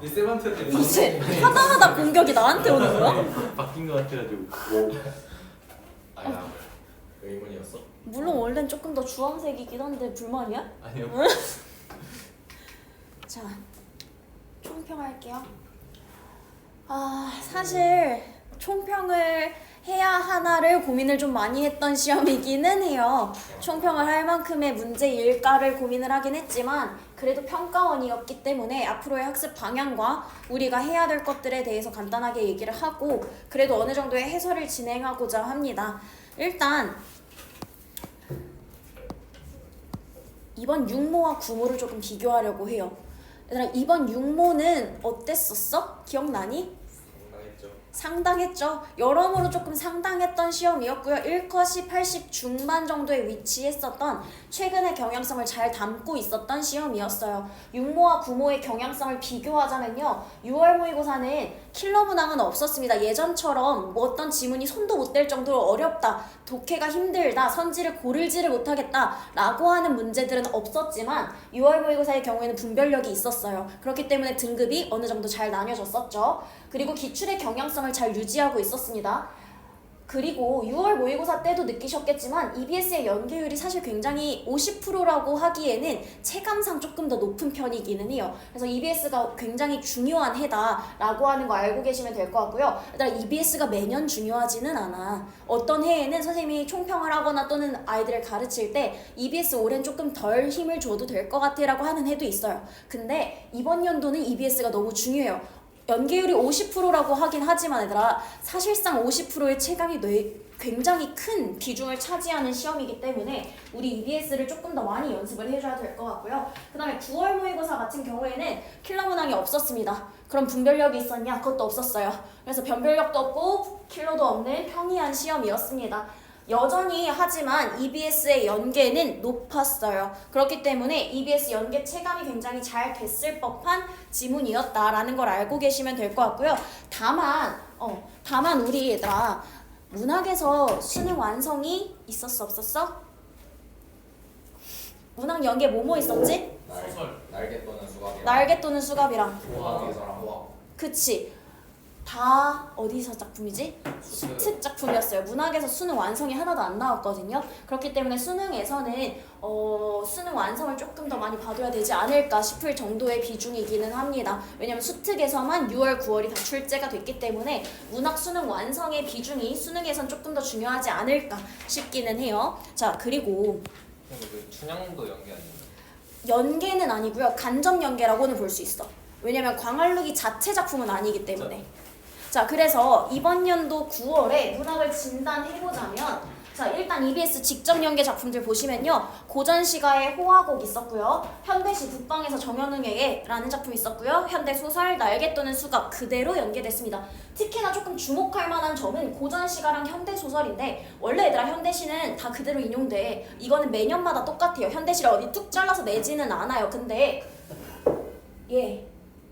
이 세번째 때 이제 하다하다 공격이 나한테 오는 거야? 바뀐 거 같아가지고. 아야 의문이었어? 물론 원래는 조금 더 주황색이긴 한데 불만이야? 아니요. 자, 총평할게요. 사실 총평을 해야 하나를 고민을 좀 많이 했던 시험이기는 해요. 총평을 할 만큼의 문제일까를 고민을 하긴 했지만 그래도 평가원이었기 때문에 앞으로의 학습 방향과 우리가 해야 될 것들에 대해서 간단하게 얘기를 하고 그래도 어느 정도의 해설을 진행하고자 합니다. 일단 이번 6모와 9모를 조금 비교하려고 해요. 얘들아, 이번 6모는 어땠었어? 기억나니? 상당했죠. 여러모로 조금 상당했던 시험이었고요. 1컷이 80 중반 정도에 위치했었던 최근의 경향성을 잘 담고 있었던 시험이었어요. 6모와 9모의 경향성을 비교하자면요. 6월 모의고사는 킬러 문항은 없었습니다. 예전처럼 뭐 어떤 지문이 손도 못 댈 정도로 어렵다, 독해가 힘들다, 선지를 고르지를 못하겠다 라고 하는 문제들은 없었지만 6월 모의고사의 경우에는 분별력이 있었어요. 그렇기 때문에 등급이 어느 정도 잘 나뉘어졌었죠. 그리고 기출의 경향성을 잘 유지하고 있었습니다. 그리고 6월 모의고사 때도 느끼셨겠지만 EBS의 연계율이 사실 굉장히 50%라고 하기에는 체감상 조금 더 높은 편이기는 해요. 그래서 EBS가 굉장히 중요한 해다라고 하는 거 알고 계시면 될 것 같고요. 얘들아, EBS가 매년 중요하지는 않아. 어떤 해에는 선생님이 총평을 하거나 또는 아이들을 가르칠 때 EBS 올해는 조금 덜 힘을 줘도 될 것 같아 라고 하는 해도 있어요. 근데 이번 연도는 EBS가 너무 중요해요. 연계율이 50%라고 하긴 하지만 얘들아, 사실상 50%의 체감이 굉장히 큰 비중을 차지하는 시험이기 때문에 우리 EBS를 조금 더 많이 연습을 해줘야 될 것 같고요. 그 다음에 9월 모의고사 같은 경우에는 킬러 문항이 없었습니다. 그럼 분별력이 있었냐? 그것도 없었어요. 그래서 변별력도 없고 킬러도 없는 평이한 시험이었습니다. 여전히 하지만 EBS의 연계는 높았어요. 그렇기 때문에 EBS 연계 체감이 굉장히 잘 됐을 법한 지문이었다라는 걸 알고 계시면 될 것 같고요. 다만 우리 얘들아, 문학에서 수능 완성이 있었어 없었어? 문학 연계 뭐뭐 있었지? 소설. 날개 또는 수갑이랑 날개 또는 수갑이랑. 호학에서랑 호학. 그치. 다 어디서 작품이지? 수특 작품이었어요. 문학에서 수능 완성이 하나도 안 나왔거든요. 그렇기 때문에 수능에서는 수능 완성을 조금 더 많이 봐둬야 되지 않을까 싶을 정도의 비중이기는 합니다. 왜냐면 수특에서만 6월, 9월이 다 출제가 됐기 때문에 문학 수능 완성의 비중이 수능에선 조금 더 중요하지 않을까 싶기는 해요. 자, 그리고 그 춘향도 연계 아니에요? 연계는 아니고요. 간접 연계라고는 볼 수 있어. 왜냐면 광활루기 자체 작품은 아니기 때문에. 자, 그래서 이번 연도 9월에 문학을 진단해보자면, 자, 일단 EBS 직접 연계 작품들 보시면요. 고전시가의 호화곡 있었고요. 현대시 북방에서 정현웅에게라는 작품이 있었고요. 현대소설 날개 또는 수갑 그대로 연계됐습니다. 특히나 조금 주목할 만한 점은 고전시가랑 현대소설인데, 원래 얘들아 현대시는 다 그대로 인용돼. 이거는 매년마다 똑같아요. 현대시를 어디 뚝 잘라서 내지는 않아요. 근데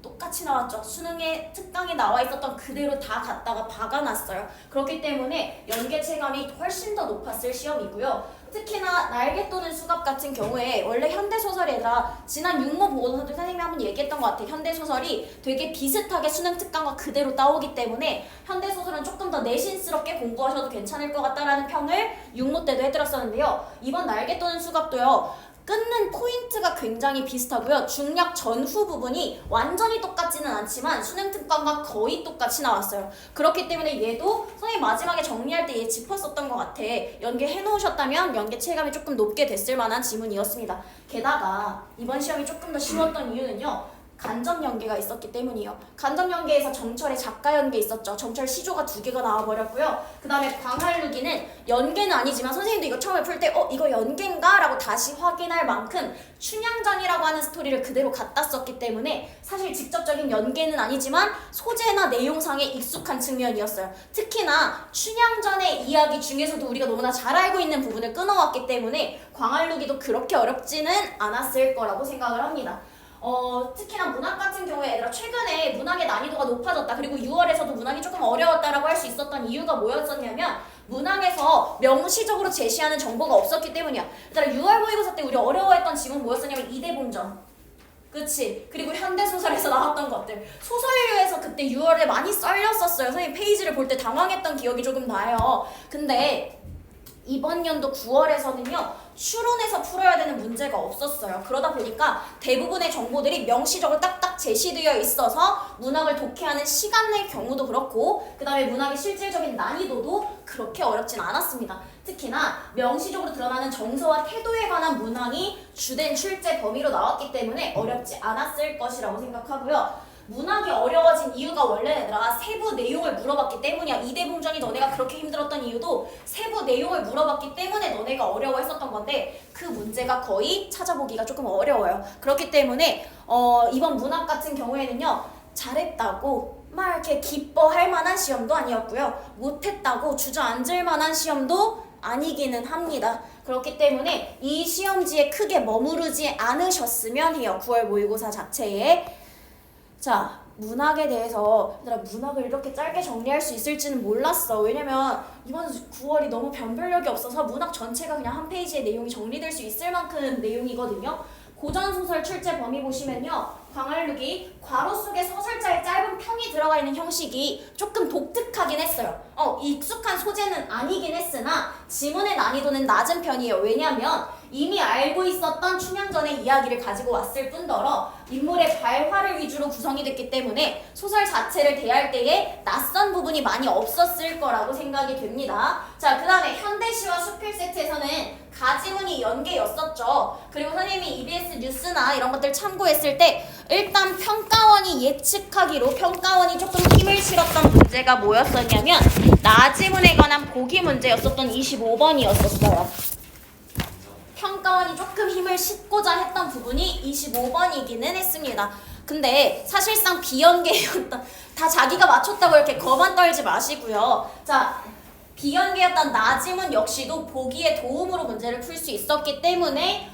똑같이 나왔죠. 수능에 특강에 나와 있었던 그대로 다 갖다가 박아놨어요. 그렇기 때문에 연계 체감이 훨씬 더 높았을 시험이고요. 특히나 날개 또는 수갑 같은 경우에 원래 현대소설이 얘들아, 지난 6모 보고서도 선생님이 한번 얘기했던 것 같아요. 현대소설이 되게 비슷하게 수능 특강과 그대로 따오기 때문에 현대소설은 조금 더 내신스럽게 공부하셔도 괜찮을 것 같다라는 평을 6모 때도 해드렸었는데요. 이번 날개 또는 수갑도요. 끊는 포인트가 굉장히 비슷하고요. 중략 전후 부분이 완전히 똑같지는 않지만 수능 특강과 거의 똑같이 나왔어요. 그렇기 때문에 얘도 선생님 마지막에 정리할 때 얘 짚었었던 것 같아. 연계해 놓으셨다면 연계 체감이 조금 높게 됐을 만한 지문이었습니다. 게다가 이번 시험이 조금 더 쉬웠던 이유는요. 간접 연계가 있었기 때문이에요. 간접 연계에서 정철의 작가 연계 있었죠. 정철 시조가 2개가 나와버렸고요. 그 다음에 광활루기는 연계는 아니지만 선생님도 이거 처음에 풀 때 이거 연계인가? 라고 다시 확인할 만큼 춘향전이라고 하는 스토리를 그대로 갖다 썼기 때문에 사실 직접적인 연계는 아니지만 소재나 내용상에 익숙한 측면이었어요. 특히나 춘향전의 이야기 중에서도 우리가 너무나 잘 알고 있는 부분을 끊어왔기 때문에 광활루기도 그렇게 어렵지는 않았을 거라고 생각을 합니다. 특히나 문학 같은 경우에 얘들아 최근에 문학의 난이도가 높아졌다. 그리고 6월에서도 문학이 조금 어려웠다라고 할 수 있었던 이유가 뭐였었냐면 문학에서 명시적으로 제시하는 정보가 없었기 때문이야. 얘들아 6월 모의고사 때 우리 어려워했던 지문 뭐였었냐면 이대봉전. 그치? 그리고 현대소설에서 나왔던 것들. 소설류에서 그때 6월에 많이 썰렸었어요. 선생님 페이지를 볼 때 당황했던 기억이 조금 나요. 근데 이번 연도 9월에서는요. 추론해서 풀어야 되는 문제가 없었어요. 그러다 보니까 대부분의 정보들이 명시적으로 딱딱 제시되어 있어서 문학을 독해하는 시간의 경우도 그렇고 그 다음에 문학의 실질적인 난이도도 그렇게 어렵진 않았습니다. 특히나 명시적으로 드러나는 정서와 태도에 관한 문항이 주된 출제 범위로 나왔기 때문에 어렵지 않았을 것이라고 생각하고요. 문학이 어려워진 이유가 원래 얘들아 세부 내용을 물어봤기 때문이야. 이대봉전이 너네가 그렇게 힘들었던 이유도 세부 내용을 물어봤기 때문에 너네가 어려워했었던 건데 그 문제가 거의 찾아보기가 조금 어려워요. 그렇기 때문에 이번 문학 같은 경우에는요. 잘했다고 막 이렇게 기뻐할 만한 시험도 아니었고요. 못했다고 주저앉을 만한 시험도 아니기는 합니다. 그렇기 때문에 이 시험지에 크게 머무르지 않으셨으면 해요. 9월 모의고사 자체에. 자, 문학에 대해서 얘들아 문학을 이렇게 짧게 정리할 수 있을지는 몰랐어. 왜냐면 이번 9월이 너무 변별력이 없어서 문학 전체가 그냥 한 페이지의 내용이 정리될 수 있을 만큼 내용이거든요. 고전소설 출제 범위 보시면요. 광활루기 괄호 속에 서술자의 짧은 평이 들어가 있는 형식이 조금 독특하긴 했어요. 익숙한 소재는 아니긴 했으나 지문의 난이도는 낮은 편이에요. 왜냐면 이미 알고 있었던 춘향전의 이야기를 가지고 왔을 뿐더러 인물의 발화를 위주로 구성이 됐기 때문에 소설 자체를 대할 때에 낯선 부분이 많이 없었을 거라고 생각이 됩니다. 자, 그 다음에 현대시와 수필 세트에서는 가지문이 연계였었죠. 그리고 선생님이 EBS 뉴스나 이런 것들 참고했을 때 일단 평가원이 예측하기로 평가원이 조금 힘을 실었던 문제가 뭐였었냐면 나지문에 관한 보기 문제였었던 25번이었었어요. 평가원이 조금 힘을 싣고자 했던 부분이 25번이기는 했습니다. 근데 사실상 비연계였던 다 자기가 맞췄다고 이렇게 거만 떨지 마시고요. 자, 비연계였던 나지문 역시도 보기에 도움으로 문제를 풀 수 있었기 때문에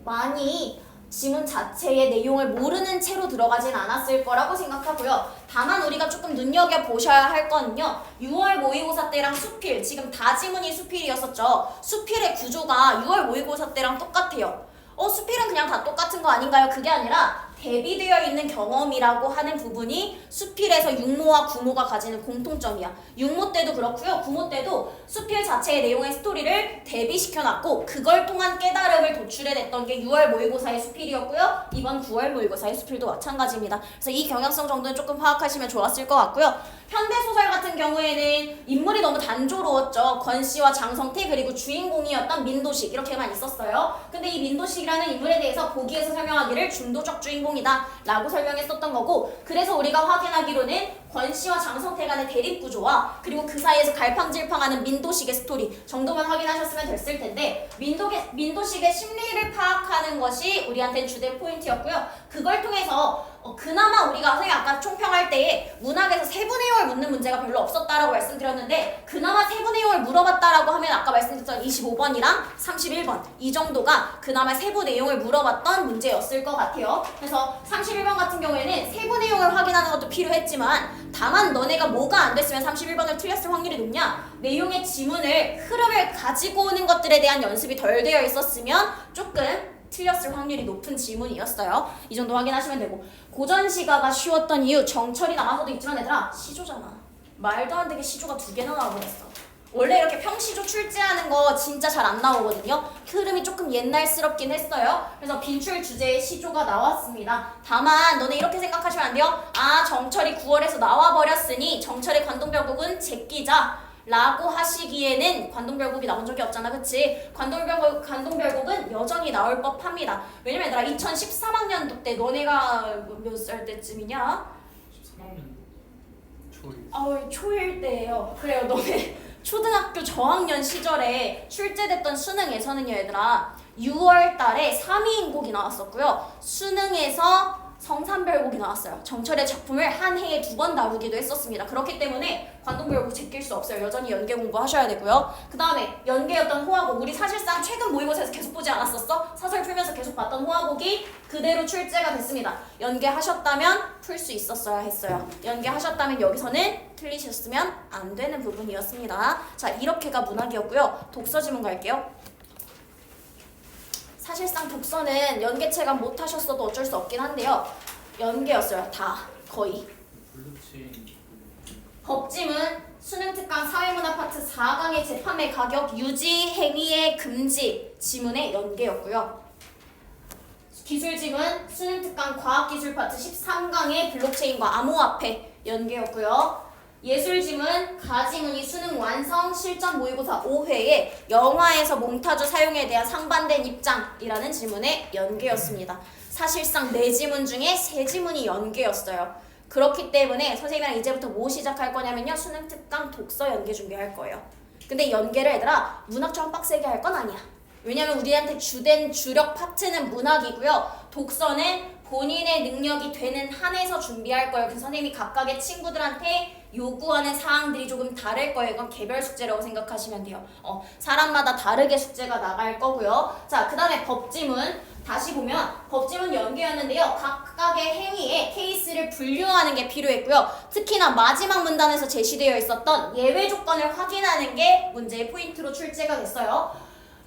많이 지문 자체의 내용을 모르는 채로 들어가진 않았을 거라고 생각하고요. 다만 우리가 조금 눈여겨보셔야 할 거는요. 6월 모의고사 때랑 수필, 지금 다지문이 수필이었었죠. 수필의 구조가 6월 모의고사 때랑 똑같아요. 수필은 그냥 다 똑같은 거 아닌가요? 그게 아니라 대비되어 있는 경험이라고 하는 부분이 수필에서 육모와 구모가 가지는 공통점이야. 육모 때도 그렇고요. 구모 때도 수필 자체의 내용의 스토리를 대비시켜놨고 그걸 통한 깨달음을 도출해냈던 게 6월 모의고사의 수필이었고요. 이번 9월 모의고사의 수필도 마찬가지입니다. 그래서 이 경향성 정도는 조금 파악하시면 좋았을 것 같고요. 현대소설 같은 경우에는 인물이 너무 단조로웠죠. 권씨와 장성태 그리고 주인공이었던 민도식 이렇게만 있었어요. 근데 이 민도식이라는 인물에 대해서 보기에서 설명하기를 중도적 주인공이다 라고 설명했었던 거고 그래서 우리가 확인하기로는 권씨와 장성태 간의 대립구조와 그리고 그 사이에서 갈팡질팡하는 민도식의 스토리 정도만 확인하셨으면 됐을 텐데 민도식의 심리를 파악하는 것이 우리한테는 주된 포인트였고요. 그걸 통해서 그나마 우리가 선생님 아까 총평할 때에 문학에서 세부 내용을 묻는 문제가 별로 없었다라고 말씀드렸는데 그나마 세부 내용을 물어봤다라고 하면 아까 말씀드렸던 25번이랑 31번 이 정도가 그나마 세부 내용을 물어봤던 문제였을 것 같아요. 그래서 31번 같은 경우에는 세부 내용을 확인하는 것도 필요했지만 다만 너네가 뭐가 안 됐으면 31번을 틀렸을 확률이 높냐? 내용의 지문을 흐름을 가지고 오는 것들에 대한 연습이 덜 되어 있었으면 조금 틀렸을 확률이 높은 지문이었어요. 이 정도 확인하시면 되고 고전시가가 쉬웠던 이유 정철이 나와서도 있지만 얘들아 시조잖아. 말도 안 되게 시조가 2개나 나와버렸어. 원래 이렇게 평시조 출제하는 거 진짜 잘 안 나오거든요. 흐름이 조금 옛날스럽긴 했어요. 그래서 빈출 주제에 시조가 나왔습니다. 다만 너네 이렇게 생각하시면 안 돼요. 정철이 9월에서 나와버렸으니 정철의 관동별곡은 제끼자 라고 하시기에는 관동별곡이 나온 적이 없잖아. 그치? 관동별곡은 여전히 나올 법합니다. 왜냐면 얘들아 2013학년도 때 너네가 몇 살 때쯤이냐? 13학년 초일. 초일 때예요. 그래요. 너네 초등학교 저학년 시절에 출제됐던 수능에서는요 얘들아 6월 달에 3위인곡이 나왔었고요. 수능에서 성산별곡이 나왔어요. 정철의 작품을 한 해에 2번 다루기도 했었습니다. 그렇기 때문에 관동별곡 제낄 수 없어요. 여전히 연계 공부하셔야 되고요. 그 다음에 연계였던 호화곡 우리 사실상 최근 모의고사에서 계속 보지 않았었어? 사설 풀면서 계속 봤던 호화곡이 그대로 출제가 됐습니다. 연계하셨다면 풀 수 있었어야 했어요. 연계하셨다면 여기서는 틀리셨으면 안 되는 부분이었습니다. 자, 이렇게가 문학이었고요. 독서 지문 갈게요. 사실상 독서는 연계체감 못 하셨어도 어쩔 수 없긴 한데요. 연계였어요. 다 거의. 법지문 수능 특강 사회문화 파트 4강의 재판매 가격 유지 행위의 금지 지문의 연계였고요. 기술지문 수능 특강 과학기술 파트 13강의 블록체인과 암호화폐 연계였고요. 예술지문 가지문이 수능 완성 실전 모의고사 5회에 영화에서 몽타주 사용에 대한 상반된 입장이라는 질문의 연계였습니다. 사실상 4지문 중에 3지문이 연계였어요. 그렇기 때문에 선생님이랑 이제부터 뭐 시작할 거냐면요. 수능 특강 독서 연계 준비할 거예요. 근데 연계를 얘들아 문학처럼 빡세게 할 건 아니야. 왜냐면 우리한테 주된 주력 파트는 문학이고요. 독서는 본인의 능력이 되는 한에서 준비할 거예요. 그래서 선생님이 각각의 친구들한테 요구하는 사항들이 조금 다를 거예요. 이건 개별 숙제라고 생각하시면 돼요. 사람마다 다르게 숙제가 나갈 거고요. 자, 그 다음에 법지문 다시 보면 법지문 연계였는데요. 각각의 행위에 케이스를 분류하는 게 필요했고요. 특히나 마지막 문단에서 제시되어 있었던 예외 조건을 확인하는 게 문제의 포인트로 출제가 됐어요.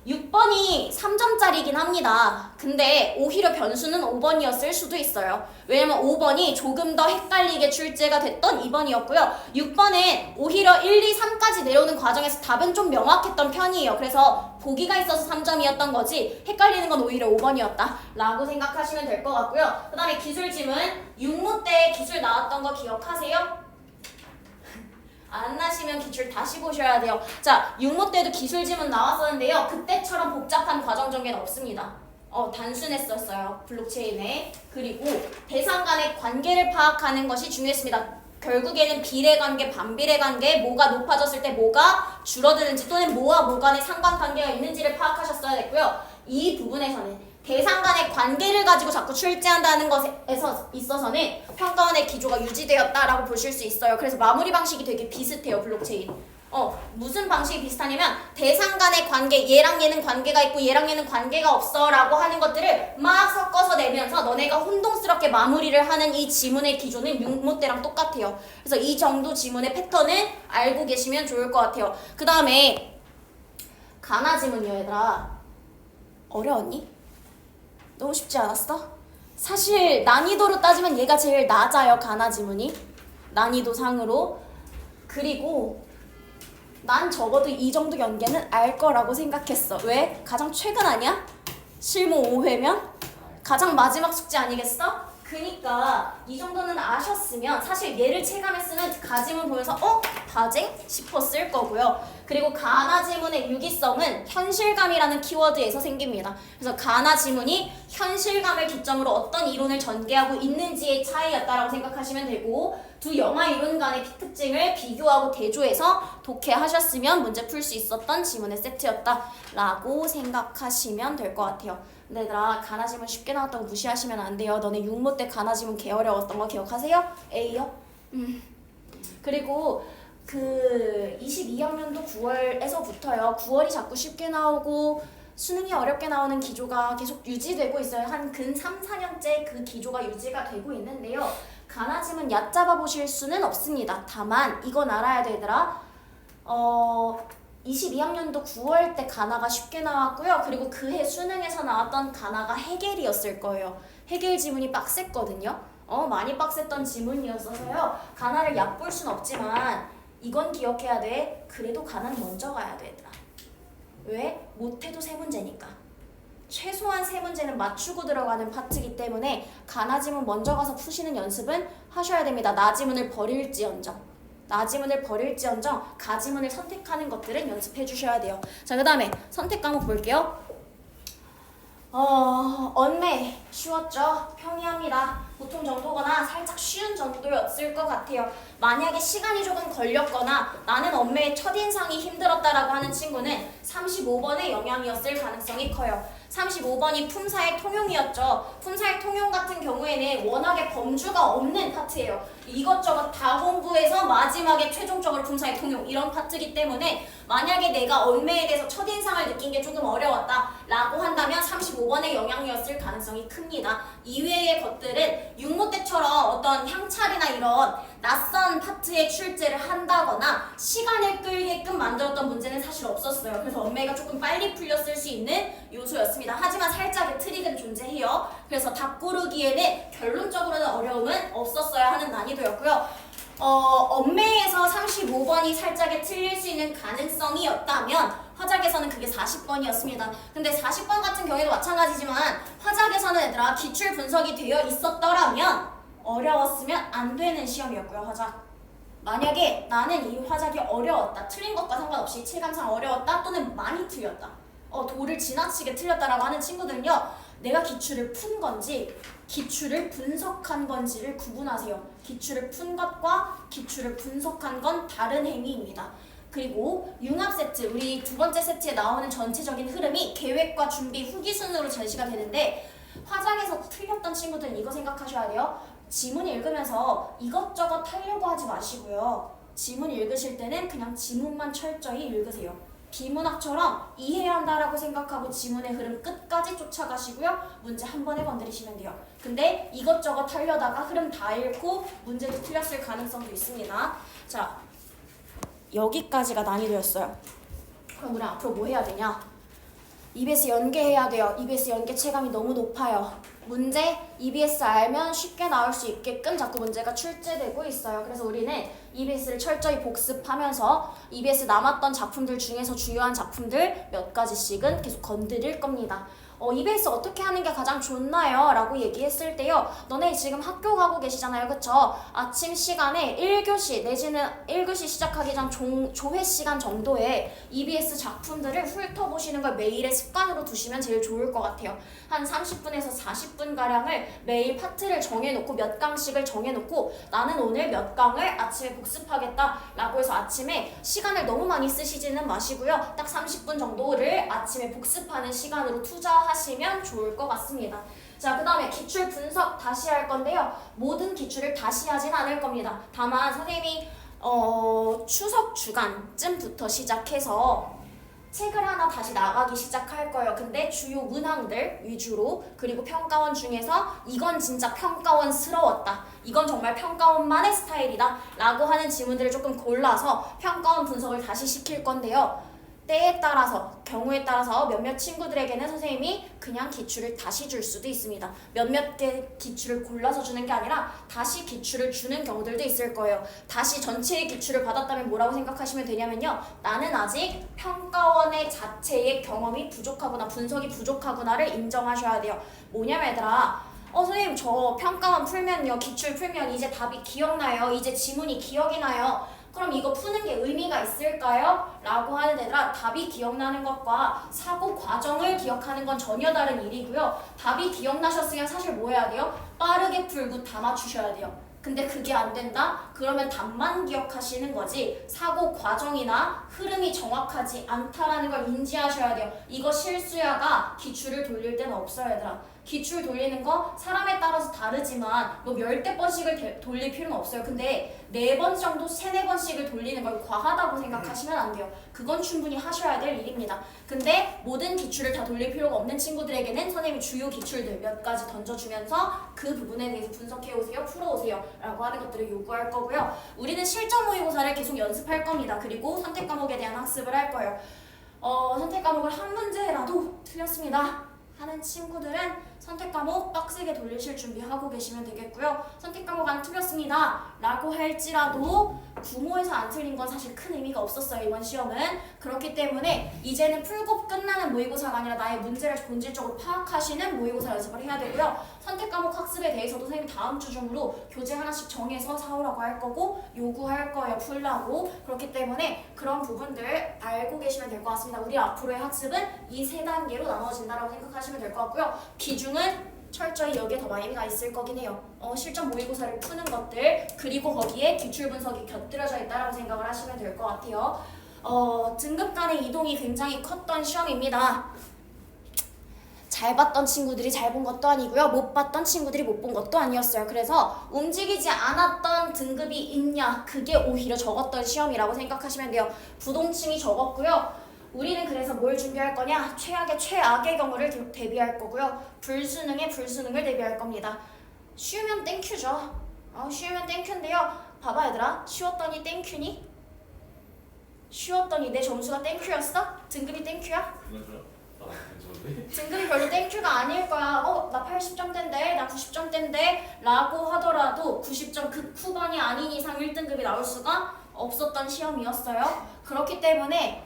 6번이 3점짜리긴 합니다. 근데 오히려 변수는 5번이었을 수도 있어요. 왜냐면 5번이 조금 더 헷갈리게 출제가 됐던 2번이었고요. 6번은 오히려 1, 2, 3까지 내려오는 과정에서 답은 좀 명확했던 편이에요. 그래서 보기가 있어서 3점이었던 거지 헷갈리는 건 오히려 5번이었다 라고 생각하시면 될 것 같고요. 그 다음에 기술지문 6모 때 기술 나왔던 거 기억하세요? 안 나시면 기출 다시 보셔야 돼요. 자, 6모 때도 기술지문 나왔었는데요. 그때처럼 복잡한 과정 전개는 없습니다. 단순했었어요. 블록체인에. 그리고 대상 간의 관계를 파악하는 것이 중요했습니다. 결국에는 비례관계, 반비례관계, 뭐가 높아졌을 때 뭐가 줄어드는지 또는 뭐와 뭐 간의 상관관계가 있는지를 파악하셨어야 됐고요. 이 부분에서는 대상 간의 관계를 가지고 자꾸 출제한다는 것에 있어서는 평가원의 기조가 유지되었다라고 보실 수 있어요. 그래서 마무리 방식이 되게 비슷해요. 블록체인. 무슨 방식이 비슷하냐면 대상 간의 관계, 얘랑 얘는 관계가 있고 얘랑 얘는 관계가 없어 라고 하는 것들을 막 섞어서 내면서 너네가 혼동스럽게 마무리를 하는 이 지문의 기조는 6모 때랑 똑같아요. 그래서 이 정도 지문의 패턴은 알고 계시면 좋을 것 같아요. 그 다음에 가나 지문이요 얘들아. 어려웠니? 너무 쉽지 않았어? 사실 난이도로 따지면 얘가 제일 낮아요. 가나 지문이. 난이도 상으로. 그리고 난 적어도 이 정도 연계는 알 거라고 생각했어. 왜? 가장 최근 아니야? 실무 5회면? 가장 마지막 숙제 아니겠어? 그니까 이 정도는 아셨으면 사실 얘를 체감했으면 가지문 보면서 바쟁? 싶었을 거고요. 그리고 가나 지문의 유기성은 현실감이라는 키워드에서 생깁니다. 그래서 가나 지문이 현실감을 기점으로 어떤 이론을 전개하고 있는지의 차이였다라고 생각하시면 되고 두 영화 이론 간의 특징을 비교하고 대조해서 독해하셨으면 문제 풀 수 있었던 지문의 세트였다라고 생각하시면 될 것 같아요. 근데 얘들아 가나 지문 쉽게 나왔다고 무시하시면 안 돼요. 너네 6모 때 가나 지문 개 어려웠던 거 기억하세요? A요? 그리고 그 22학년도 9월에서부터요. 9월이 자꾸 쉽게 나오고 수능이 어렵게 나오는 기조가 계속 유지되고 있어요. 한 근 3, 4년째 그 기조가 유지가 되고 있는데요. 가나 지문 얕잡아 보실 수는 없습니다. 다만 이건 알아야 되더라. 22학년도 9월 때 가나가 쉽게 나왔고요. 그리고 그해 수능에서 나왔던 가나가 해겔이었을 거예요. 해겔 지문이 빡셌거든요. 많이 빡셌던 지문이었어서요. 가나를 얕볼 순 없지만 이건 기억해야 돼. 그래도 가나는 먼저 가야 돼 얘들아. 왜? 못해도 3문제니까. 최소한 3문제는 맞추고 들어가는 파트이기 때문에 가나 지문 먼저 가서 푸시는 연습은 하셔야 됩니다. 나 지문을 버릴지언정. 나지문을 버릴지언정 가지문을 선택하는 것들은 연습해 주셔야 돼요. 자, 그 다음에 선택 과목 볼게요. 언매 쉬웠죠? 평이합니다. 보통 정도거나 살짝 쉬운 정도였을 것 같아요. 만약에 시간이 조금 걸렸거나 나는 언매의 첫인상이 힘들었다라고 하는 친구는 35번의 영향이었을 가능성이 커요. 35번이 품사의 통용이었죠. 품사의 통용 같은 경우에는 워낙에 범주가 없는 파트예요. 이것저것 다 공부해서 마지막에 최종적으로 품사의 통용 이런 파트이기 때문에 만약에 내가 언매에 대해서 첫인상을 느낀 게 조금 어려웠다라고 한다면 35번의 영향이었을 가능성이 큽니다. 이외의 것들은 6모 때처럼 어떤 향찰이나 이런 낯선 파트에 출제를 한다거나 시간을 끌게끔 만들었던 문제는 사실 없었어요. 그래서 언매가 조금 빨리 풀렸을 수 있는 요소였습니다. 어렵습니다. 하지만 살짝의 트릭은 존재해요. 그래서 답 고르기에는 결론적으로는 어려움은 없었어야 하는 난이도였고요. 엄매에서 35번이 살짝의 틀릴 수 있는 가능성이었다면 화작에서는 그게 40번이었습니다. 근데 40번 같은 경우에도 마찬가지지만 화작에서는 얘들아 기출 분석이 되어 있었더라면 어려웠으면 안 되는 시험이었고요. 화작. 만약에 나는 이 화작이 어려웠다. 틀린 것과 상관없이 체감상 어려웠다 또는 많이 틀렸다. 도를 지나치게 틀렸다라고 하는 친구들은요. 내가 기출을 푼 건지 기출을 분석한 건지를 구분하세요. 기출을 푼 것과 기출을 분석한 건 다른 행위입니다. 그리고 융합 세트, 우리 두 번째 세트에 나오는 전체적인 흐름이 계획과 준비, 후기 순으로 제시가 되는데 화작에서 틀렸던 친구들은 이거 생각하셔야 돼요. 지문 읽으면서 이것저것 하려고 하지 마시고요. 지문 읽으실 때는 그냥 지문만 철저히 읽으세요. 비문학처럼 이해해야 한다라고 생각하고 지문의 흐름 끝까지 쫓아가시고요. 문제 한 번에 건드리시면 돼요. 근데 이것저것 하려다가 흐름 다 읽고 문제도 틀렸을 가능성도 있습니다. 자, 여기까지가 난이도였어요. 그럼 우리 앞으로 뭐 해야 되냐? EBS 연계해야 돼요. EBS 연계 체감이 너무 높아요. 문제 EBS 알면 쉽게 나올 수 있게끔 자꾸 문제가 출제되고 있어요. 그래서 우리는 EBS를 철저히 복습하면서 EBS 남았던 작품들 중에서 중요한 작품들 몇 가지씩은 계속 건드릴 겁니다. EBS 어떻게 하는 게 가장 좋나요? 라고 얘기했을 때요. 너네 지금 학교 가고 계시잖아요. 그쵸? 아침 시간에 1교시 내지는 1교시 시작하기 전 조회 시간 정도에 EBS 작품들을 훑어보시는 걸 매일의 습관으로 두시면 제일 좋을 것 같아요. 한 30분에서 40분가량을 매일 파트를 정해놓고 몇 강씩을 정해놓고 나는 오늘 몇 강을 아침에 복습하겠다 라고 해서 아침에 시간을 너무 많이 쓰시지는 마시고요. 딱 30분 정도를 아침에 복습하는 시간으로 투자하시면 좋을 것 같습니다. 자, 그 다음에 기출 분석 다시 할 건데요. 모든 기출을 다시 하진 않을 겁니다. 다만 선생님이 추석 주간쯤부터 시작해서 책을 하나 다시 나가기 시작할 거예요. 근데 주요 문항들 위주로, 그리고 평가원 중에서 이건 진짜 평가원스러웠다, 이건 정말 평가원만의 스타일이다 라고 하는 지문들을 조금 골라서 평가원 분석을 다시 시킬 건데요. 때에 따라서, 경우에 따라서 몇몇 친구들에게는 선생님이 그냥 기출을 다시 줄 수도 있습니다. 몇몇 개 기출을 골라서 주는 게 아니라 다시 기출을 주는 경우들도 있을 거예요. 다시 전체의 기출을 받았다면 뭐라고 생각하시면 되냐면요. 나는 아직 평가원의 자체의 경험이 부족하구나, 분석이 부족하구나를 인정하셔야 돼요. 뭐냐면 얘들아, 선생님 저 평가원 풀면요, 기출 풀면 이제 답이 기억나요? 이제 지문이 기억이 나요? 그럼 이거 푸는 게 의미가 있을까요? 라고 하는 애들아, 답이 기억나는 것과 사고 과정을 기억하는 건 전혀 다른 일이고요. 답이 기억나셨으면 사실 뭐 해야 돼요? 빠르게 풀고 다 맞추셔야 돼요. 근데 그게 안 된다? 그러면 답만 기억하시는 거지 사고 과정이나 흐름이 정확하지 않다라는 걸 인지하셔야 돼요. 이거 실수야가 기출을 돌릴 때는 없어요, 얘들아. 기출 돌리는 거 사람에 따라서 다르지만 뭐 10대번씩을 돌릴 필요는 없어요. 근데 4번 정도, 3-4번씩을 돌리는 걸 과하다고 생각하시면 안 돼요. 그건 충분히 하셔야 될 일입니다. 근데 모든 기출을 다 돌릴 필요가 없는 친구들에게는 선생님이 주요 기출들 몇 가지 던져주면서 그 부분에 대해서 분석해오세요, 풀어오세요 라고 하는 것들을 요구할 거고요. 우리는 실전 모의고사를 계속 연습할 겁니다. 그리고 선택 과목에 대한 학습을 할 거예요. 선택 과목을 한 문제라도 틀렸습니다 하는 친구들은 선택 과목 빡세게 돌리실 준비하고 계시면 되겠고요. 선택 과목 안 틀렸습니다 라고 할지라도 구모에서 안 틀린 건 사실 큰 의미가 없었어요, 이번 시험은. 그렇기 때문에 이제는 풀고 끝나는 모의고사가 아니라 나의 문제를 본질적으로 파악하시는 모의고사 연습을 해야 되고요. 선택 과목 학습에 대해서도 선생님 다음 주 중으로 교재 하나씩 정해서 사오라고 할 거고 요구할 거예요, 풀라고. 그렇기 때문에 그런 부분들 알고 계시면 될 것 같습니다. 우리 앞으로의 학습은 이 3단계로 나눠진다라고 생각하시면 될 것 같고요. 비중은 철저히 여기에 더 많이 가 있을 거긴 해요. 실전 모의고사를 푸는 것들, 그리고 거기에 기출 분석이 곁들여져 있다라고 생각을 하시면 될 것 같아요. 등급 간의 이동이 굉장히 컸던 시험입니다. 잘 봤던 친구들이 잘 본 것도 아니고요. 못 봤던 친구들이 못 본 것도 아니었어요. 그래서 움직이지 않았던 등급이 있냐, 그게 오히려 적었던 시험이라고 생각하시면 돼요. 부동층이 적었고요. 우리는 그래서 뭘 준비할 거냐? 최악의 최악의 경우를 대비할 거고요. 불수능의 불수능을 대비할 겁니다. 쉬우면 땡큐죠. 쉬우면 땡큐인데요. 봐봐 얘들아, 쉬웠더니 땡큐니? 쉬웠더니 내 점수가 땡큐였어? 등급이 땡큐야? 맞아. 아, 그죠. 뭔데? 등급이 별로 땡큐가 아닐 거야. 나 80점대인데, 나 90점대인데 라고 하더라도 90점 극후반이 아닌 이상 1등급이 나올 수가 없었던 시험이었어요. 그렇기 때문에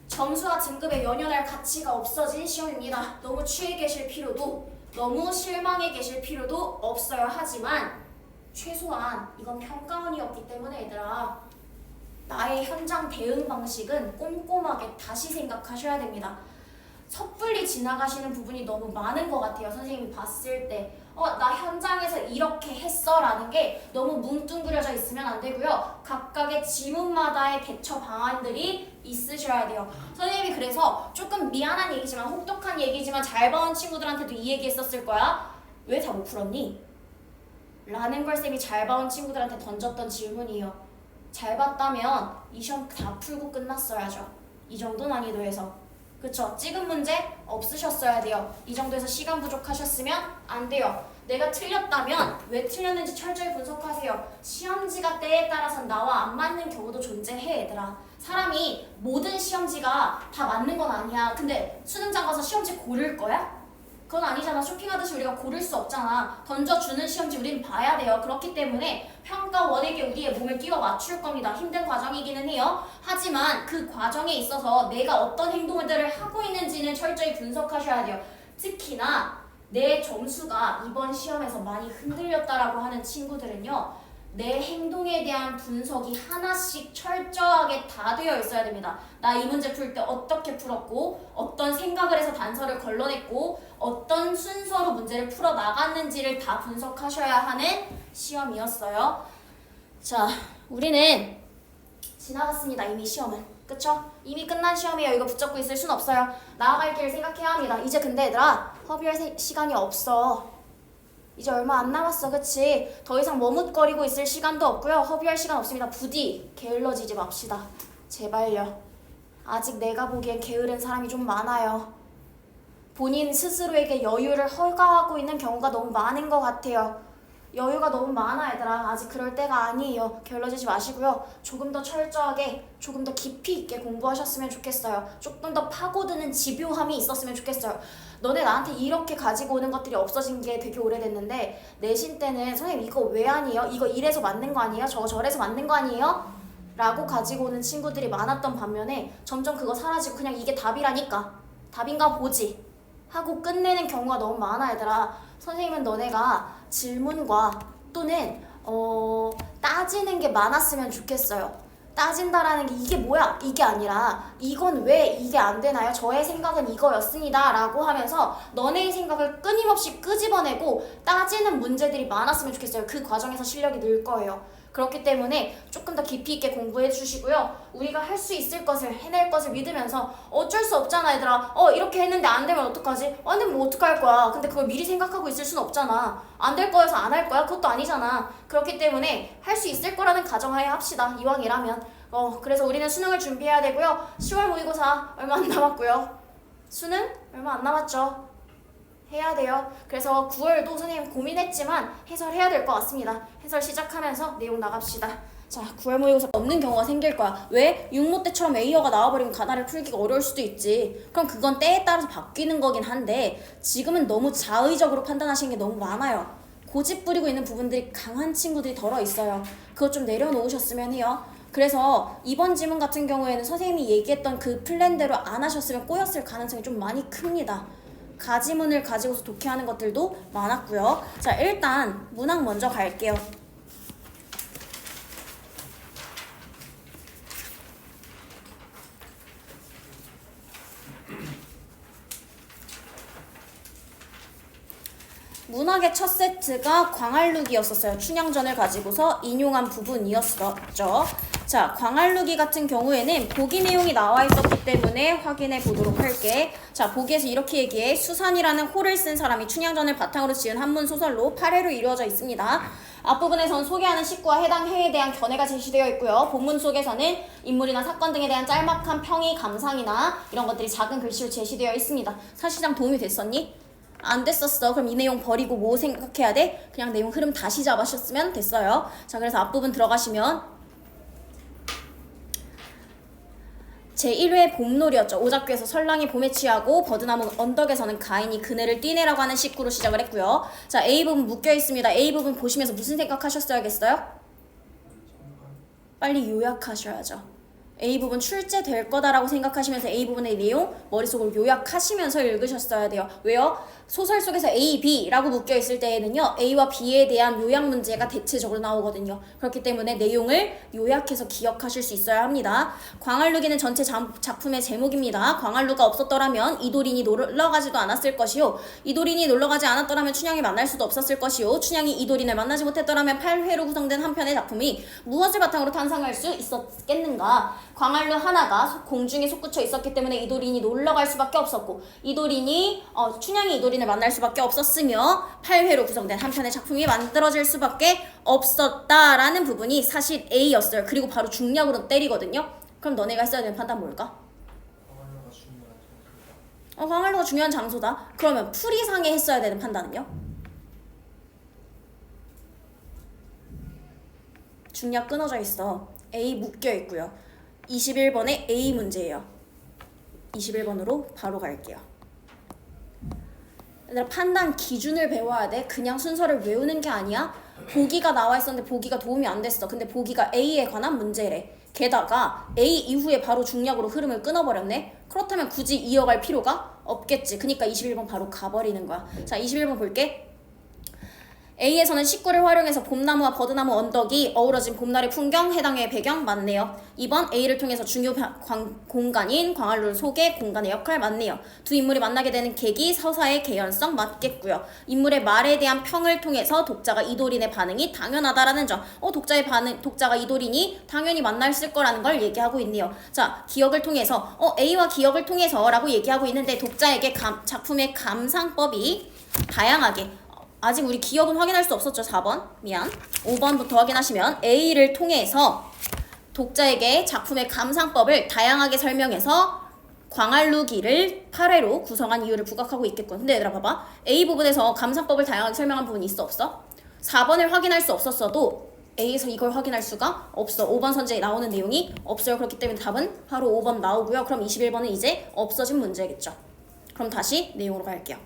점수와 등급에 연연할 가치가 없어진 시험입니다. 너무 취해 계실 필요도, 너무 실망해 계실 필요도 없어요. 하지만 최소한 이건 평가원이었기 때문에 얘들아, 나의 현장 대응 방식은 꼼꼼하게 다시 생각하셔야 됩니다. 섣불리 지나가시는 부분이 너무 많은 것 같아요. 선생님이 봤을 때 나 현장에서 이렇게 했어 라는 게 너무 뭉뚱그려져 있으면 안 되고요. 각각의 지문마다의 대처 방안들이 있으셔야 돼요. 선생님이 그래서 조금 미안한 얘기지만, 혹독한 얘기지만 잘 봐온 친구들한테도 이 얘기 했었을 거야. 왜 다 못 풀었니? 라는 걸 쌤이 잘 봐온 친구들한테 던졌던 질문이에요. 잘 봤다면 이 시험 다 풀고 끝났어야죠. 이 정도 난이도에서. 그쵸? 찍은 문제 없으셨어야 돼요. 이 정도에서 시간 부족하셨으면 안 돼요. 내가 틀렸다면 왜 틀렸는지 철저히 분석하세요. 시험지가 때에 따라서는 나와 안 맞는 경우도 존재해 얘들아. 사람이 모든 시험지가 다 맞는 건 아니야. 근데 수능장 가서 시험지 고를 거야? 그건 아니잖아. 쇼핑하듯이 우리가 고를 수 없잖아. 던져주는 시험지 우리는 봐야 돼요. 그렇기 때문에 평가원에게 우리의 몸을 끼워 맞출 겁니다. 힘든 과정이기는 해요. 하지만 그 과정에 있어서 내가 어떤 행동들을 하고 있는지는 철저히 분석하셔야 돼요. 특히나 내 점수가 이번 시험에서 많이 흔들렸다라고 하는 친구들은요, 내 행동에 대한 분석이 하나씩 철저하게 다 되어 있어야 됩니다. 나 이 문제 풀 때 어떻게 풀었고, 어떤 생각을 해서 단서를 걸러냈고, 어떤 순서로 문제를 풀어 나갔는지를 다 분석하셔야 하는 시험이었어요. 자, 우리는 지나갔습니다. 이미 시험은. 그쵸? 이미 끝난 시험이에요. 이거 붙잡고 있을 순 없어요. 나아갈 길을 생각해야 합니다. 이제 근데 얘들아, 허비할 시간이 없어. 이제 얼마 안 남았어. 그치? 더 이상 머뭇거리고 있을 시간도 없고요. 허비할 시간 없습니다. 부디 게을러지지 맙시다. 제발요. 아직 내가 보기엔 게으른 사람이 좀 많아요. 본인 스스로에게 여유를 허가하고 있는 경우가 너무 많은 것 같아요. 여유가 너무 많아 얘들아. 아직 그럴 때가 아니에요. 게을러지지 마시고요. 조금 더 철저하게, 조금 더 깊이 있게 공부하셨으면 좋겠어요. 조금 더 파고드는 집요함이 있었으면 좋겠어요. 너네 나한테 이렇게 가지고 오는 것들이 없어진 게 되게 오래됐는데, 내신 때는 선생님 이거 왜 아니에요? 이거 이래서 맞는 거 아니에요? 저거 저래서 맞는 거 아니에요? 라고 가지고 오는 친구들이 많았던 반면에 점점 그거 사라지고 그냥 이게 답이라니까, 답인가 보지 하고 끝내는 경우가 너무 많아 얘들아. 선생님은 너네가 질문과 또는 따지는 게 많았으면 좋겠어요. 따진다라는 게 이게 뭐야? 이게 아니라 이건 왜 이게 안 되나요? 저의 생각은 이거였습니다 라고 하면서 너네의 생각을 끊임없이 끄집어내고 따지는 문제들이 많았으면 좋겠어요. 그 과정에서 실력이 늘 거예요. 그렇기 때문에 조금 더 깊이 있게 공부해 주시고요. 우리가 할 수 있을 것을, 해낼 것을 믿으면서 어쩔 수 없잖아 얘들아. 이렇게 했는데 안 되면 어떡하지? 안 되면 뭐 어떡할 거야? 근데 그걸 미리 생각하고 있을 순 없잖아. 안 될 거여서 안 할 거야? 그것도 아니잖아. 그렇기 때문에 할 수 있을 거라는 가정하에 합시다. 이왕이라면. 그래서 우리는 수능을 준비해야 되고요. 10월 모의고사 얼마 안 남았고요. 수능 얼마 안 남았죠. 해야 돼요. 그래서 9월도 선생님 고민했지만 해설해야 될 것 같습니다. 해설 시작하면서 내용 나갑시다. 자, 9월 모의고사 없는 경우가 생길 거야. 왜? 육모 때처럼 A어가 나와버리면 가나를 풀기가 어려울 수도 있지. 그럼 그건 때에 따라서 바뀌는 거긴 한데, 지금은 너무 자의적으로 판단하시는 게 너무 많아요. 고집 부리고 있는 부분들이 강한 친구들이 덜어 있어요. 그거 좀 내려놓으셨으면 해요. 그래서 이번 지문 같은 경우에는 선생님이 얘기했던 그 플랜대로 안 하셨으면 꼬였을 가능성이 좀 많이 큽니다. 가지문을 가지고서 독해하는 것들도 많았고요. 자, 일단 문항 먼저 갈게요. 문학의 첫 세트가 광활루기였었어요. 춘향전을 가지고서 인용한 부분이었었죠. 자, 광활루기 같은 경우에는 보기 내용이 나와 있었기 때문에 확인해 보도록 할게. 자, 보기에서 이렇게 얘기해. 수산이라는 호를 쓴 사람이 춘향전을 바탕으로 지은 한문 소설로 8회로 이루어져 있습니다. 앞부분에서는 소개하는 식구와 해당 해에 대한 견해가 제시되어 있고요. 본문 속에서는 인물이나 사건 등에 대한 짤막한 평의, 감상이나 이런 것들이 작은 글씨로 제시되어 있습니다. 사실상 도움이 됐었니? 안 됐었어. 그럼 이 내용 버리고 뭐 생각해야 돼? 그냥 내용 흐름 다시 잡으셨으면 됐어요. 자, 그래서 앞부분 들어가시면 제1회 봄놀이였죠. 오작교에서 설랑이 봄에 취하고 버드나무 언덕에서는 가인이 그네를 뛰네라고 하는 식구로 시작을 했고요. 자, A부분 묶여 있습니다. A부분 보시면서 무슨 생각하셨어야겠어요? 빨리 요약하셔야죠. A부분 출제될 거다라고 생각하시면서 A부분의 내용 머릿속으로 요약하시면서 읽으셨어야 돼요. 왜요? 소설 속에서 A, B라고 묶여있을 때에는요. A와 B에 대한 요약 문제가 대체적으로 나오거든요. 그렇기 때문에 내용을 요약해서 기억하실 수 있어야 합니다. 광활루기는 전체 작품의 제목입니다. 광활루가 없었더라면 이도린이 놀러가지도 않았을 것이요. 이도린이 놀러가지 않았더라면 춘향이 만날 수도 없었을 것이요. 춘향이 이도린을 만나지 못했더라면 8회로 구성된 한 편의 작품이 무엇을 바탕으로 탄생할 수 있었겠는가. 광활루 하나가 공중에 솟구쳐 있었기 때문에 이도린이 놀러갈 수밖에 없었고 춘향이 이도린을 만날 수밖에 없었으며 8회로 구성된 한 편의 작품이 만들어질 수밖에 없었다라는 부분이 사실 A였어요. 그리고 바로 중략으로 때리거든요. 그럼 너네가 했어야 되는 판단 뭘까? 광활루가 중요한 장소다. 그러면 풀이상에 했어야 되는 판단은요? 중략 끊어져 있어. A 묶여 있고요. 21번에 A 문제예요. 21번으로 바로 갈게요. 얘들아, 판단 기준을 배워야 돼. 그냥 순서를 외우는 게 아니야. 보기가 나와 있었는데 보기가 도움이 안 됐어. 근데 보기가 A에 관한 문제래. 게다가 A 이후에 바로 중략으로 흐름을 끊어버렸네. 그렇다면 굳이 이어갈 필요가 없겠지. 그러니까 21번 바로 가버리는 거야. 자, 21번 볼게. A에서는 식구를 활용해서 봄나무와 버드나무 언덕이 어우러진 봄날의 풍경, 해당의 배경 맞네요. 2번 A를 통해서 중요 공간인 광활루 속의 공간의 역할 맞네요. 두 인물이 만나게 되는 계기, 서사의 개연성 맞겠고요. 인물의 말에 대한 평을 통해서 독자가 이도린의 반응이 당연하다라는 점. 독자가 이도린이 당연히 만났을 거라는 걸 얘기하고 있네요. 자, 기억을 통해서 A와 기억을 통해서라고 얘기하고 있는데 독자에게 작품의 감상법이 다양하게 아직 우리 기억은 확인할 수 없었죠. 4번. 미안. 5번부터 확인하시면 A를 통해서 독자에게 작품의 감상법을 다양하게 설명해서 광활루기를 8회로 구성한 이유를 부각하고 있겠군. 근데 얘들아 봐봐. A 부분에서 감상법을 다양하게 설명한 부분이 있어 없어? 4번을 확인할 수 없었어도 A에서 이걸 확인할 수가 없어. 5번 선제에 나오는 내용이 없어요. 그렇기 때문에 답은 바로 5번 나오고요. 그럼 21번은 이제 없어진 문제겠죠. 그럼 다시 내용으로 갈게요.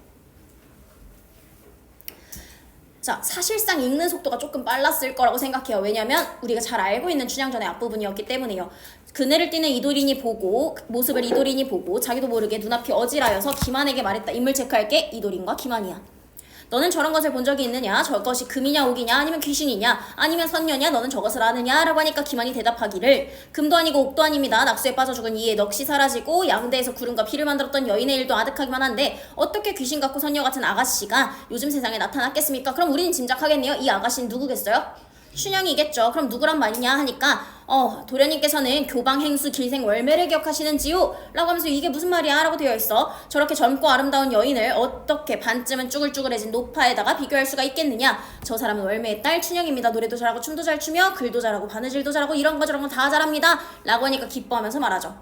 자, 사실상 읽는 속도가 조금 빨랐을 거라고 생각해요. 왜냐면 우리가 잘 알고 있는 춘향전의 앞부분이었기 때문에요. 그네를 뛰는 이도린이 보고 모습을 이도린이 보고 자기도 모르게 눈앞이 어지라여서 김한에게 말했다. 인물 체크할게. 이도린과 김한이야. 너는 저런 것을 본 적이 있느냐? 저것이 금이냐 옥이냐? 아니면 귀신이냐? 아니면 선녀냐? 너는 저것을 아느냐? 라고 하니까 김한이 대답하기를 금도 아니고 옥도 아닙니다. 낙수에 빠져 죽은 이에 넋이 사라지고 양대에서 구름과 피를 만들었던 여인의 일도 아득하기만 한데 어떻게 귀신 같고 선녀 같은 아가씨가 요즘 세상에 나타났겠습니까? 그럼 우리는 짐작하겠네요. 이 아가씨는 누구겠어요? 춘향이겠죠. 그럼 누구란 말이냐 하니까 도련님께서는 교방 행수 길생 월매를 기억하시는지요? 라고 하면서 이게 무슨 말이야? 라고 되어 있어. 저렇게 젊고 아름다운 여인을 어떻게 반쯤은 쭈글쭈글해진 노파에다가 비교할 수가 있겠느냐? 저 사람은 월매의 딸 춘향입니다. 노래도 잘하고 춤도 잘 추며 글도 잘하고 바느질도 잘하고 이런 거 저런 거 다 잘합니다. 라고 하니까 기뻐하면서 말하죠.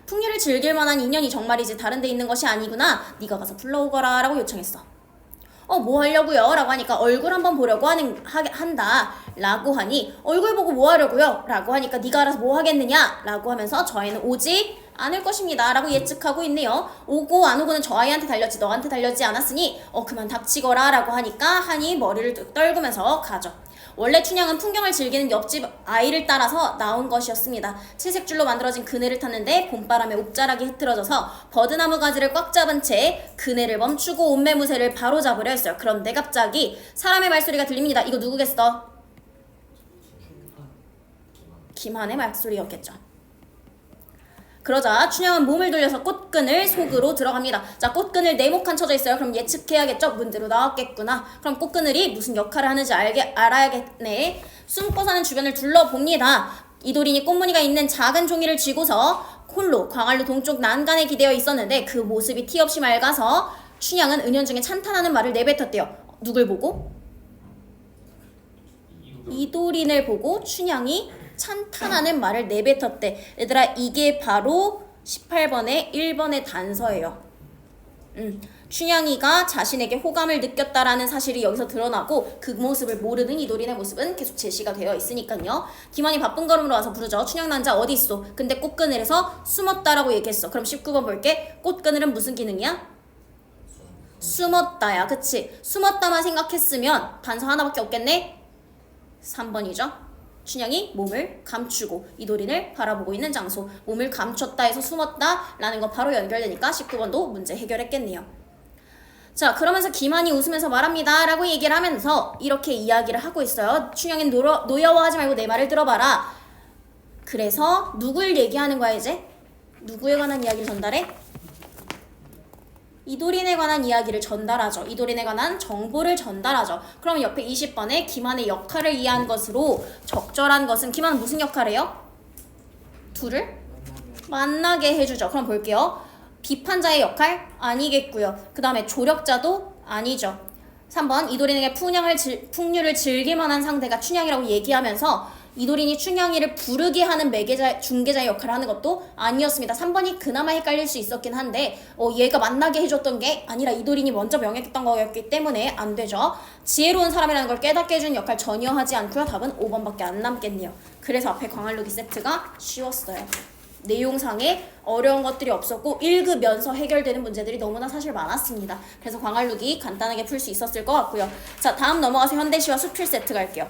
풍류를 즐길 만한 인연이 정말이지 다른 데 있는 것이 아니구나. 네가 가서 불러오거라 라고 요청했어. 뭐 하려고요? 라고 하니까 얼굴 한번 보려고 한다 라고 하니 얼굴 보고 뭐 하려고요? 라고 하니까 네가 알아서 뭐 하겠느냐? 라고 하면서 저 아이는 오지 않을 것입니다 라고 예측하고 있네요. 오고 안 오고는 저 아이한테 달렸지 너한테 달렸지 않았으니 그만 닥치거라 라고 하니까 한이 머리를 뚝 떨구면서 가죠. 원래 춘향은 풍경을 즐기는 옆집 아이를 따라서 나온 것이었습니다. 채색줄로 만들어진 그네를 탔는데 봄바람에 옥자락이 흐트러져서 버드나무 가지를 꽉 잡은 채 그네를 멈추고 옷매무새를 바로잡으려 했어요. 그런데 갑자기 사람의 말소리가 들립니다. 이거 누구겠어? 김한의 말소리였겠죠. 그러자 춘향은 몸을 돌려서 꽃끈을 속으로 들어갑니다. 자, 꽃끈을 네모칸 쳐져 있어요. 그럼 예측해야겠죠? 문제로 나왔겠구나. 그럼 꽃그늘이 무슨 역할을 하는지 알아야겠네. 숨고 사는 주변을 둘러봅니다. 이도린이 꽃무늬가 있는 작은 종이를 쥐고서 홀로 광활루 동쪽 난간에 기대어 있었는데 그 모습이 티 없이 맑아서 춘향은 은연중에 찬탄하는 말을 내뱉었대요. 누굴 보고? 이도린을 보고 춘향이 찬탄하는 말을 내뱉었대. 얘들아, 이게 바로 18번의 1번의 단서예요. 춘향이가 자신에게 호감을 느꼈다라는 사실이 여기서 드러나고 그 모습을 모르는 이도린의 모습은 계속 제시가 되어 있으니까요. 김환이 바쁜 걸음으로 와서 부르죠. 춘향난자 어디 있어? 근데 꽃그늘에서 숨었다라고 얘기했어. 그럼 19번 볼게. 꽃그늘은 무슨 기능이야? 숨었다야. 그치? 숨었다만 생각했으면 단서 하나밖에 없겠네? 3번이죠. 춘향이 몸을 감추고 이도린을 바라보고 있는 장소. 몸을 감췄다 해서 숨었다 라는 거 바로 연결되니까 19번도 문제 해결했겠네요. 자, 그러면서 김한이 웃으면서 말합니다 라고 얘기를 하면서 이렇게 이야기를 하고 있어요. 춘향이 노여워하지 말고 내 말을 들어봐라. 그래서 누굴 얘기하는 거야 이제? 누구에 관한 이야기를 전달해? 이도린에 관한 이야기를 전달하죠. 이도린에 관한 정보를 전달하죠. 그럼 옆에 20번에 김한의 역할을 이해한 것으로 적절한 것은 김한은 무슨 역할을 해요? 둘을 만나게 해주죠. 그럼 볼게요. 비판자의 역할? 아니겠고요. 그 다음에 조력자도 아니죠. 3번 이도린에게 풍류를 즐길 만한 상대가 춘향이라고 얘기하면서 이도린이 춘향이를 부르게 하는 중개자의 역할을 하는 것도 아니었습니다. 3번이 그나마 헷갈릴 수 있었긴 한데 얘가 만나게 해줬던 게 아니라 이도린이 먼저 명했던 거였기 때문에 안 되죠. 지혜로운 사람이라는 걸 깨닫게 해주는 역할 전혀 하지 않고요. 답은 5번밖에 안 남겠네요. 그래서 앞에 광활루기 세트가 쉬웠어요. 내용상에 어려운 것들이 없었고 읽으면서 해결되는 문제들이 너무나 사실 많았습니다. 그래서 광활루기 간단하게 풀 수 있었을 것 같고요. 자, 다음 넘어가서 현대시와 수필 세트 갈게요.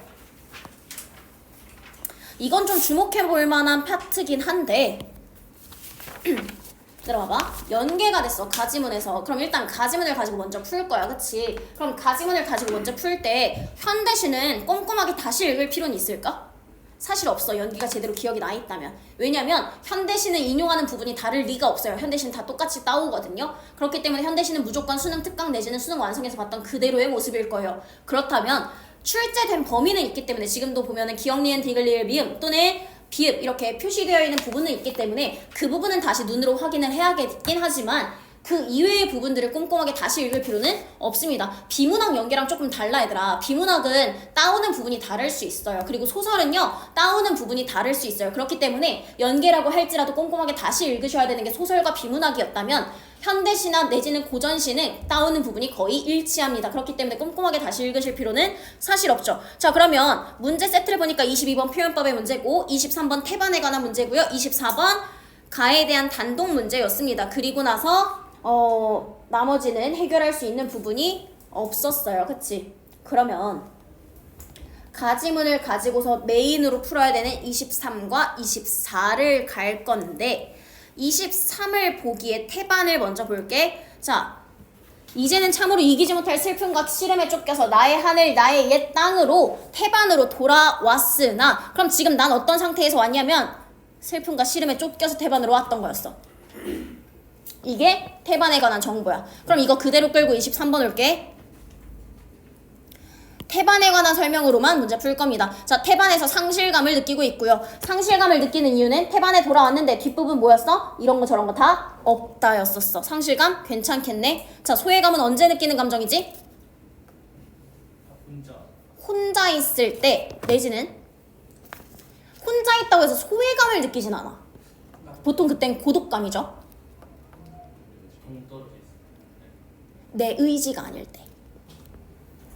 이건 좀 주목해볼 만한 파트긴 한데 들어봐봐. 연계가 됐어. 가지문에서. 그럼 일단 가지문을 가지고 먼저 풀 거야. 그치? 그럼 가지문을 가지고 먼저 풀 때 현대시는 꼼꼼하게 다시 읽을 필요는 있을까? 사실 없어. 연기가 제대로 기억이 나 있다면. 왜냐면 현대시는 인용하는 부분이 다를 리가 없어요. 현대시는 다 똑같이 따오거든요. 그렇기 때문에 현대시는 무조건 수능 특강 내지는 수능 완성에서 봤던 그대로의 모습일 거예요. 그렇다면 출제된 범위는 있기 때문에 지금도 보면은 기역, 니은, 디귿, 리을, 미음 또는 비읍 이렇게 표시되어 있는 부분은 있기 때문에 그 부분은 다시 눈으로 확인을 해야겠긴 하지만 그 이외의 부분들을 꼼꼼하게 다시 읽을 필요는 없습니다. 비문학 연계랑 조금 달라 얘들아. 비문학은 따오는 부분이 다를 수 있어요. 그리고 소설은요 따오는 부분이 다를 수 있어요. 그렇기 때문에 연계라고 할지라도 꼼꼼하게 다시 읽으셔야 되는 게 소설과 비문학이었다면 현대시나 내지는 고전시는 따오는 부분이 거의 일치합니다. 그렇기 때문에 꼼꼼하게 다시 읽으실 필요는 사실 없죠. 자, 그러면 문제 세트를 보니까 22번 표현법의 문제고 23번 태반에 관한 문제고요. 24번 가에 대한 단독 문제였습니다. 그리고 나서 나머지는 해결할 수 있는 부분이 없었어요. 그치? 그러면 가지문을 가지고서 메인으로 풀어야 되는 23과 24를 갈 건데 23을 보기에 태반을 먼저 볼게. 자, 이제는 참으로 이기지 못할 슬픔과 시름에 쫓겨서 나의 하늘 나의 옛 땅으로 태반으로 돌아왔으나 그럼 지금 난 어떤 상태에서 왔냐면 슬픔과 시름에 쫓겨서 태반으로 왔던 거였어. 이게 태반에 관한 정보야. 그럼 이거 그대로 끌고 23번 올게. 태반에 관한 설명으로만 문제 풀 겁니다. 자, 태반에서 상실감을 느끼고 있고요. 상실감을 느끼는 이유는 태반에 돌아왔는데 뒷부분 뭐였어? 이런 거 저런 거 다 없다였었어. 상실감? 괜찮겠네. 자, 소외감은 언제 느끼는 감정이지? 혼자 있을 때 내지는 혼자 있다고 해서 소외감을 느끼진 않아. 보통 그땐 고독감이죠. 내 의지가 아닐 때.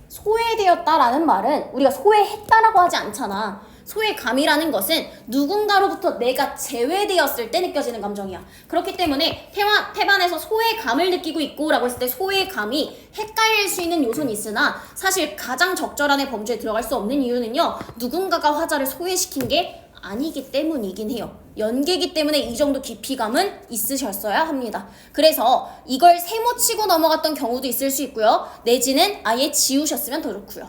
소외되었다라는 말은 우리가 소외했다라고 하지 않잖아. 소외감이라는 것은 누군가로부터 내가 제외되었을 때 느껴지는 감정이야. 그렇기 때문에 태반에서 소외감을 느끼고 있고 라고 했을 때 소외감이 헷갈릴 수 있는 요소는 있으나 사실 가장 적절한 범주에 들어갈 수 없는 이유는요. 누군가가 화자를 소외시킨 게 아니기 때문이긴 해요. 연계이기 때문에 이 정도 깊이감은 있으셨어야 합니다. 그래서 이걸 세모치고 넘어갔던 경우도 있을 수 있고요. 내지는 아예 지우셨으면 더 좋고요.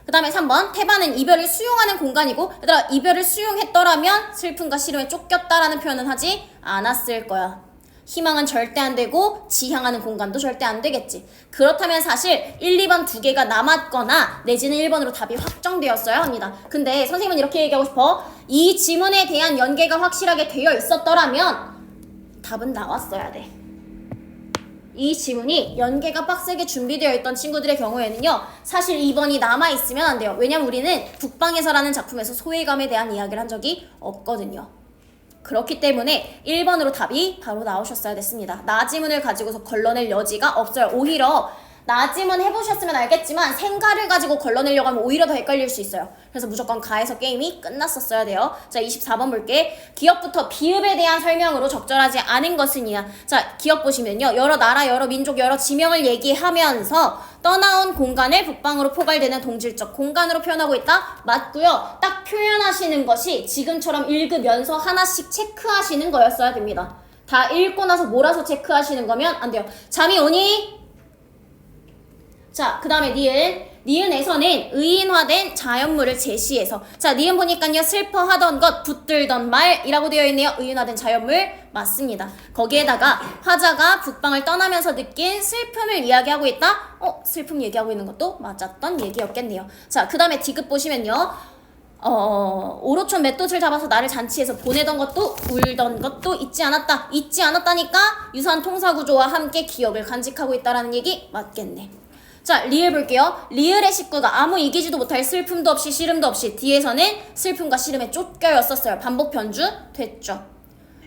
그 다음에 3번 태반은 이별을 수용하는 공간이고 얘들아 이별을 수용했더라면 슬픔과 시름에 쫓겼다라는 표현은 하지 않았을 거야. 희망은 절대 안 되고 지향하는 공간도 절대 안 되겠지. 그렇다면 사실 1, 2번 두 개가 남았거나 내지는 1번으로 답이 확정되었어야 합니다. 근데 선생님은 이렇게 얘기하고 싶어. 이 지문에 대한 연계가 확실하게 되어 있었더라면 답은 나왔어야 돼. 이 지문이 연계가 빡세게 준비되어 있던 친구들의 경우에는요. 사실 2번이 남아있으면 안 돼요. 왜냐면 우리는 북방에서라는 작품에서 소외감에 대한 이야기를 한 적이 없거든요. 그렇기 때문에 1번으로 답이 바로 나오셨어야 됐습니다. 나지문을 가지고서 걸러낼 여지가 없어요. 오히려 나지문 해보셨으면 알겠지만 생가를 가지고 걸러내려고 하면 오히려 더 헷갈릴 수 있어요. 그래서 무조건 가에서 게임이 끝났었어야 돼요. 자, 24번 볼게. 기업부터 비읍에 대한 설명으로 적절하지 않은 것은이야. 자, 기업 보시면요. 여러 나라, 여러 민족, 여러 지명을 얘기하면서 떠나온 공간을 북방으로 포괄되는 동질적 공간으로 표현하고 있다? 맞고요. 딱 표현하시는 것이 지금처럼 읽으면서 하나씩 체크하시는 거였어야 됩니다. 다 읽고 나서 몰아서 체크하시는 거면 안 돼요. 잠이 오니? 자, 그 다음에 니은에서는 의인화된 자연물을 제시해서 자, 니은 보니까요. 슬퍼하던 것, 붙들던 말이라고 되어 있네요. 의인화된 자연물 맞습니다. 거기에다가 화자가 북방을 떠나면서 느낀 슬픔을 이야기하고 있다? 슬픔 얘기하고 있는 것도 맞았던 얘기였겠네요. 자, 그 다음에 디귿 보시면요. 오로촌 맷돛을 잡아서 나를 잔치해서 보내던 것도 울던 것도 잊지 않았다. 잊지 않았다니까 유사한 통사구조와 함께 기억을 간직하고 있다라는 얘기 맞겠네. 자, 리을 볼게요. 리을의 식구가 아무 이기지도 못할 슬픔도 없이 씨름도 없이 뒤에서는 슬픔과 씨름에 쫓겨였었어요. 반복 변주 됐죠.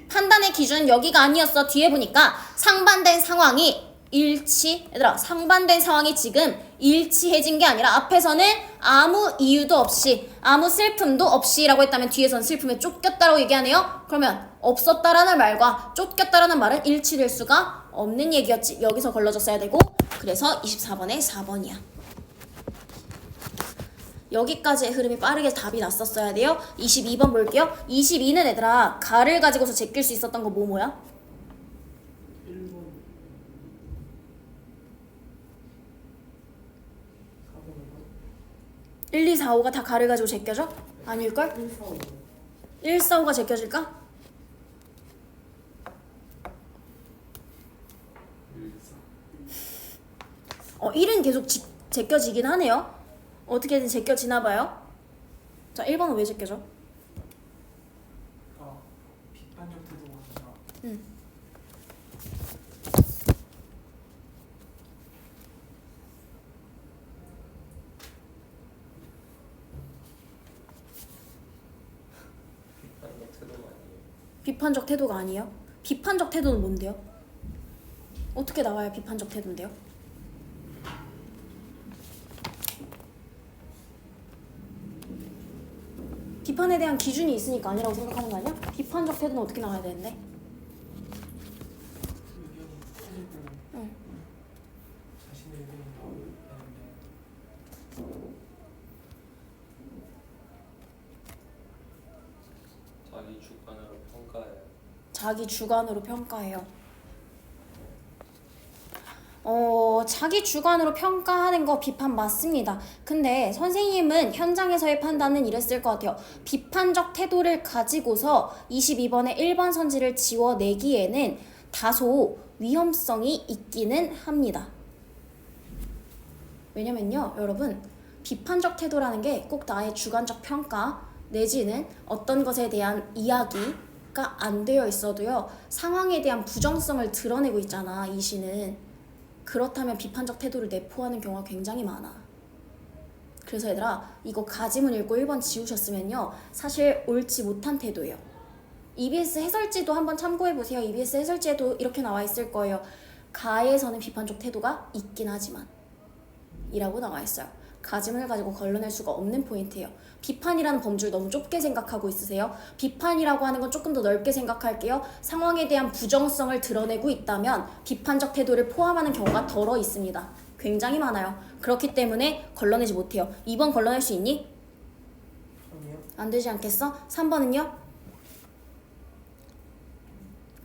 판단의 기준은 여기가 아니었어. 뒤에 보니까 상반된 상황이 얘들아 상반된 상황이 지금 일치해진 게 아니라 앞에서는 아무 이유도 없이 아무 슬픔도 없이 라고 했다면 뒤에서는 슬픔에 쫓겼다라고 얘기하네요. 그러면 없었다라는 말과 쫓겼다라는 말은 일치될 수가 없는 얘기였지. 여기서 걸러졌어야 되고 그래서 24번에 4번이야. 여기까지의 흐름이 빠르게 답이 났었어야 돼요. 22번 볼게요. 22는 얘들아 가를 가지고서 제낄 수 있었던 거 뭐야? 1번 1, 2, 4, 5가 다 가를 가지고 제껴져? 아닐걸? 1, 4, 5가 제껴질까? 1은 계속 제껴지긴 하네요. 어떻게든 제껴지나 봐요. 자, 1번은 왜 제껴져? 비판적 태도가 아니라 응. 비판적 태도가 아니에요? 비판적 태도는 뭔데요? 어떻게 나와야 비판적 태도인데요? 비판에 대한 기준이 있으니까 아니라고 생각하는 거 아니야? 비판적 태도는 어떻게 나와야 되는데? 의견이 틀리고 응. 자신의 의견이 나오는데 자기 주관으로 평가해. 자기 주관으로 평가해요. 자기 주관으로 평가하는 거 비판 맞습니다. 근데 선생님은 현장에서의 판단은 이랬을 것 같아요. 비판적 태도를 가지고서 22번의 1번 선지를 지워내기에는 다소 위험성이 있기는 합니다. 왜냐면요, 여러분, 비판적 태도라는 게 꼭 나의 주관적 평가 내지는 어떤 것에 대한 이야기가 안 되어 있어도요, 상황에 대한 부정성을 드러내고 있잖아, 이 시는. 그렇다면 비판적 태도를 내포하는 경우가 굉장히 많아. 그래서 얘들아, 이거 가지문 읽고 1번 지우셨으면요, 사실 옳지 못한 태도예요. EBS 해설지도 한번 참고해보세요. EBS 해설지에도 이렇게 나와 있을 거예요. 가에서는 비판적 태도가 있긴 하지만 이라고 나와 있어요. 가지문을 가지고 걸러낼 수가 없는 포인트예요. 비판이라는 범주를 너무 좁게 생각하고 있으세요. 비판이라고 하는 건 조금 더 넓게 생각할게요. 상황에 대한 부정성을 드러내고 있다면 비판적 태도를 포함하는 경우가 덜어 있습니다. 굉장히 많아요. 그렇기 때문에 걸러내지 못해요. 2번 걸러낼 수 있니? 아니요. 안 되지 않겠어? 3번은요?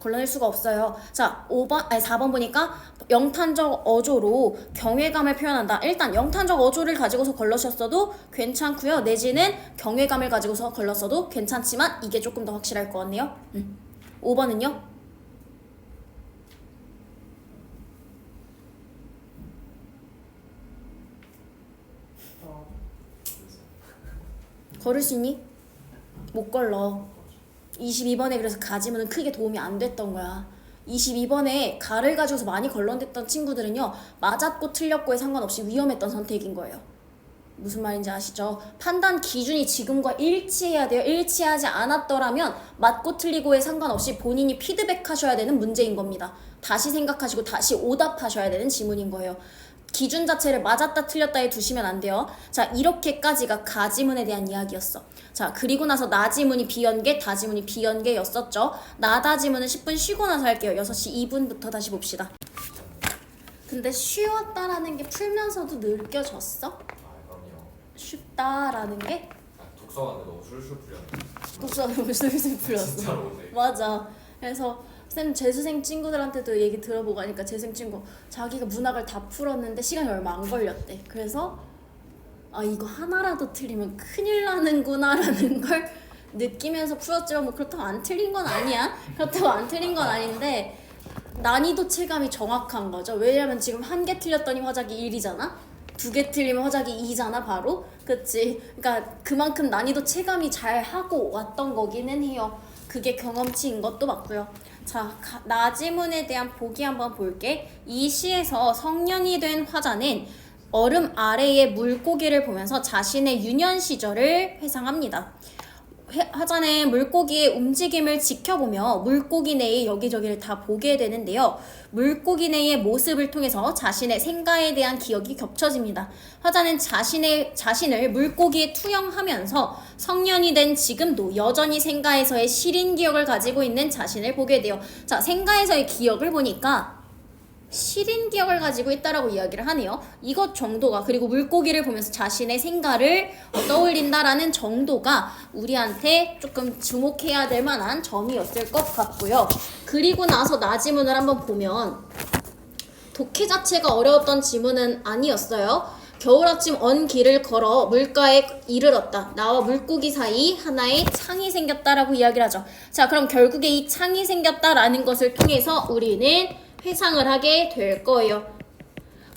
걸러낼 수가 없어요. 자, 4번 보니까 영탄적 어조로 경외감을 표현한다. 일단 영탄적 어조를 가지고서 걸러셨어도 괜찮고요. 내지는 경외감을 가지고서 걸렀어도 괜찮지만 이게 조금 더 확실할 것 같네요. 5번은요? 걸을 수 있니? 못 걸러. 22번에 그래서 가지문은 크게 도움이 안 됐던 거야. 22번에 가를 가지고서 많이 걸러냈던 친구들은요, 맞았고 틀렸고에 상관없이 위험했던 선택인 거예요. 무슨 말인지 아시죠? 판단 기준이 지금과 일치해야 돼요. 일치하지 않았더라면 맞고 틀리고에 상관없이 본인이 피드백하셔야 되는 문제인 겁니다. 다시 생각하시고 다시 오답하셔야 되는 지문인 거예요. 기준 자체를 맞았다 틀렸다에 두시면 안 돼요. 자, 이렇게까지가 가지문에 대한 이야기였어. 자, 그리고 나서 나지문이 비연계, 다지문이 비연계였었죠. 나다지문은 10분 쉬고 나서 할게요. 6시 2분부터 다시 봅시다. 근데 쉬웠다라는 게 풀면서도 느껴졌어? 아 그럼요. 쉽다라는 게? 독서가 너무 술술 풀렸네. 독서가 너무 슬슬 풀렸어. 진짜로 네. 맞아. 그래서 쌤 재수생 친구들한테도 얘기 들어보고 하니까 재수생 친구 자기가 문학을 다 풀었는데 시간이 얼마 안 걸렸대. 그래서 아 이거 하나라도 틀리면 큰일 나는구나라는 걸 느끼면서 풀었지만 뭐 그렇다고 안 틀린 건 아니야. 그렇다고 안 틀린 건 아닌데 난이도 체감이 정확한 거죠. 왜냐면 지금 한 개 틀렸더니 화작이 1이잖아. 두 개 틀리면 화작이 2잖아 바로. 그치? 그러니까 그만큼 난이도 체감이 잘 하고 왔던 거기는 해요. 그게 경험치인 것도 맞고요. 자, 나지문에 대한 보기 한번 볼게. 이 시에서 성년이 된 화자는 얼음 아래의 물고기를 보면서 자신의 유년 시절을 회상합니다. 화자는 물고기의 움직임을 지켜보며 물고기 내의 여기저기를 다 보게 되는데요. 물고기 내의 모습을 통해서 자신의 생가에 대한 기억이 겹쳐집니다. 화자는 자신을 물고기에 투영하면서 성년이 된 지금도 여전히 생가에서의 시린 기억을 가지고 있는 자신을 보게 돼요. 자, 생가에서의 기억을 보니까 시린 기억을 가지고 있다라고 이야기를 하네요. 이것 정도가, 그리고 물고기를 보면서 자신의 생가를 떠올린다라는 정도가 우리한테 조금 주목해야 될 만한 점이었을 것 같고요. 그리고 나서 나지문을 한번 보면 독해 자체가 어려웠던 지문은 아니었어요. 겨울 아침 언 길을 걸어 물가에 이르렀다. 나와 물고기 사이 하나의 창이 생겼다라고 이야기를 하죠. 자, 그럼 결국에 이 창이 생겼다라는 것을 통해서 우리는 회상을 하게 될 거예요.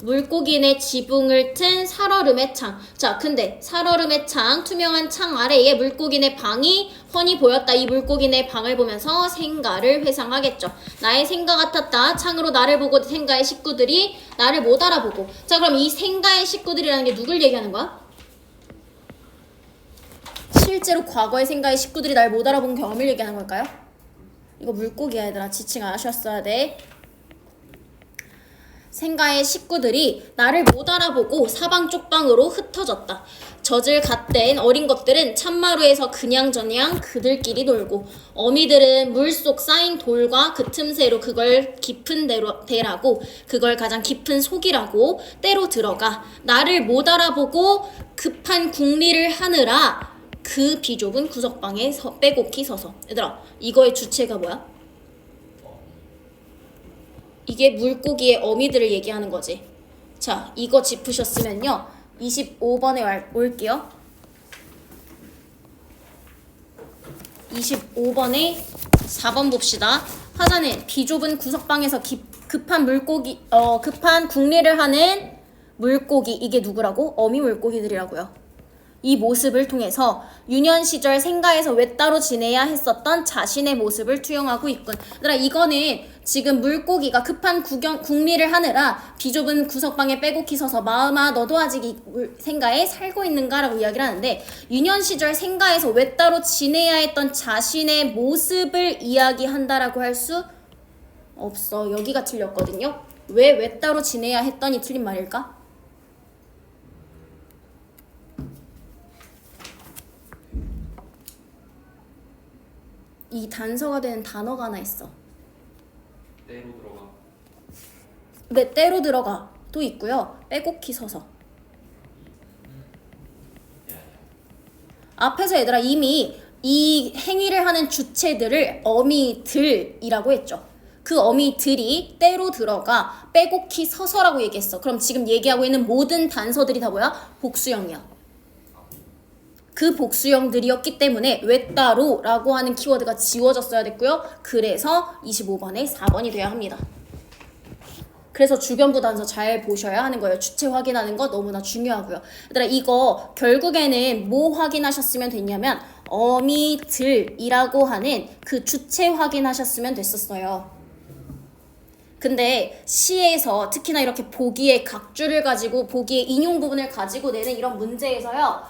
물고기네 지붕을 튼 살얼음의 창. 자, 근데 살얼음의 창, 투명한 창 아래에 물고기네 방이 훤히 보였다. 이 물고기네 방을 보면서 생가를 회상하겠죠. 나의 생가 같았다. 창으로 나를 보고 생가의 식구들이 나를 못 알아보고. 자, 그럼 이 생가의 식구들이라는 게 누굴 얘기하는 거야? 실제로 과거의 생가의 식구들이 날 못 알아본 경험을 얘기하는 걸까요? 이거 물고기야 얘들아. 지칭 안 하셨어야 돼. 생가의 식구들이 나를 못 알아보고 사방 쪽방으로 흩어졌다. 젖을 갓댄 어린 것들은 참마루에서 그냥저냥 그들끼리 놀고, 어미들은 물속 쌓인 돌과 그 틈새로 그걸 깊은 데라고, 그걸 가장 깊은 속이라고 때로 들어가 나를 못 알아보고 급한 궁리를 하느라 그 비좁은 구석방에 빼곡히 서서. 얘들아, 이거의 주체가 뭐야? 이게 물고기의 어미들을 얘기하는 거지. 자, 이거 짚으셨으면요 25번에 올게요. 25번에 4번 봅시다. 화자는 비좁은 구석방에서 급한 궁리를 하는 물고기, 이게 누구라고? 어미 물고기들이라고요. 이 모습을 통해서 유년 시절 생가에서 외따로 지내야 했었던 자신의 모습을 투영하고 있군. 얘들아, 이거는 지금 물고기가 급한 궁리를 하느라 비좁은 구석방에 빼곡히 서서 마음아 너도 아직 이 생가에 살고 있는가라고 이야기를 하는데, 유년 시절 생가에서 외따로 지내야 했던 자신의 모습을 이야기한다라고 할 수 없어. 여기가 틀렸거든요. 왜 외따로 지내야 했더니 틀린 말일까? 이 단서가 되는 단어가 하나 있어. 때로 들어가. 네, 때로 들어가 도 있고요. 빼곡히 서서. 앞에서 얘들아 이미 이 행위를 하는 주체들을 어미들이라고 했죠. 그 어미들이 때로 들어가 빼곡히 서서라고 얘기했어. 그럼 지금 얘기하고 있는 모든 단서들이 다 뭐야? 복수형이야. 그 복수형들이었기 때문에 외따로라고 하는 키워드가 지워졌어야 됐고요. 그래서 25번에 4번이 돼야 합니다. 그래서 주변부 단서 잘 보셔야 하는 거예요. 주체 확인하는 거 너무나 중요하고요. 얘들아, 이거 결국에는 뭐 확인하셨으면 됐냐면 어미들이라고 하는 그 주체 확인하셨으면 됐었어요. 근데 시에서 특히나 이렇게 보기의 각주를 가지고 보기의 인용 부분을 가지고 내는 이런 문제에서요.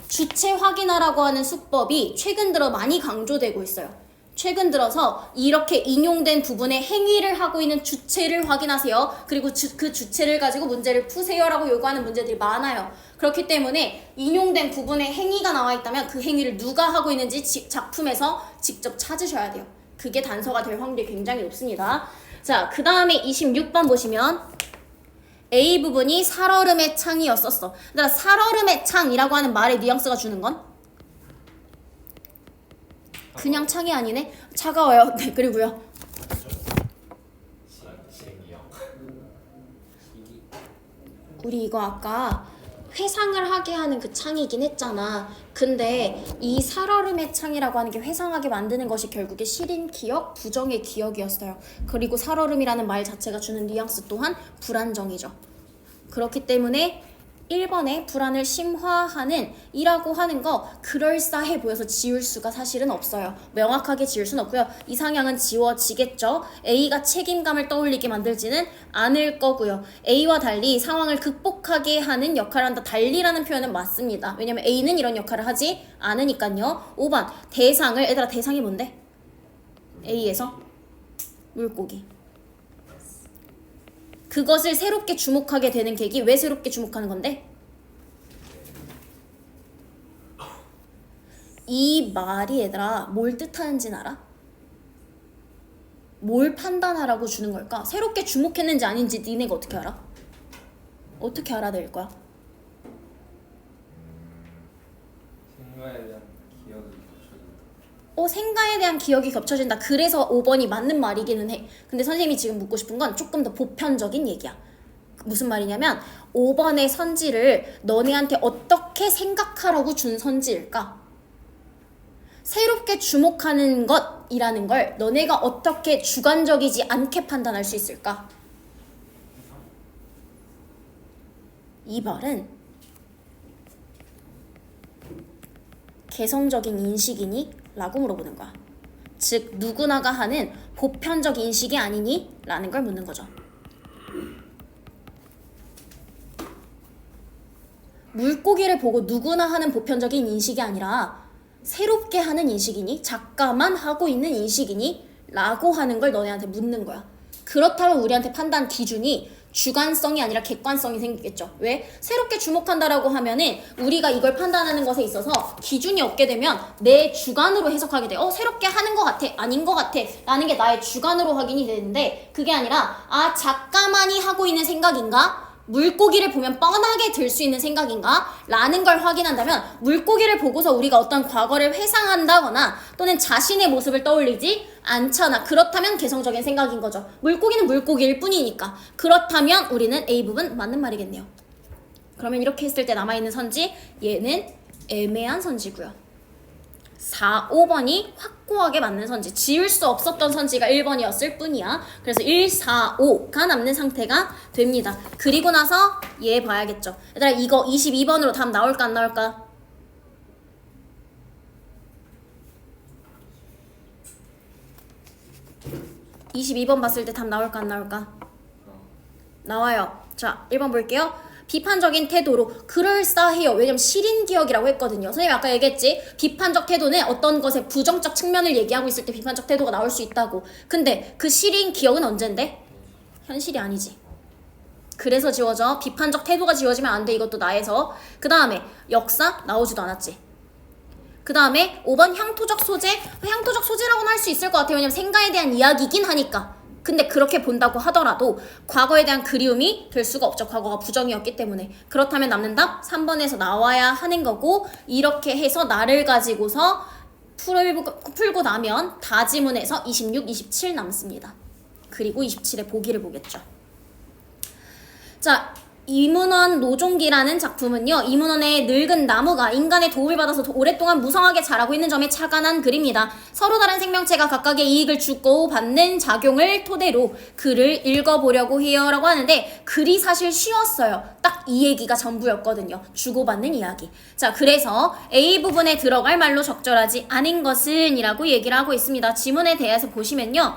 주체 확인하라고 하는 수법이 최근 들어 많이 강조되고 있어요. 최근 들어서 이렇게 인용된 부분에 행위를 하고 있는 주체를 확인하세요. 그리고 그 주체를 가지고 문제를 푸세요라고 요구하는 문제들이 많아요. 그렇기 때문에 인용된 부분에 행위가 나와 있다면 그 행위를 누가 하고 있는지 작품에서 직접 찾으셔야 돼요. 그게 단서가 될 확률이 굉장히 높습니다. 자, 그 다음에 26번 보시면 A 부분이 살얼음의 창이었었어. 그러니까 살얼음의 창이라고 하는 말의 뉘앙스가 주는 건 그냥 창이 아니네. 차가워요. 네, 그리고요. 시행이요. 우리 이거 아까 회상을 하게 하는 그 창이긴 했잖아. 근데 이 살얼음의 창이라고 하는 게 회상하게 만드는 것이 결국에 실인 기억, 부정의 기억이었어요. 그리고 살얼음이라는 말 자체가 주는 뉘앙스 또한 불안정이죠. 그렇기 때문에 1번에 불안을 심화하는 이라고 하는 거 그럴싸해 보여서 지울 수가 사실은 없어요. 명확하게 지울 수는 없고요. 이상향은 지워지겠죠. A가 책임감을 떠올리게 만들지는 않을 거고요. A와 달리 상황을 극복하게 하는 역할을 한다. 달리라는 표현은 맞습니다. 왜냐면 A는 이런 역할을 하지 않으니까요. 5번 대상을 얘들아 대상이 뭔데? A에서 물고기. 그것을 새롭게 주목하게 되는 계기. 왜 새롭게 주목하는 건데? 이 말이 얘들아 뭘 뜻하는지는 알아? 뭘 판단하라고 주는 걸까? 새롭게 주목했는지 아닌지 니네가 어떻게 알아? 어떻게 알아낼 거야? 생각에 대한 기억이 겹쳐진다. 생가에 대한 기억이 겹쳐진다. 그래서 5번이 맞는 말이기는 해. 근데 선생님이 지금 묻고 싶은 건 조금 더 보편적인 얘기야. 무슨 말이냐면 5번의 선지를 너네한테 어떻게 생각하라고 준 선지일까? 새롭게 주목하는 것이라는 걸 너네가 어떻게 주관적이지 않게 판단할 수 있을까? 2번은 개성적인 인식이니? 라고 물어보는 거야. 즉 누구나가 하는 보편적 인식이 아니니? 라는 걸 묻는 거죠. 물고기를 보고 누구나 하는 보편적인 인식이 아니라 새롭게 하는 인식이니? 작가만 하고 있는 인식이니? 라고 하는 걸 너네한테 묻는 거야. 그렇다면 우리한테 판단 기준이 주관성이 아니라 객관성이 생기겠죠. 왜? 새롭게 주목한다라고 하면은 우리가 이걸 판단하는 것에 있어서 기준이 없게 되면 내 주관으로 해석하게 돼. 새롭게 하는 것 같아, 아닌 것 같아 라는 게 나의 주관으로 확인이 되는데 그게 아니라 작가만이 하고 있는 생각인가? 물고기를 보면 뻔하게 들 수 있는 생각인가? 라는 걸 확인한다면 물고기를 보고서 우리가 어떤 과거를 회상한다거나 또는 자신의 모습을 떠올리지 않잖아. 그렇다면 개성적인 생각인 거죠. 물고기는 물고기일 뿐이니까. 그렇다면 우리는 A 부분 맞는 말이겠네요. 그러면 이렇게 했을 때 남아있는 선지 얘는 애매한 선지고요. 4, 5번이 확고하게 맞는 선지. 지울 수 없었던 선지가 1번이었을 뿐이야. 그래서 1, 4, 5가 남는 상태가 됩니다. 그리고 나서 얘 봐야겠죠. 얘들아 이거 22번으로 답 나올까 안 나올까? 어. 22번 봤을 때 답 나올까 안 나올까? 나와요. 자 1번 볼게요. 비판적인 태도로 그럴싸해요. 왜냐면 실인 기억이라고 했거든요. 선생님이 아까 얘기했지. 비판적 태도는 어떤 것의 부정적 측면을 얘기하고 있을 때 비판적 태도가 나올 수 있다고. 근데 그 실인 기억은 언젠데? 현실이 아니지. 그래서 지워져. 비판적 태도가 지워지면 안 돼. 이것도 나에서. 그 다음에 역사 나오지도 않았지. 그 다음에 5번 향토적 소재. 향토적 소재라고는 할 수 있을 것 같아요. 왜냐면 생가에 대한 이야기이긴 하니까. 근데 그렇게 본다고 하더라도 과거에 대한 그리움이 될 수가 없죠. 과거가 부정이었기 때문에. 그렇다면 남는 답 3번에서 나와야 하는 거고 이렇게 해서 나를 가지고서 풀고 나면 다지문에서 26, 27 남습니다. 그리고 27의 보기를 보겠죠. 자, 이문원 노종기라는 작품은요. 이문원의 늙은 나무가 인간의 도움을 받아서 오랫동안 무성하게 자라고 있는 점에 착안한 글입니다. 서로 다른 생명체가 각각의 이익을 주고 받는 작용을 토대로 글을 읽어보려고 해요 라고 하는데 글이 사실 쉬웠어요. 딱 이 얘기가 전부였거든요. 주고받는 이야기. 자, 그래서 A 부분에 들어갈 말로 적절하지 않은 것은 이라고 얘기를 하고 있습니다. 지문에 대해서 보시면요.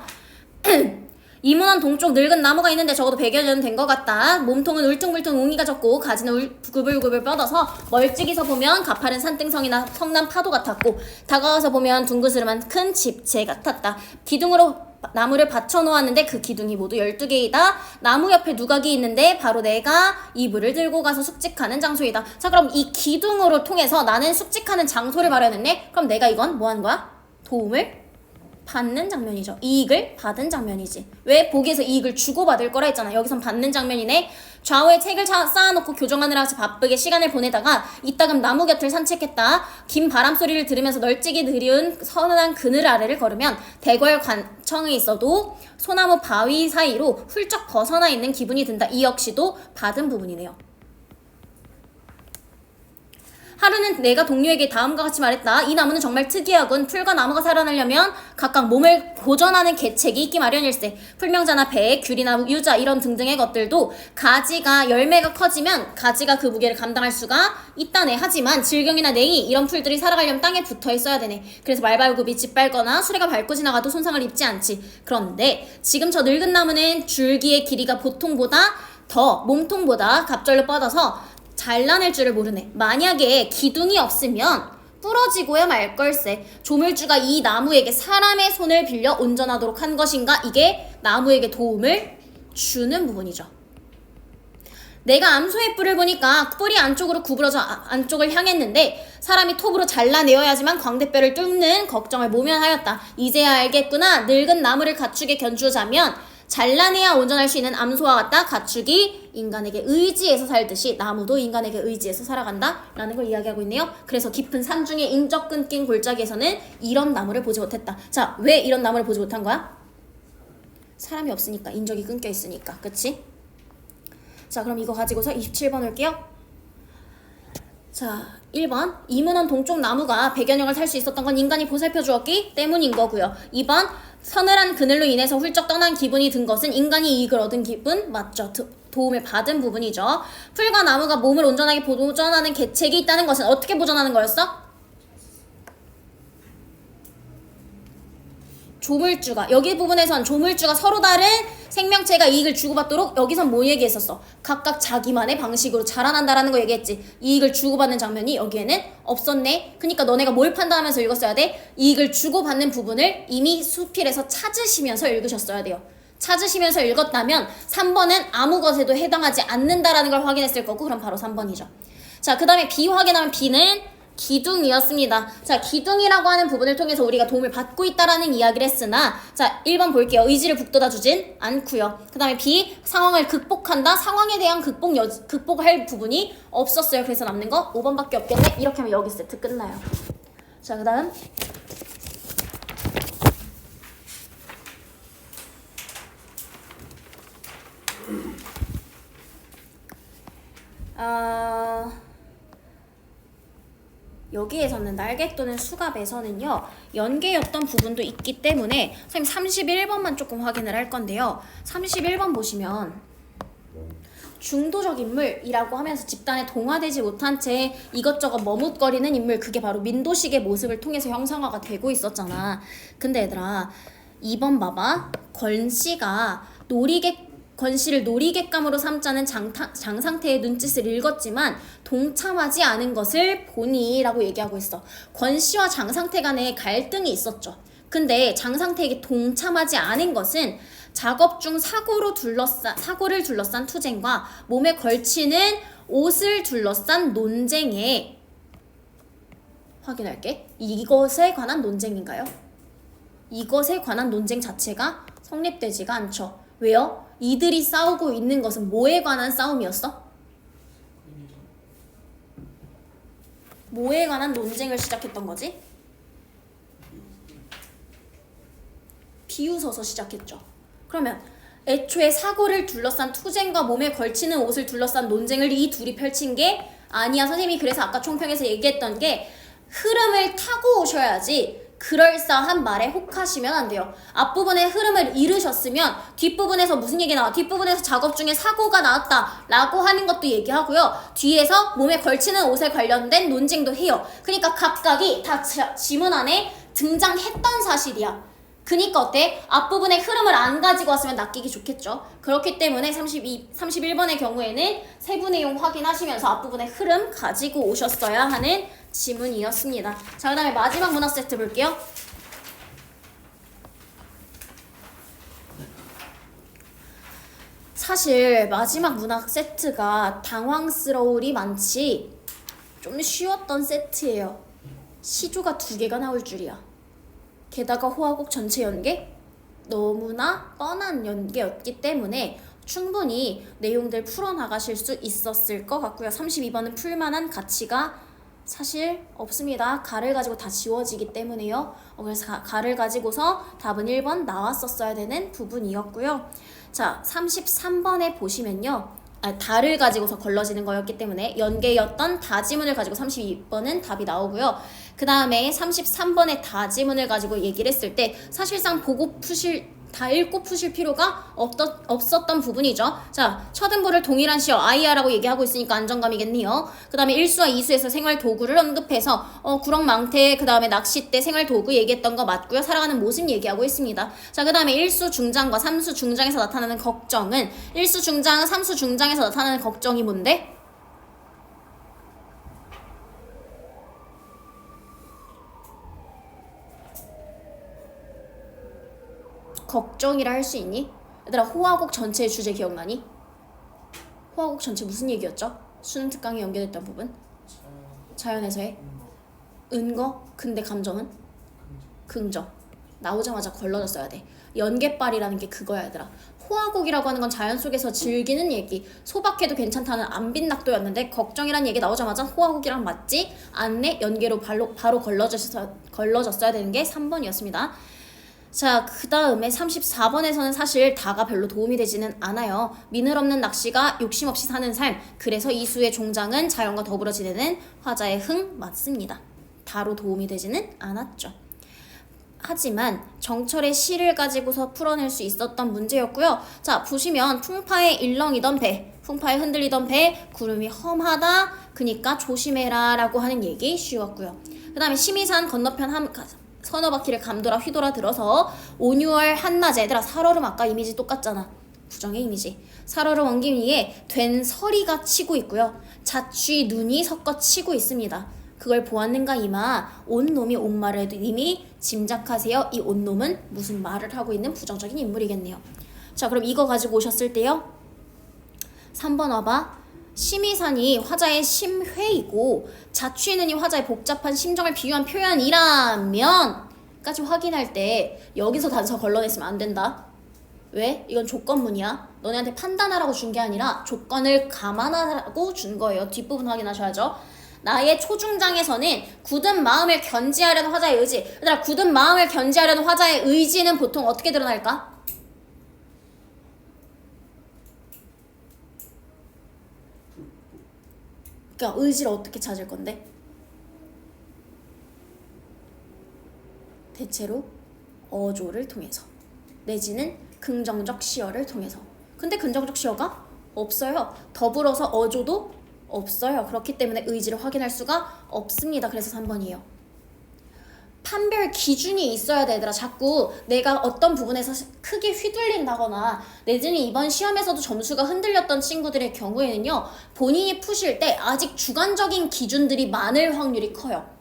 이문원 동쪽 늙은 나무가 있는데 적어도 100여 년 된 것 같다. 몸통은 울퉁불퉁 웅이가 졌고 가지는 구불구불 뻗어서 멀찍이서 보면 가파른 산등성이나 성난 파도 같았고 다가가서 보면 둥그스름한 큰 집체 같았다. 기둥으로 나무를 받쳐놓았는데 그 기둥이 모두 12개이다. 나무 옆에 누각이 있는데 바로 내가 이불을 들고 가서 숙직하는 장소이다. 자, 그럼 이 기둥으로 통해서 나는 숙직하는 장소를 마련했네. 그럼 내가 이건 뭐 하는 거야? 도움을 받는 장면이죠. 이익을 받은 장면이지. 왜? 보기에서 이익을 주고받을 거라 했잖아. 여기선 받는 장면이네. 좌우에 책을 쌓아놓고 교정하느라 바쁘게 시간을 보내다가 이따금 나무 곁을 산책했다. 긴 바람 소리를 들으면서 널찍이 느린 서늘한 그늘 아래를 걸으면 대궐 관청에 있어도 소나무 바위 사이로 훌쩍 벗어나 있는 기분이 든다. 이 역시도 받은 부분이네요. 하루는 내가 동료에게 다음과 같이 말했다. 이 나무는 정말 특이하군. 풀과 나무가 살아나려면 각각 몸을 보존하는 계책이 있기 마련일세. 풀명자나 배, 귤이나 유자 이런 등등의 것들도 가지가 열매가 커지면 가지가 그 무게를 감당할 수가 있다네. 하지만 질경이나 냉이 이런 풀들이 살아가려면 땅에 붙어 있어야 되네. 그래서 말발굽이 짓밟거나 수레가 밟고 지나가도 손상을 입지 않지. 그런데 지금 저 늙은 나무는 줄기의 길이가 보통보다 더 몸통보다 갑절로 뻗어서 잘라낼 줄을 모르네. 만약에 기둥이 없으면 부러지고야 말 걸세. 조물주가 이 나무에게 사람의 손을 빌려 온전하도록 한 것인가? 이게 나무에게 도움을 주는 부분이죠. 내가 암소의 뿔을 보니까 뿔이 안쪽으로 구부러져 안쪽을 향했는데 사람이 톱으로 잘라내어야지만 광대뼈를 뚫는 걱정을 모면하였다. 이제야 알겠구나. 늙은 나무를 가축에 견주자면 잘라내야 온전할 수 있는 암소와 같다. 가축이 인간에게 의지해서 살듯이 나무도 인간에게 의지해서 살아간다 라는 걸 이야기하고 있네요. 그래서 깊은 산 중에 인적 끊긴 골짜기에서는 이런 나무를 보지 못했다. 자, 왜 이런 나무를 보지 못한 거야? 사람이 없으니까. 인적이 끊겨 있으니까. 그치? 자, 그럼 이거 가지고서 27번 올게요. 자, 1번 이문원 동쪽 나무가 100여 년을 살 수 있었던 건 인간이 보살펴 주었기 때문인 거고요. 2번 서늘한 그늘로 인해서 훌쩍 떠난 기분이 든 것은 인간이 이익을 얻은 기분 맞죠. 도움을 받은 부분이죠. 풀과 나무가 몸을 온전하게 보존하는 계책이 있다는 것은 어떻게 보존하는 거였어? 조물주가, 여기 부분에선 조물주가 서로 다른 생명체가 이익을 주고받도록 여기선 뭐 얘기했었어? 각각 자기만의 방식으로 자라난다라는 거 얘기했지. 이익을 주고받는 장면이 여기에는 없었네. 그러니까 너네가 뭘 판단하면서 읽었어야 돼? 이익을 주고받는 부분을 이미 수필에서 찾으시면서 읽으셨어야 돼요. 찾으시면서 읽었다면 3번은 아무 것에도 해당하지 않는다라는 걸 확인했을 거고, 그럼 바로 3번이죠. 자, 그 다음에 B 확인하면 B는 기둥이었습니다. 자, 기둥이라고 하는 부분을 통해서 우리가 도움을 받고 있다라는 이야기를 했으나, 자, 1번 볼게요. 의지를 북돋아 주진 않고요. 그 다음에 B, 상황을 극복한다. 상황에 대한 극복할 부분이 없었어요. 그래서 남는 거 5번밖에 없겠네. 이렇게 하면 여기 세트 끝나요. 자, 그 다음 여기에서는 날개 또는 수갑에서는요 연계였던 부분도 있기 때문에 선생님 31번만 조금 확인을 할 건데요. 31번 보시면 중도적 인물이라고 하면서 집단에 동화되지 못한 채 이것저것 머뭇거리는 인물, 그게 바로 민도식의 모습을 통해서 형상화가 되고 있었잖아. 근데 얘들아 2번 봐봐. 권씨를 놀이객감으로 삼자는 장상태의 눈짓을 읽었지만 동참하지 않은 것을 보니 라고 얘기하고 있어. 권씨와 장상태 간에 갈등이 있었죠. 근데 장상태에게 동참하지 않은 것은 작업 중 사고를 둘러싼 투쟁과 몸에 걸치는 옷을 둘러싼 논쟁에, 확인할게. 이것에 관한 논쟁인가요? 이것에 관한 논쟁 자체가 성립되지가 않죠. 왜요? 이들이 싸우고 있는 것은 뭐에 관한 싸움이었어? 뭐에 관한 논쟁을 시작했던 거지? 비웃어서 시작했죠. 그러면 애초에 사고를 둘러싼 투쟁과 몸에 걸치는 옷을 둘러싼 논쟁을 이 둘이 펼친 게 아니야. 선생님이 그래서 아까 총평에서 얘기했던 게 흐름을 타고 오셔야지 그럴싸한 말에 혹하시면 안 돼요. 앞부분의 흐름을 잃으셨으면 뒷부분에서 무슨 얘기 나와? 뒷부분에서 작업 중에 사고가 나왔다 라고 하는 것도 얘기하고요. 뒤에서 몸에 걸치는 옷에 관련된 논쟁도 해요. 그러니까 각각이 다 지문 안에 등장했던 사실이야. 그니까 어때? 앞부분의 흐름을 안 가지고 왔으면 낚이기 좋겠죠. 그렇기 때문에 31번의 경우에는 세부 내용 확인하시면서 앞부분의 흐름 가지고 오셨어야 하는 지문이었습니다. 자, 그 다음에 마지막 문학 세트 볼게요. 사실 마지막 문학 세트가 당황스러울이 많지 좀 쉬웠던 세트예요. 시조가 2개가 나올 줄이야. 게다가 호화곡 전체 연계? 너무나 뻔한 연계였기 때문에 충분히 내용들 풀어나가실 수 있었을 것 같고요. 32번은 풀만한 가치가 사실 없습니다. 가를 가지고 다 지워지기 때문에요. 그래서 가를 가지고서 답은 1번 나왔었어야 되는 부분이었고요. 자, 33번에 보시면요. 다를 가지고서 걸러지는 거였기 때문에 연계였던 다지문을 가지고 32번은 답이 나오고요. 그 다음에 33번의 다지문을 가지고 얘기를 했을 때 사실상 다 읽고 푸실 필요가 없었던 부분이죠. 자, 처등보를 동일한 시어 IR라고 얘기하고 있으니까 안정감이겠네요. 그 다음에 1수와 2수에서 생활도구를 언급해서 구렁망태, 그 다음에 낚싯대, 생활도구 얘기했던 거 맞고요. 살아가는 모습 얘기하고 있습니다. 자, 그 다음에 1수 중장과 3수 중장에서 나타나는 걱정은 1수 중장은 3수 중장에서 나타나는 걱정이 뭔데? 걱정이라 할 수 있니? 얘들아, 호화곡 전체의 주제 기억나니? 호화곡 전체 무슨 얘기였죠? 수능 특강에 연결됐던 부분? 자연에서의 은거? 근데 감정은? 긍정. 나오자마자 걸러졌어야 돼. 연계빨이라는 게 그거야 얘들아. 호화곡이라고 하는 건 자연 속에서 즐기는 얘기. 소박해도 괜찮다는 안빈낙도였는데 걱정이란 얘기 나오자마자 호화곡이랑 맞지 않네? 연계로 바로 걸러졌어야 되는 게 3번이었습니다. 자, 그 다음에 34번에서는 사실 다가 별로 도움이 되지는 않아요. 미늘 없는 낚시가 욕심 없이 사는 삶. 그래서 이수의 종장은 자연과 더불어 지내는 화자의 흥 맞습니다. 다로 도움이 되지는 않았죠. 하지만 정철의 시를 가지고서 풀어낼 수 있었던 문제였고요. 자, 보시면 풍파에 일렁이던 배, 풍파에 흔들리던 배, 구름이 험하다. 그니까 조심해라 라고 하는 얘기 쉬웠고요. 그 다음에 심의산 건너편 서너 바퀴를 감돌아 휘돌아 들어서 온유월 한낮에 얘들아 살얼음 아까 이미지 똑같잖아. 부정의 이미지. 살얼음 엉김 위에 된 서리가 치고 있고요. 자취 눈이 섞어 치고 있습니다. 그걸 보았는가 이마 온놈이 온말을 이미 짐작하세요. 이 온놈은 무슨 말을 하고 있는 부정적인 인물이겠네요. 자, 그럼 이거 가지고 오셨을 때요. 3번 와봐. 심의산이 화자의 심회이고 자취는 이 화자의 복잡한 심정을 비유한 표현이라면 까지 확인할 때 여기서 단서 걸러냈으면 안 된다. 왜? 이건 조건문이야. 너네한테 판단하라고 준 게 아니라 조건을 감안하라고 준 거예요. 뒷부분 확인하셔야죠. 나의 초중장에서는 굳은 마음을 견지하려는 화자의 의지. 얘들아, 굳은 마음을 견지하려는 화자의 의지는 보통 어떻게 드러날까? 그러니까 의지를 어떻게 찾을 건데? 대체로 어조를 통해서 내지는 긍정적 시어를 통해서. 근데 긍정적 시어가 없어요. 더불어서 어조도 없어요. 그렇기 때문에 의지를 확인할 수가 없습니다. 그래서 3번이에요. 판별 기준이 있어야 돼, 얘들아. 자꾸 내가 어떤 부분에서 크게 휘둘린다거나 내지는 이번 시험에서도 점수가 흔들렸던 친구들의 경우에는요, 본인이 푸실 때 아직 주관적인 기준들이 많을 확률이 커요.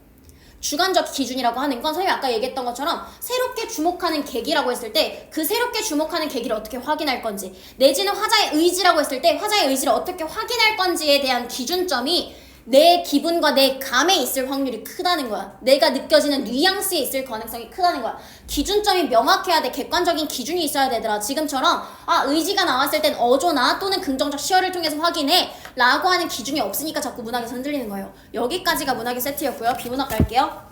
주관적 기준이라고 하는 건 선생님이 아까 얘기했던 것처럼 새롭게 주목하는 계기라고 했을 때 그 새롭게 주목하는 계기를 어떻게 확인할 건지, 내지는 화자의 의지라고 했을 때 화자의 의지를 어떻게 확인할 건지에 대한 기준점이 내 기분과 내 감에 있을 확률이 크다는 거야. 내가 느껴지는 뉘앙스에 있을 가능성이 크다는 거야. 기준점이 명확해야 돼. 객관적인 기준이 있어야 되더라. 지금처럼 의지가 나왔을 땐 어조나 또는 긍정적 시어를 통해서 확인해 라고 하는 기준이 없으니까 자꾸 문학에서 흔들리는 거예요. 여기까지가 문학의 세트였고요. 비문학 갈게요.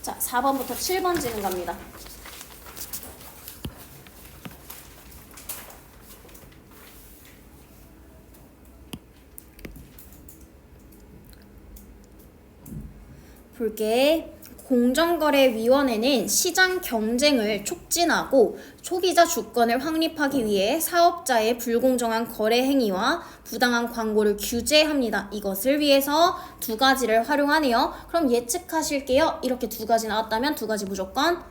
자, 4번부터 7번 지는 갑니다. 볼게. 공정거래위원회는 시장 경쟁을 촉진하고 소비자 주권을 확립하기 위해 사업자의 불공정한 거래 행위와 부당한 광고를 규제합니다. 이것을 위해서 두 가지를 활용하네요. 그럼 예측하실게요. 이렇게 두 가지 나왔다면 두 가지 무조건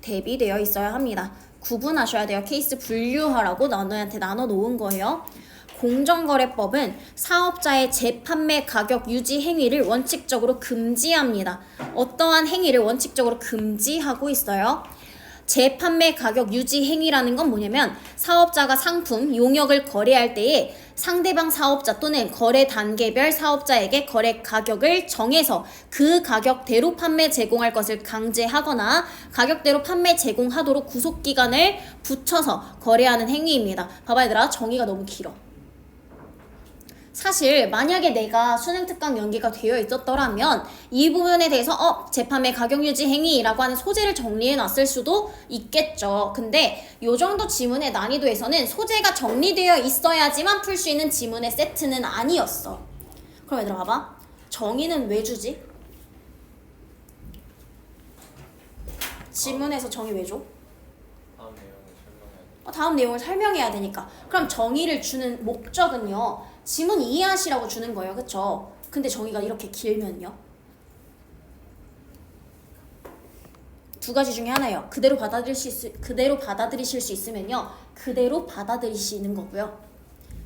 대비되어 있어야 합니다. 구분하셔야 돼요. 케이스 분류하라고 너희한테 나눠 놓은 거예요. 공정거래법은 사업자의 재판매 가격 유지 행위를 원칙적으로 금지합니다. 어떠한 행위를 원칙적으로 금지하고 있어요? 재판매 가격 유지 행위라는 건 뭐냐면 사업자가 상품, 용역을 거래할 때에 상대방 사업자 또는 거래 단계별 사업자에게 거래 가격을 정해서 그 가격대로 판매 제공할 것을 강제하거나 가격대로 판매 제공하도록 구속기간을 붙여서 거래하는 행위입니다. 봐봐 얘들아, 정의가 너무 길어. 사실 만약에 내가 수능특강 연계가 되어 있었더라면 이 부분에 대해서 재판매 가격 유지 행위라고 하는 소재를 정리해 놨을 수도 있겠죠. 근데 요 정도 지문의 난이도에서는 소재가 정리되어 있어야지만 풀 수 있는 지문의 세트는 아니었어. 그럼 얘들아 봐봐. 정의는 왜 주지? 지문에서 정의 왜 줘? 다음 내용을 설명해야 되니까. 그럼 정의를 주는 목적은요, 지문 이해하시라고 주는 거예요. 그쵸? 근데 정의가 이렇게 길면요, 두 가지 중에 하나예요. 그대로 받아들이실 수 있으면요, 그대로 받아들이시는 거고요.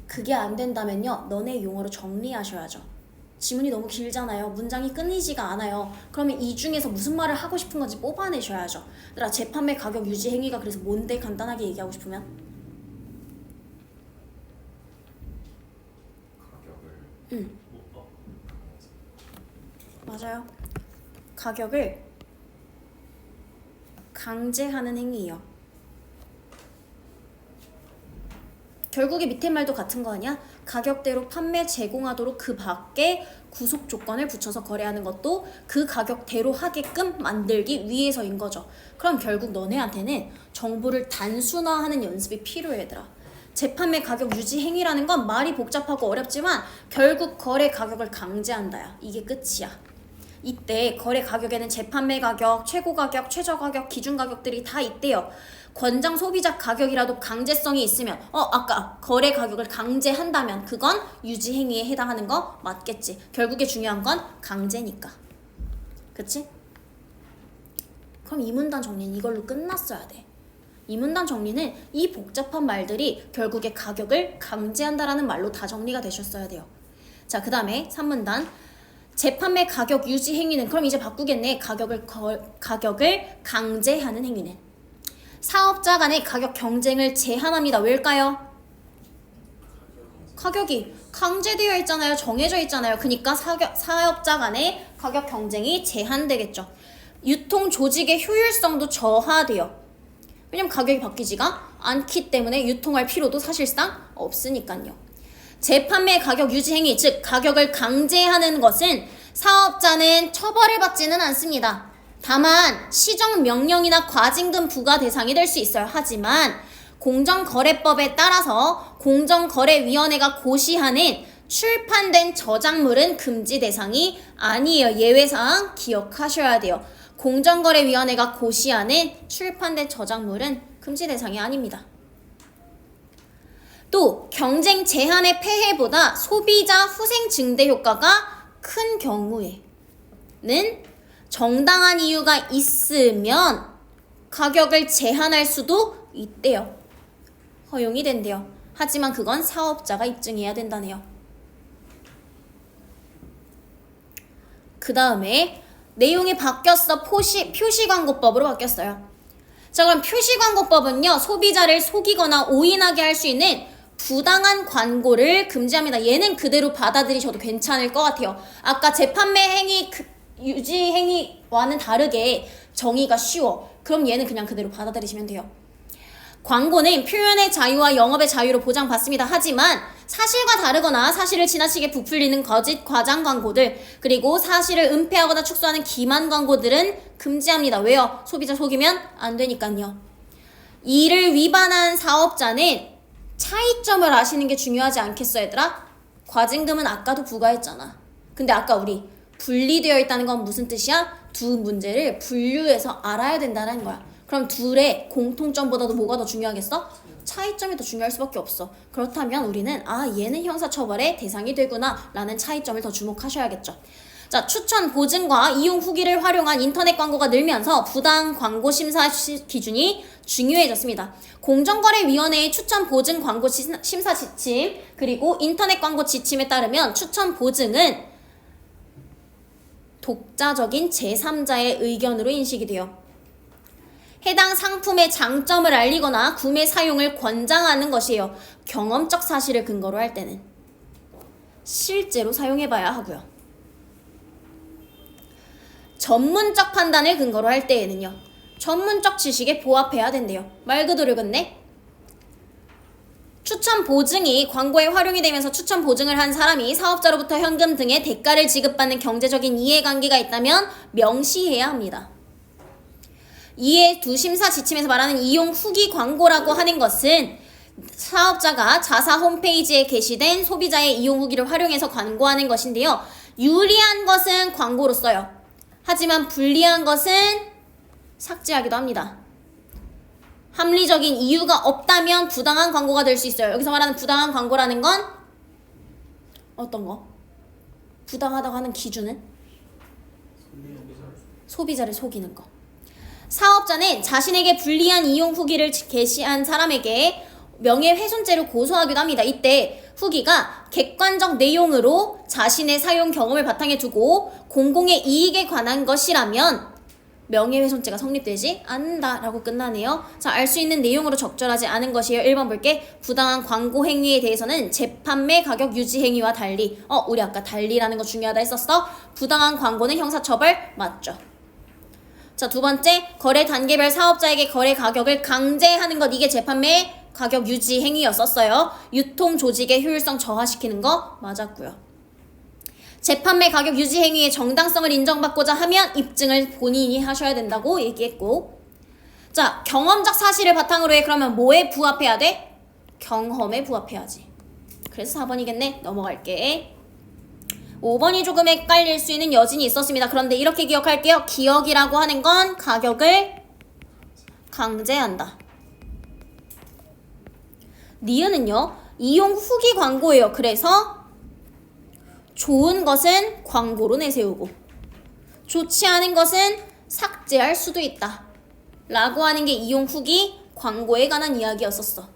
그게 안 된다면요, 너네 용어로 정리하셔야죠. 지문이 너무 길잖아요. 문장이 끊이지가 않아요. 그러면 이 중에서 무슨 말을 하고 싶은 건지 뽑아내셔야죠. 얘들아, 재판매 가격 유지 행위가 그래서 뭔데? 간단하게 얘기하고 싶으면 가격을 맞아요. 가격을 강제하는 행위예요. 결국에 밑에 말도 같은 거 아니야? 가격대로 판매 제공하도록 그 밖에 구속 조건을 붙여서 거래하는 것도 그 가격대로 하게끔 만들기 위해서인 거죠. 그럼 결국 너네한테는 정보를 단순화하는 연습이 필요해 얘들아. 재판매 가격 유지 행위라는 건 말이 복잡하고 어렵지만 결국 거래 가격을 강제한다야. 이게 끝이야. 이때 거래 가격에는 재판매 가격, 최고 가격, 최저 가격, 기준 가격들이 다 있대요. 권장 소비자 가격이라도 강제성이 있으면 아까 거래 가격을 강제한다면 그건 유지 행위에 해당하는 거 맞겠지. 결국에 중요한 건 강제니까. 그치? 그럼 이 문단 정리는 이걸로 끝났어야 돼. 이 문단 정리는 이 복잡한 말들이 결국에 가격을 강제한다라는 말로 다 정리가 되셨어야 돼요. 자, 그 다음에 3문단 재판매 가격 유지 행위는, 그럼 이제 바꾸겠네. 가격을 강제하는 행위는 사업자 간의 가격 경쟁을 제한합니다. 왜일까요? 가격이 강제되어 있잖아요. 정해져 있잖아요. 그러니까 사업자 간의 가격 경쟁이 제한되겠죠. 유통 조직의 효율성도 저하돼요. 왜냐면 가격이 바뀌지가 않기 때문에 유통할 필요도 사실상 없으니까요. 재판매 가격 유지 행위, 즉 가격을 강제하는 것은 사업자는 처벌을 받지는 않습니다. 다만 시정명령이나 과징금 부과 대상이 될 수 있어요. 하지만 공정거래법에 따라서 공정거래위원회가 고시하는 출판된 저작물은 금지 대상이 아니에요. 예외사항 기억하셔야 돼요. 공정거래위원회가 고시하는 출판된 저작물은 금지 대상이 아닙니다. 또 경쟁 제한의 폐해보다 소비자 후생 증대 효과가 큰 경우에는 정당한 이유가 있으면 가격을 제한할 수도 있대요. 허용이 된대요. 하지만 그건 사업자가 입증해야 된다네요. 그 다음에 내용이 바뀌었어. 표시광고법으로 바뀌었어요. 자, 그럼 표시광고법은요, 소비자를 속이거나 오인하게 할 수 있는 부당한 광고를 금지합니다. 얘는 그대로 받아들이셔도 괜찮을 것 같아요. 아까 재판매 행위, 유지 행위와는 다르게 정의가 쉬워. 그럼 얘는 그냥 그대로 받아들이시면 돼요. 광고는 표현의 자유와 영업의 자유로 보장받습니다. 하지만 사실과 다르거나 사실을 지나치게 부풀리는 거짓 과장 광고들, 그리고 사실을 은폐하거나 축소하는 기만 광고들은 금지합니다. 왜요? 소비자 속이면 안 되니까요. 이를 위반한 사업자는 차이점을 아시는 게 중요하지 않겠어 얘들아? 과징금은 아까도 부과했잖아. 근데 아까 우리 분리되어 있다는 건 무슨 뜻이야? 두 문제를 분류해서 알아야 된다는 거야. 그럼 둘의 공통점보다도 뭐가 더 중요하겠어? 차이점이 더 중요할 수밖에 없어. 그렇다면 우리는 얘는 형사처벌의 대상이 되구나 라는 차이점을 더 주목하셔야겠죠. 자, 추천 보증과 이용 후기를 활용한 인터넷 광고가 늘면서 부당 광고 심사 기준이 중요해졌습니다. 공정거래위원회의 추천 보증 광고 심사 지침 그리고 인터넷 광고 지침에 따르면 추천 보증은 독자적인 제3자의 의견으로 인식이 돼요. 해당 상품의 장점을 알리거나 구매 사용을 권장하는 것이에요. 경험적 사실을 근거로 할 때는 실제로 사용해봐야 하고요. 전문적 판단을 근거로 할 때에는요. 전문적 지식에 부합해야 된대요. 말 그대로 읽었네. 추천 보증이 광고에 활용이 되면서 추천 보증을 한 사람이 사업자로부터 현금 등의 대가를 지급받는 경제적인 이해관계가 있다면 명시해야 합니다. 이에 두 심사 지침에서 말하는 이용 후기 광고라고 하는 것은 사업자가 자사 홈페이지에 게시된 소비자의 이용 후기를 활용해서 광고하는 것인데요. 유리한 것은 광고로 써요. 하지만 불리한 것은 삭제하기도 합니다. 합리적인 이유가 없다면 부당한 광고가 될 수 있어요. 여기서 말하는 부당한 광고라는 건 어떤 거? 부당하다고 하는 기준은? 소비자를 속이는 거. 사업자는 자신에게 불리한 이용 후기를 게시한 사람에게 명예훼손죄를 고소하기도 합니다. 이때 후기가 객관적 내용으로 자신의 사용 경험을 바탕에 두고 공공의 이익에 관한 것이라면 명예훼손죄가 성립되지 않는다라고 끝나네요. 자, 알 수 있는 내용으로 적절하지 않은 것이에요. 1번 볼게. 부당한 광고 행위에 대해서는 재판매 가격 유지 행위와 달리 우리 아까 달리라는 거 중요하다 했었어. 부당한 광고는 형사처벌 맞죠. 자, 두 번째. 거래 단계별 사업자에게 거래 가격을 강제하는 것. 이게 재판매 가격 유지 행위였었어요. 유통 조직의 효율성 저하시키는 거 맞았고요. 재판매 가격 유지 행위의 정당성을 인정받고자 하면 입증을 본인이 하셔야 된다고 얘기했고, 자, 경험적 사실을 바탕으로 해. 그러면 뭐에 부합해야 돼? 경험에 부합해야지. 그래서 4번이겠네. 넘어갈게. 5번이 조금 헷갈릴 수 있는 여진이 있었습니다. 그런데 이렇게 기억할게요. 기억이라고 하는 건 가격을 강제한다. 니은은요, 이용 후기 광고예요. 그래서 좋은 것은 광고로 내세우고 좋지 않은 것은 삭제할 수도 있다 라고 하는 게 이용 후기 광고에 관한 이야기였었어.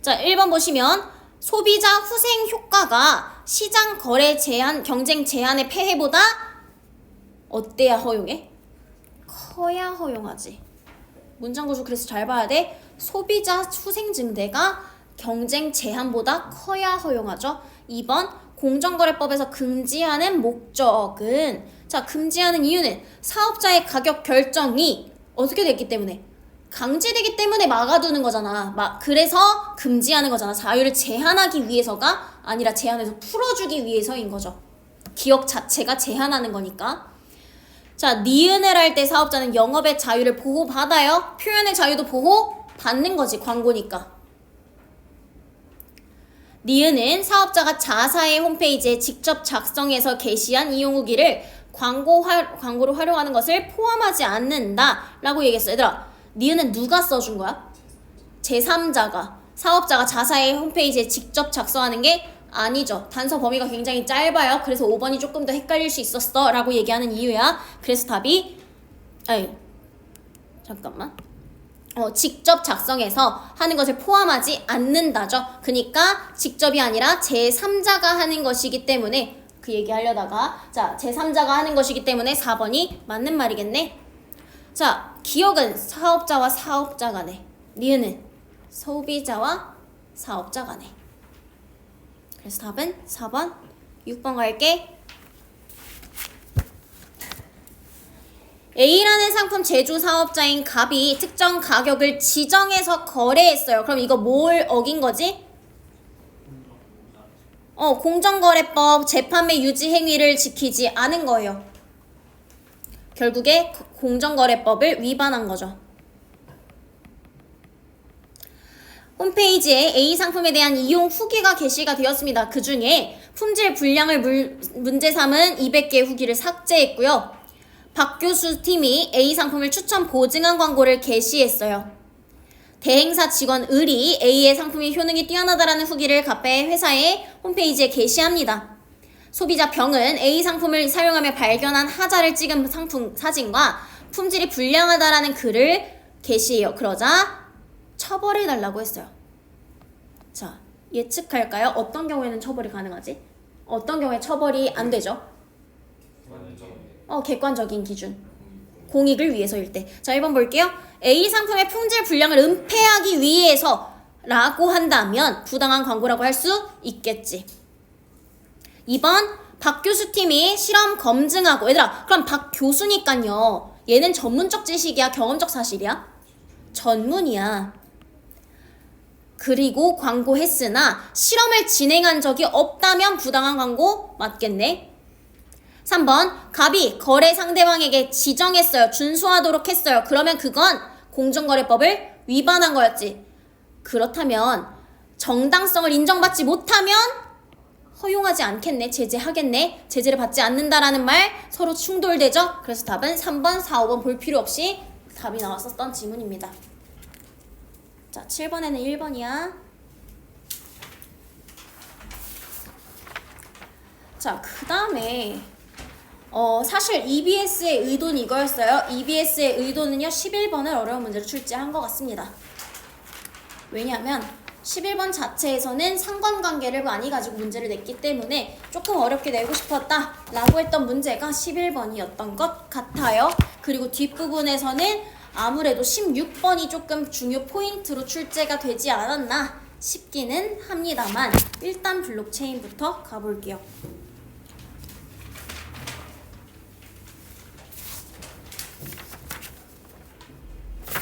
자, 1번 보시면 소비자 후생 효과가 시장 거래 제한, 경쟁 제한의 폐해보다 어때야 허용해? 커야 허용하지. 문장 구조 그래서 잘 봐야 돼. 소비자 후생 증대가 경쟁 제한보다 커야 허용하죠. 2번 공정거래법에서 금지하는 목적은, 자, 금지하는 이유는 사업자의 가격 결정이 어떻게 됐기 때문에? 강제되기 때문에 막아두는 거잖아. 그래서 금지하는 거잖아. 자유를 제한하기 위해서가 아니라 제한해서 풀어주기 위해서인 거죠. 기업 자체가 제한하는 거니까. 자, 니은을 할 때 사업자는 영업의 자유를 보호받아요. 표현의 자유도 보호받는 거지, 광고니까. 니은은 사업자가 자사의 홈페이지에 직접 작성해서 게시한 이용 후기를 광고로 활용하는 것을 포함하지 않는다 라고 얘기했어. 얘들아, 니은은 누가 써준 거야? 제3자가, 사업자가 자사의 홈페이지에 직접 작성하는 게 아니죠. 단서 범위가 굉장히 짧아요. 그래서 5번이 조금 더 헷갈릴 수 있었어 라고 얘기하는 이유야. 그래서 답이 직접 작성해서 하는 것을 포함하지 않는다죠. 그러니까 직접이 아니라 제3자가 하는 것이기 때문에 그 얘기 하려다가, 자, 제3자가 하는 것이기 때문에 4번이 맞는 말이겠네. 자, 기억은 사업자와 사업자 간에, 니은은 소비자와 사업자 간에. 그래서 답은 4번. 6번 갈게. A라는 상품 제조 사업자인 갑이 특정 가격을 지정해서 거래했어요. 그럼 이거 뭘 어긴 거지? 공정거래법 재판매 유지 행위를 지키지 않은 거예요. 결국에 공정거래법을 위반한 거죠. 홈페이지에 A 상품에 대한 이용 후기가 게시가 되었습니다. 그 중에 품질 불량을 문제 삼은 200개의 후기를 삭제했고요. 박 교수 팀이 A 상품을 추천 보증한 광고를 게시했어요. 대행사 직원 을이 A의 상품이 효능이 뛰어나다라는 후기를 카페 회사의 홈페이지에 게시합니다. 소비자 병은 A 상품을 사용하며 발견한 하자를 찍은 상품 사진과 품질이 불량하다라는 글을 게시해요. 그러자 처벌해달라고 했어요. 자, 예측할까요? 어떤 경우에는 처벌이 가능하지? 어떤 경우에 처벌이 안 되죠? 객관적인 기준. 공익을 위해서일 때. 자, 1번 볼게요. A 상품의 품질 불량을 은폐하기 위해서 라고 한다면 부당한 광고라고 할 수 있겠지. 2번 박 교수 팀이 실험 검증하고, 얘들아 그럼 박 교수니까요, 얘는 전문적 지식이야 경험적 사실이야? 전문이야. 그리고 광고했으나 실험을 진행한 적이 없다면 부당한 광고 맞겠네. 3번 갑이 거래 상대방에게 지정했어요. 준수하도록 했어요. 그러면 그건 공정거래법을 위반한 거였지. 그렇다면 정당성을 인정받지 못하면 허용하지 않겠네. 제재하겠네. 제재를 받지 않는다라는 말 서로 충돌되죠. 그래서 답은 3번, 4, 5번 볼 필요 없이 답이 나왔었던 지문입니다. 자, 7번에는 1번이야. 자, 그 다음에 사실 EBS의 의도는 이거였어요. EBS의 의도는요, 11번을 어려운 문제로 출제한 것 같습니다. 왜냐하면 11번 자체에서는 상관관계를 많이 가지고 문제를 냈기 때문에 조금 어렵게 내고 싶었다 라고 했던 문제가 11번이었던 것 같아요. 그리고 뒷부분에서는 아무래도 16번이 조금 중요 포인트로 출제가 되지 않았나 싶기는 합니다만, 일단 블록체인부터 가볼게요.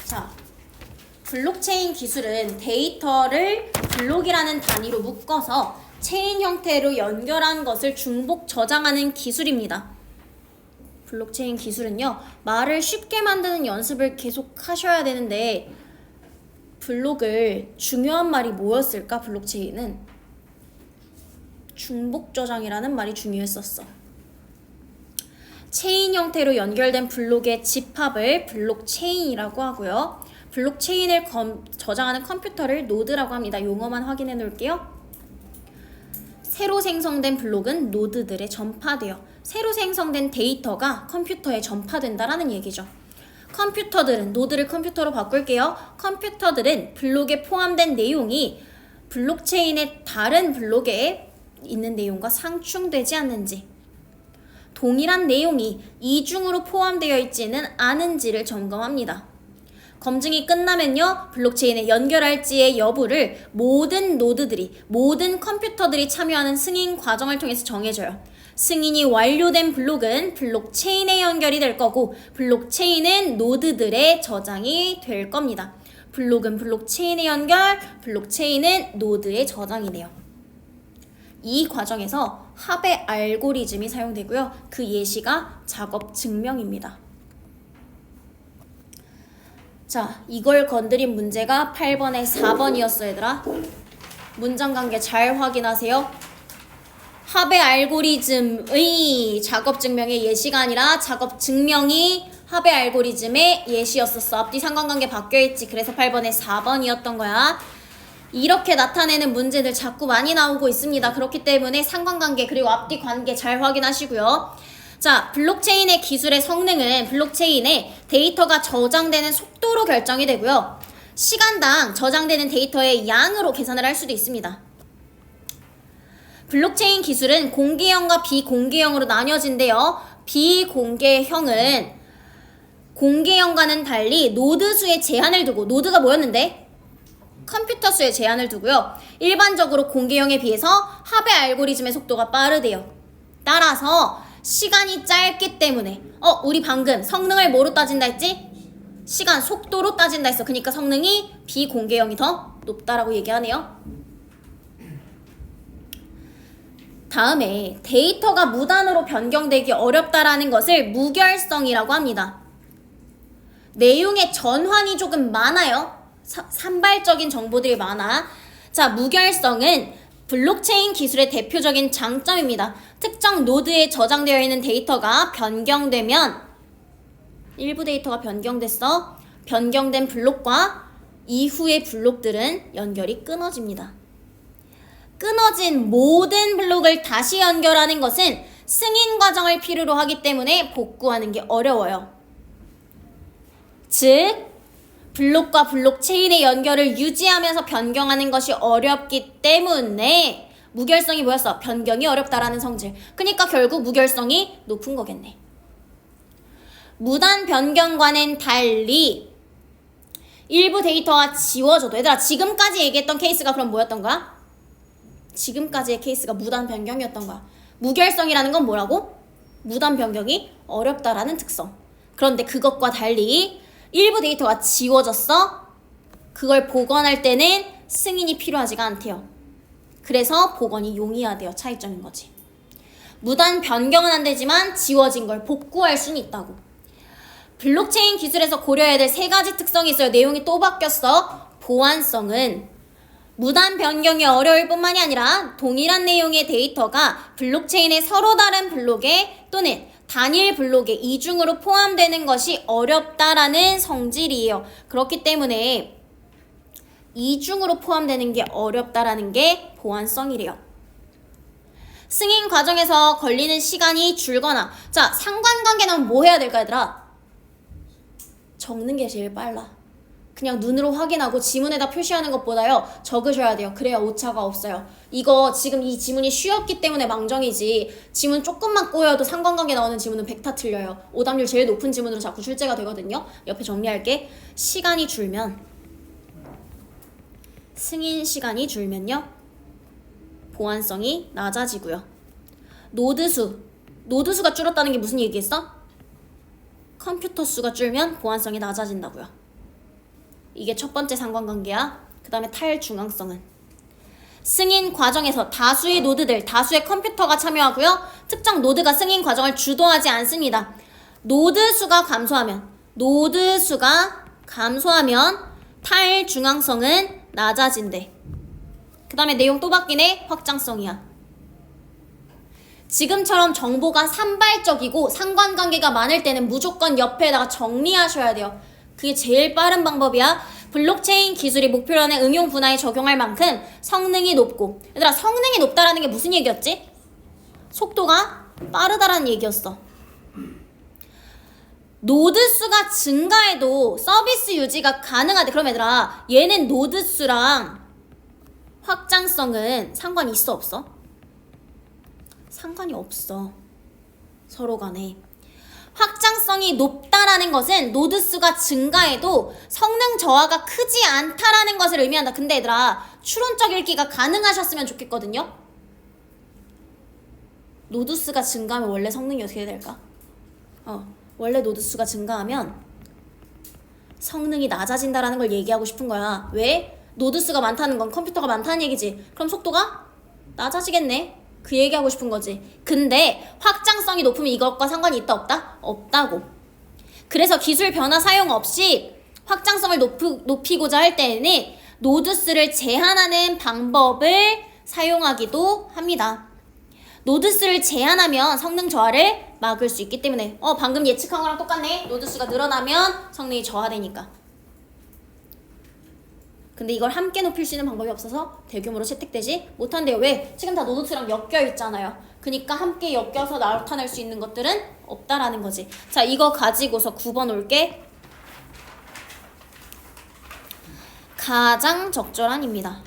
자, 블록체인 기술은 데이터를 블록이라는 단위로 묶어서 체인 형태로 연결한 것을 중복 저장하는 기술입니다. 블록체인 기술은요, 말을 쉽게 만드는 연습을 계속 하셔야 되는데, 블록을 중요한 말이 뭐였을까? 블록체인은 중복 저장이라는 말이 중요했었어. 체인 형태로 연결된 블록의 집합을 블록체인이라고 하고요. 블록체인을 저장하는 컴퓨터를 노드라고 합니다. 용어만 확인해 놓을게요. 새로 생성된 블록은 노드들에 전파돼요. 새로 생성된 데이터가 컴퓨터에 전파된다라는 얘기죠. 컴퓨터들은, 노드를 컴퓨터로 바꿀게요. 컴퓨터들은 블록에 포함된 내용이 블록체인의 다른 블록에 있는 내용과 상충되지 않는지, 동일한 내용이 이중으로 포함되어 있지는 않은지를 점검합니다. 검증이 끝나면요, 블록체인에 연결할지의 여부를 모든 노드들이, 모든 컴퓨터들이 참여하는 승인 과정을 통해서 정해져요. 승인이 완료된 블록은 블록체인에 연결이 될 거고, 블록체인은 노드들의 저장이 될 겁니다. 블록은 블록체인에 연결, 블록체인은 노드에 저장이 돼요. 이 과정에서 합의 알고리즘이 사용되고요. 그 예시가 작업 증명입니다. 자, 이걸 건드린 문제가 8번에 4번이었어, 얘들아. 문장 관계 잘 확인하세요. 합의 알고리즘의 작업 증명의 예시가 아니라 작업 증명이 합의 알고리즘의 예시였었어. 앞뒤 상관관계 바뀌어있지. 그래서 8번에 4번이었던 거야. 이렇게 나타내는 문제들 자꾸 많이 나오고 있습니다. 그렇기 때문에 상관관계 그리고 앞뒤 관계 잘 확인하시고요. 자, 블록체인의 기술의 성능은 블록체인에 데이터가 저장되는 속도로 결정이 되고요. 시간당 저장되는 데이터의 양으로 계산을 할 수도 있습니다. 블록체인 기술은 공개형과 비공개형으로 나뉘어진대요. 비공개형은 공개형과는 달리 노드 수에 제한을 두고, 노드가 뭐였는데? 컴퓨터 수에 제한을 두고요. 일반적으로 공개형에 비해서 합의 알고리즘의 속도가 빠르대요. 따라서 시간이 짧기 때문에 우리 방금 성능을 뭐로 따진다 했지? 시간, 속도로 따진다 했어. 그러니까 성능이 비공개형이 더 높다라고 얘기하네요. 다음에 데이터가 무단으로 변경되기 어렵다라는 것을 무결성이라고 합니다. 내용의 전환이 조금 많아요. 산발적인 정보들이 많아. 자, 무결성은 블록체인 기술의 대표적인 장점입니다. 특정 노드에 저장되어 있는 데이터가 변경되면 일부 데이터가 변경됐어. 변경된 블록과 이후의 블록들은 연결이 끊어집니다. 끊어진 모든 블록을 다시 연결하는 것은 승인 과정을 필요로 하기 때문에 복구하는 게 어려워요. 즉, 블록과 블록 체인의 연결을 유지하면서 변경하는 것이 어렵기 때문에 무결성이 뭐였어? 변경이 어렵다라는 성질. 그러니까 결국 무결성이 높은 거겠네. 무단 변경과는 달리 일부 데이터가 지워져도, 얘들아 지금까지 얘기했던 케이스가 그럼 뭐였던 거야? 지금까지의 케이스가 무단 변경이었던 거야. 무결성이라는 건 뭐라고? 무단 변경이 어렵다라는 특성. 그런데 그것과 달리 일부 데이터가 지워졌어? 그걸 복원할 때는 승인이 필요하지가 않대요. 그래서 복원이 용이하대요. 차이점인 거지. 무단 변경은 안 되지만 지워진 걸 복구할 수는 있다고. 블록체인 기술에서 고려해야 될 세 가지 특성이 있어요. 내용이 또 바뀌었어. 보안성은 무단 변경이 어려울 뿐만이 아니라 동일한 내용의 데이터가 블록체인의 서로 다른 블록에 또는 단일 블록에 이중으로 포함되는 것이 어렵다라는 성질이에요. 그렇기 때문에 이중으로 포함되는 게 어렵다라는 게 보안성이래요. 승인 과정에서 걸리는 시간이 줄거나, 자, 상관관계는 뭐 해야 될까 얘들아? 적는 게 제일 빨라. 그냥 눈으로 확인하고 지문에다 표시하는 것보다요 적으셔야 돼요. 그래야 오차가 없어요. 이거 지금 이 지문이 쉬웠기 때문에 망정이지, 지문 조금만 꼬여도 상관관계 나오는 지문은 100타 틀려요. 오답률 제일 높은 지문으로 자꾸 출제가 되거든요. 옆에 정리할게. 시간이 줄면, 승인 시간이 줄면요 보안성이 낮아지고요. 노드수가 줄었다는 게 무슨 얘기겠어? 컴퓨터 수가 줄면 보안성이 낮아진다고요. 이게 첫 번째 상관관계야. 그 다음에 탈중앙성은 승인 과정에서 다수의 노드들, 다수의 컴퓨터가 참여하고요. 특정 노드가 승인 과정을 주도하지 않습니다. 노드 수가 감소하면 탈중앙성은 낮아진대. 그 다음에 내용 또 바뀌네. 확장성이야. 지금처럼 정보가 산발적이고 상관관계가 많을 때는 무조건 옆에다가 정리하셔야 돼요. 그게 제일 빠른 방법이야. 블록체인 기술이 목표로 하는 응용 분야에 적용할 만큼 성능이 높고, 얘들아 성능이 높다라는 게 무슨 얘기였지? 속도가 빠르다라는 얘기였어. 노드 수가 증가해도 서비스 유지가 가능하대. 그럼 얘들아 얘는 노드 수랑 확장성은 상관이 있어 없어? 상관이 없어. 서로 간에. 확장성이 높다라는 것은 노드 수가 증가해도 성능 저하가 크지 않다라는 것을 의미한다. 근데 얘들아 추론적 읽기가 가능하셨으면 좋겠거든요. 노드 수가 증가하면 원래 성능이 어떻게 될까? 원래 노드 수가 증가하면 성능이 낮아진다라는 걸 얘기하고 싶은 거야. 왜? 노드 수가 많다는 건 컴퓨터가 많다는 얘기지. 그럼 속도가 낮아지겠네. 그 얘기하고 싶은 거지. 근데 확장성이 높으면 이것과 상관이 있다 없다? 없다고. 그래서 기술 변화 사용 없이 확장성을 높이고자 할 때에는 노드수를 제한하는 방법을 사용하기도 합니다. 노드수를 제한하면 성능 저하를 막을 수 있기 때문에. 방금 예측한 거랑 똑같네. 노드수가 늘어나면 성능이 저하되니까. 근데 이걸 함께 높일 수 있는 방법이 없어서 대규모로 채택되지 못한대요. 왜? 지금 다 노드수랑 엮여 있잖아요. 그러니까 함께 엮여서 나타낼 수 있는 것들은 없다라는 거지. 자, 이거 가지고서 9번 올게. 가장 적절한입니다.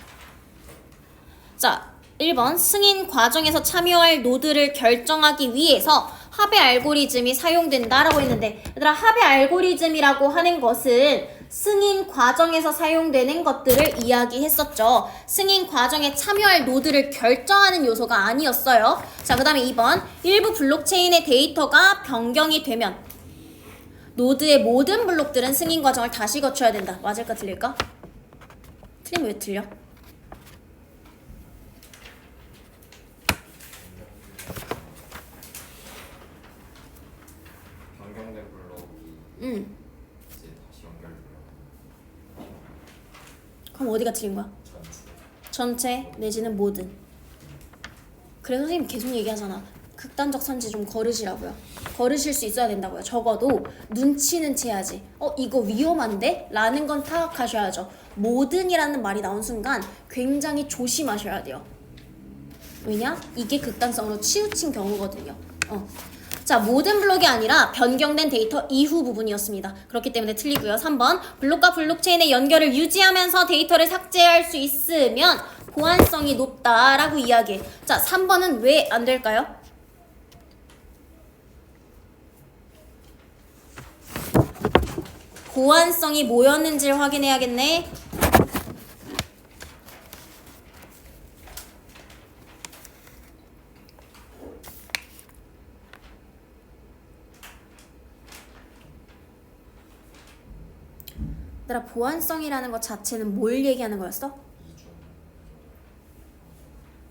자, 1번 승인 과정에서 참여할 노드를 결정하기 위해서 합의 알고리즘이 사용된다라고 했는데, 얘들아 합의 알고리즘이라고 하는 것은 승인 과정에서 사용되는 것들을 이야기했었죠. 승인 과정에 참여할 노드를 결정하는 요소가 아니었어요. 자, 그 다음에 2번 일부 블록체인의 데이터가 변경이 되면 노드의 모든 블록들은 승인 과정을 다시 거쳐야 된다. 맞을까 틀릴까? 틀리면 왜 틀려? 변경된 블록이 응. 이제 다시 연결돼요. 그럼 어디가 틀린 거야? 전체 내지는 모든. 그래서 선생님 계속 얘기하잖아. 극단적 선지 좀 걸으시라고요. 걸으실 수 있어야 된다고요. 적어도 눈치는 채야지. 이거 위험한데? 라는 건 파악하셔야죠. 모든이라는 말이 나온 순간 굉장히 조심하셔야 돼요. 왜냐? 이게 극단성으로 치우친 경우거든요. 자, 모든 블록이 아니라 변경된 데이터 이후 부분이었습니다. 그렇기 때문에 틀리고요. 3번, 블록과 블록체인의 연결을 유지하면서 데이터를 삭제할 수 있으면 보안성이 높다라고 이야기해. 자, 3번은 왜 안 될까요? 보안성이 뭐였는지를 확인해야겠네. 얘들아, 보안성이라는 것 자체는 뭘 얘기하는 거였어?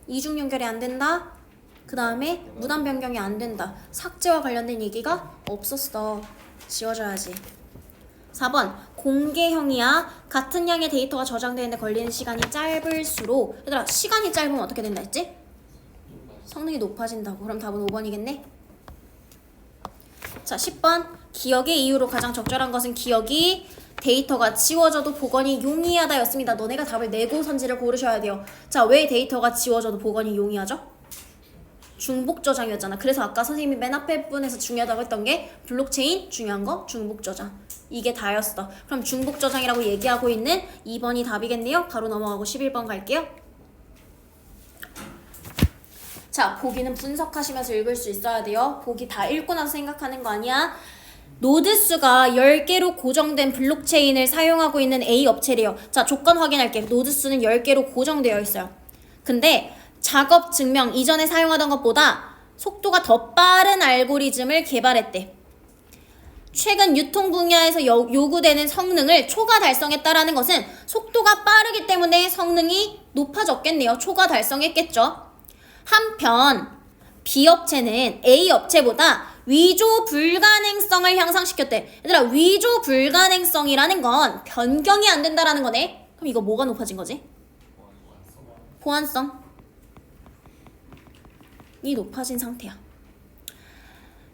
이중 연결이 안 된다. 그 다음에 무단 변경이 안 된다. 삭제와 관련된 얘기가 없었어. 지워줘야지. 4번, 공개형이야. 같은 양의 데이터가 저장되는데 걸리는 시간이 짧을수록, 얘들아, 시간이 짧으면 어떻게 된다 했지? 성능이 높아진다고. 그럼 답은 5번이겠네. 자, 10번, 기억의 이유로 가장 적절한 것은 기억이 데이터가 지워져도 복원이 용이하다 였습니다. 너네가 답을 내고 선지를 고르셔야 돼요. 자, 왜 데이터가 지워져도 복원이 용이하죠? 중복 저장이었잖아. 그래서 아까 선생님이 맨 앞에 분에서 중요하다고 했던 게 블록체인 중요한 거 중복 저장. 이게 다였어. 그럼 중복 저장이라고 얘기하고 있는 2번이 답이겠네요. 바로 넘어가고 11번 갈게요. 자, 보기는 분석하시면서 읽을 수 있어야 돼요. 보기 다 읽고 나서 생각하는 거 아니야. 노드 수가 10개로 고정된 블록체인을 사용하고 있는 A 업체래요. 자, 조건 확인할게. 노드 수는 10개로 고정되어 있어요. 근데 작업 증명 이전에 사용하던 것보다 속도가 더 빠른 알고리즘을 개발했대. 최근 유통 분야에서 요구되는 성능을 초과 달성했다라는 것은 속도가 빠르기 때문에 성능이 높아졌겠네요. 초과 달성했겠죠. 한편 B 업체는 A 업체보다 위조 불가능성을 향상시켰대. 얘들아, 위조 불가능성이라는 건 변경이 안 된다라는 거네. 그럼 이거 뭐가 높아진 거지? 보안성. 이 높아진 상태야.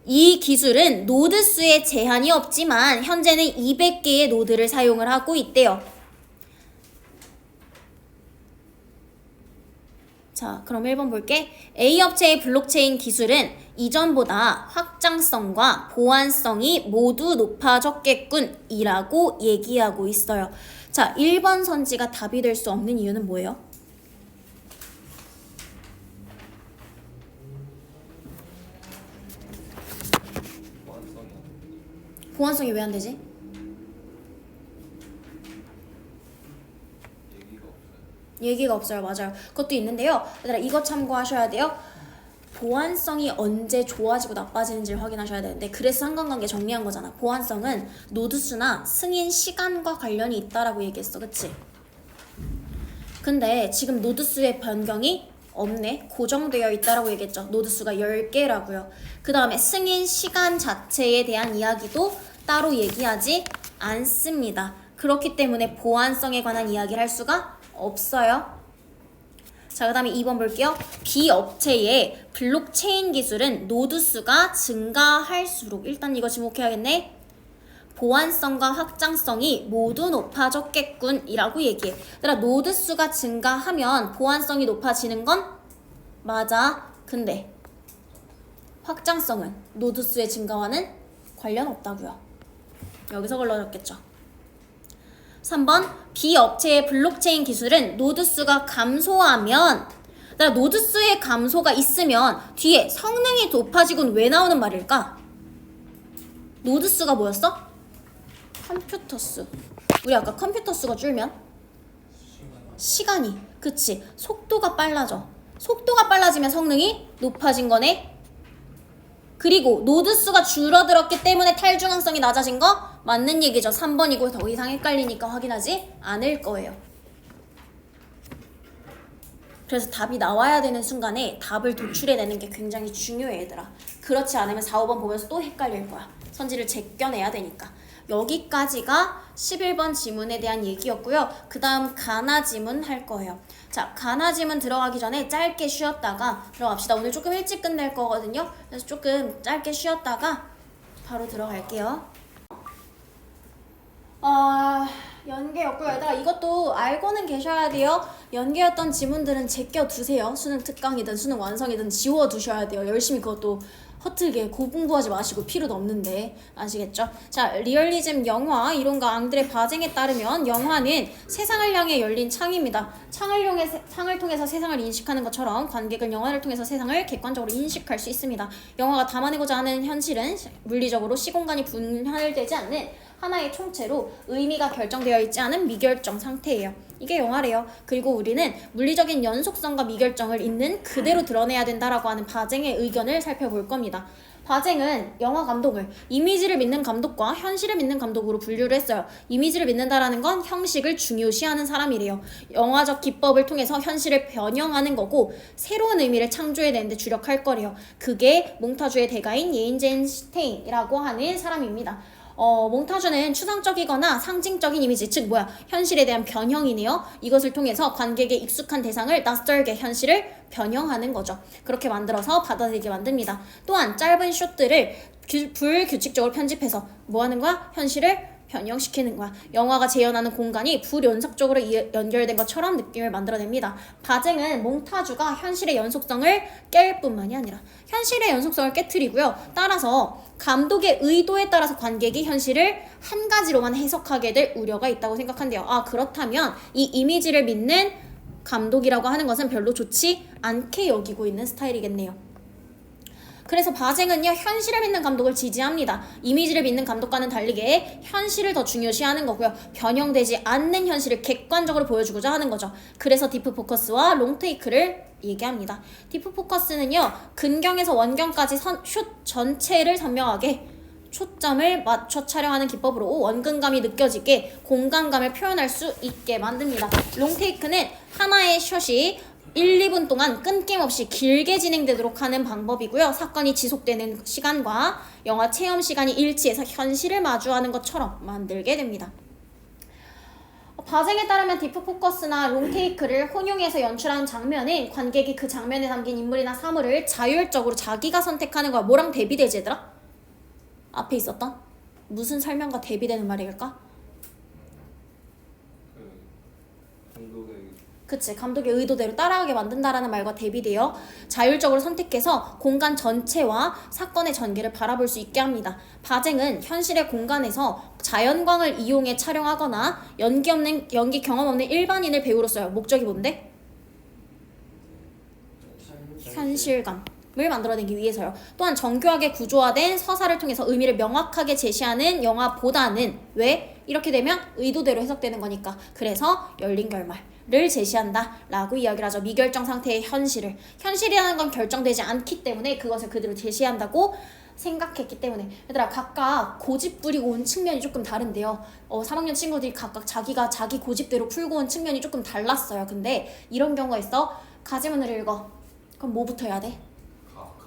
이 기술은 노드 수에 제한이 없지만 현재는 200개의 노드를 사용을 하고 있대요. 자, 그럼 1번 볼게. A 업체의 블록체인 기술은 이전보다 확장성과 보안성이 모두 높아졌겠군 이라고 얘기하고 있어요. 자, 1번 선지가 답이 될 수 없는 이유는 뭐예요? 보안성이 왜 안 되지? 얘기가 없어요. 맞아요. 그것도 있는데요. 얘들아, 이거 참고하셔야 돼요. 보안성이 언제 좋아지고 나빠지는지를 확인하셔야 되는데, 그래서 상관관계 정리한 거잖아. 보안성은 노드 수나 승인 시간과 관련이 있다라고 얘기했어. 그치? 근데 지금 노드 수의 변경이 없네. 고정되어 있다라고 얘기했죠. 노드 수가 10개라고요. 그 다음에 승인 시간 자체에 대한 이야기도 따로 얘기하지 않습니다. 그렇기 때문에 보안성에 관한 이야기를 할 수가 없어요. 자, 그 다음에 2번 볼게요. B 업체의 블록체인 기술은 노드 수가 증가할수록, 일단 이거 지목해야겠네. 보안성과 확장성이 모두 높아졌겠군 이라고 얘기해. 얘들아, 노드 수가 증가하면 보안성이 높아지는 건 맞아. 근데 확장성은 노드 수의 증가와는 관련 없다고요. 여기서 걸러졌겠죠. 3번, B 업체의 블록체인 기술은 노드 수가 감소하면, 노드 수의 감소가 있으면 뒤에 성능이 높아지곤 왜 나오는 말일까? 노드 수가 뭐였어? 컴퓨터 수. 우리 아까 컴퓨터 수가 줄면 시간이, 그치? 속도가 빨라져. 속도가 빨라지면 성능이 높아진 거네. 그리고 노드 수가 줄어들었기 때문에 탈중앙성이 낮아진 거 맞는 얘기죠. 3번이고 더 이상 헷갈리니까 확인하지 않을 거예요. 그래서 답이 나와야 되는 순간에 답을 도출해내는 게 굉장히 중요해, 얘들아. 그렇지 않으면 4, 5번 보면서 또 헷갈릴 거야. 선지를 제껴내야 되니까. 여기까지가 11번 지문에 대한 얘기였고요. 그 다음 가나 지문 할 거예요. 자, 가나 지문 들어가기 전에 짧게 쉬었다가 들어갑시다. 오늘 조금 일찍 끝낼 거거든요. 그래서 조금 짧게 쉬었다가 바로 들어갈게요. 연계였고요. 얘들아 이것도 알고는 계셔야 돼요. 연계였던 지문들은 제껴두세요. 수능 특강이든 수능 완성이든 지워두셔야 돼요. 열심히 그것도 허틀게 고공부하지 마시고 필요도 없는데 아시겠죠? 자, 리얼리즘 영화 이론가 앙드레 바쟁에 따르면 영화는 세상을 향해 열린 창입니다. 창을 통해서 세상을 인식하는 것처럼 관객은 영화를 통해서 세상을 객관적으로 인식할 수 있습니다. 영화가 담아내고자 하는 현실은 물리적으로 시공간이 분할되지 않는 하나의 총체로 의미가 결정되어 있지 않은 미결정 상태예요. 이게 영화래요. 그리고 우리는 물리적인 연속성과 미결정을 있는 그대로 드러내야 된다라고 하는 바쟁의 의견을 살펴볼 겁니다. 바쟁은 영화 감독을 이미지를 믿는 감독과 현실을 믿는 감독으로 분류를 했어요. 이미지를 믿는다라는 건 형식을 중요시하는 사람이래요. 영화적 기법을 통해서 현실을 변형하는 거고 새로운 의미를 창조해내는데 주력할 거래요. 그게 몽타주의 대가인 예인젠슈테인이라고 하는 사람입니다. 몽타주는 추상적이거나 상징적인 이미지, 즉 현실에 대한 변형이네요. 이것을 통해서 관객의 익숙한 대상을 낯설게 현실을 변형하는 거죠. 그렇게 만들어서 받아들이게 만듭니다. 또한 짧은 숏들을 불규칙적으로 편집해서 뭐 하는 거야? 현실을 변형시키는 거야. 영화가 재현하는 공간이 불연속적으로 연결된 것처럼 느낌을 만들어냅니다. 바쟁은 몽타주가 현실의 연속성을 깰 뿐만이 아니라 현실의 연속성을 깨트리고요. 따라서 감독의 의도에 따라서 관객이 현실을 한 가지로만 해석하게 될 우려가 있다고 생각한대요. 그렇다면 이 이미지를 믿는 감독이라고 하는 것은 별로 좋지 않게 여기고 있는 스타일이겠네요. 그래서 바쟁은요, 현실을 믿는 감독을 지지합니다. 이미지를 믿는 감독과는 다르게 현실을 더 중요시하는 거고요. 변형되지 않는 현실을 객관적으로 보여주고자 하는 거죠. 그래서 딥 포커스와 롱 테이크를 얘기합니다. 딥 포커스는요, 근경에서 원경까지 숏 전체를 선명하게 초점을 맞춰 촬영하는 기법으로 원근감이 느껴지게 공간감을 표현할 수 있게 만듭니다. 롱 테이크는 하나의 숏이 1, 2분 동안 끊김없이 길게 진행되도록 하는 방법이고요. 사건이 지속되는 시간과 영화 체험 시간이 일치해서 현실을 마주하는 것처럼 만들게 됩니다. 바쟁에 따르면 딥 포커스나 롱테이크를 혼용해서 연출하는 장면은 관객이 그 장면에 담긴 인물이나 사물을 자율적으로 자기가 선택하는 거야. 뭐랑 대비되지 얘들아? 앞에 있었던? 무슨 설명과 대비되는 말일까? 감독의 의도대로 따라가게 만든다라는 말과 대비되어 자율적으로 선택해서 공간 전체와 사건의 전개를 바라볼 수 있게 합니다. 바쟁은 현실의 공간에서 자연광을 이용해 촬영하거나 연기 경험 없는 일반인을 배우로 써요. 목적이 뭔데? 현실감을 만들어내기 위해서요. 또한 정교하게 구조화된 서사를 통해서 의미를 명확하게 제시하는 영화보다는 왜? 이렇게 되면 의도대로 해석되는 거니까. 그래서 열린 결말을 제시한다 라고 이야기를 하죠. 미결정 상태의 현실이라는 건 결정되지 않기 때문에 그것을 그대로 제시한다고 생각했기 때문에. 얘들아 각각 고집 부리고 온 측면이 조금 다른데요. 3학년 친구들이 각각 자기 고집대로 풀고 온 측면이 조금 달랐어요. 근데 이런 경우가 있어. 가지문을 읽어. 그럼 뭐부터 해야 돼?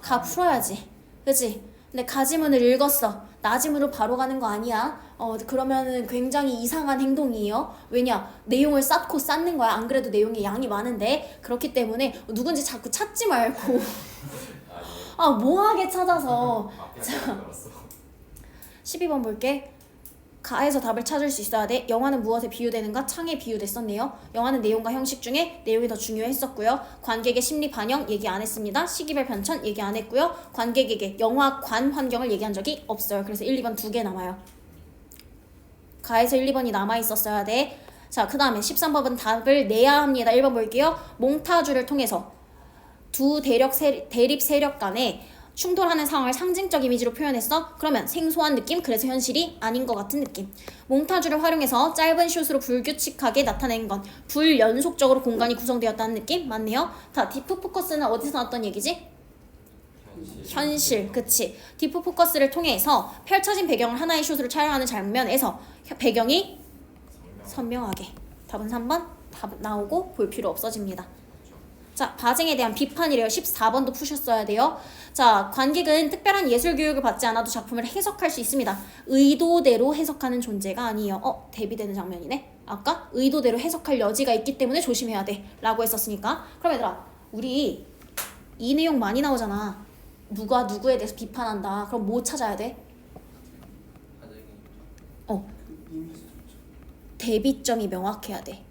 가 풀어야지. 그치? 근데 가지문을 읽었어. 나지문으로 바로 가는 거 아니야. 그러면은 굉장히 이상한 행동이에요. 왜냐? 내용을 쌓는 거야. 안 그래도 내용이 양이 많은데. 그렇기 때문에 누군지 자꾸 찾지 말고 뭐하게 찾아서. 자, 12번 볼게. 가에서 답을 찾을 수 있어야 돼. 영화는 무엇에 비유되는가? 창에 비유됐었네요. 영화는 내용과 형식 중에 내용이 더 중요했었고요. 관객의 심리 반영 얘기 안 했습니다. 시기별 편찬 얘기 안 했고요. 관객에게 영화관 환경을 얘기한 적이 없어요. 그래서 1, 2번 2개 남아요. 가에서 1, 2번이 남아있었어야 돼. 자, 그 다음에 13번은 답을 내야 합니다. 1번 볼게요. 몽타주를 통해서 두 대립 세력 간에 충돌하는 상황을 상징적 이미지로 표현했어? 그러면 생소한 느낌, 그래서 현실이 아닌 것 같은 느낌. 몽타주를 활용해서 짧은 숏으로 불규칙하게 나타낸 건 불연속적으로 공간이 구성되었다는 느낌? 맞네요. 자, 딥 포커스는 어디서 나왔던 얘기지? 현실, 그치. 딥 포커스를 통해서 펼쳐진 배경을 하나의 숏으로 촬영하는 장면에서 배경이 선명하게. 답은 3번. 답 나오고 볼 필요 없어집니다. 자, 바쟁에 대한 비판이래요. 14번도 푸셨어야 돼요. 자, 관객은 특별한 예술 교육을 받지 않아도 작품을 해석할 수 있습니다. 의도대로 해석하는 존재가 아니에요. 대비되는 장면이네. 아까 의도대로 해석할 여지가 있기 때문에 조심해야 돼 라고 했었으니까. 그럼 얘들아, 우리 이 내용 많이 나오잖아. 누가 누구에 대해서 비판한다. 그럼 뭐 찾아야 돼? 바닥에 이미지 좋죠. 대비점이 명확해야 돼.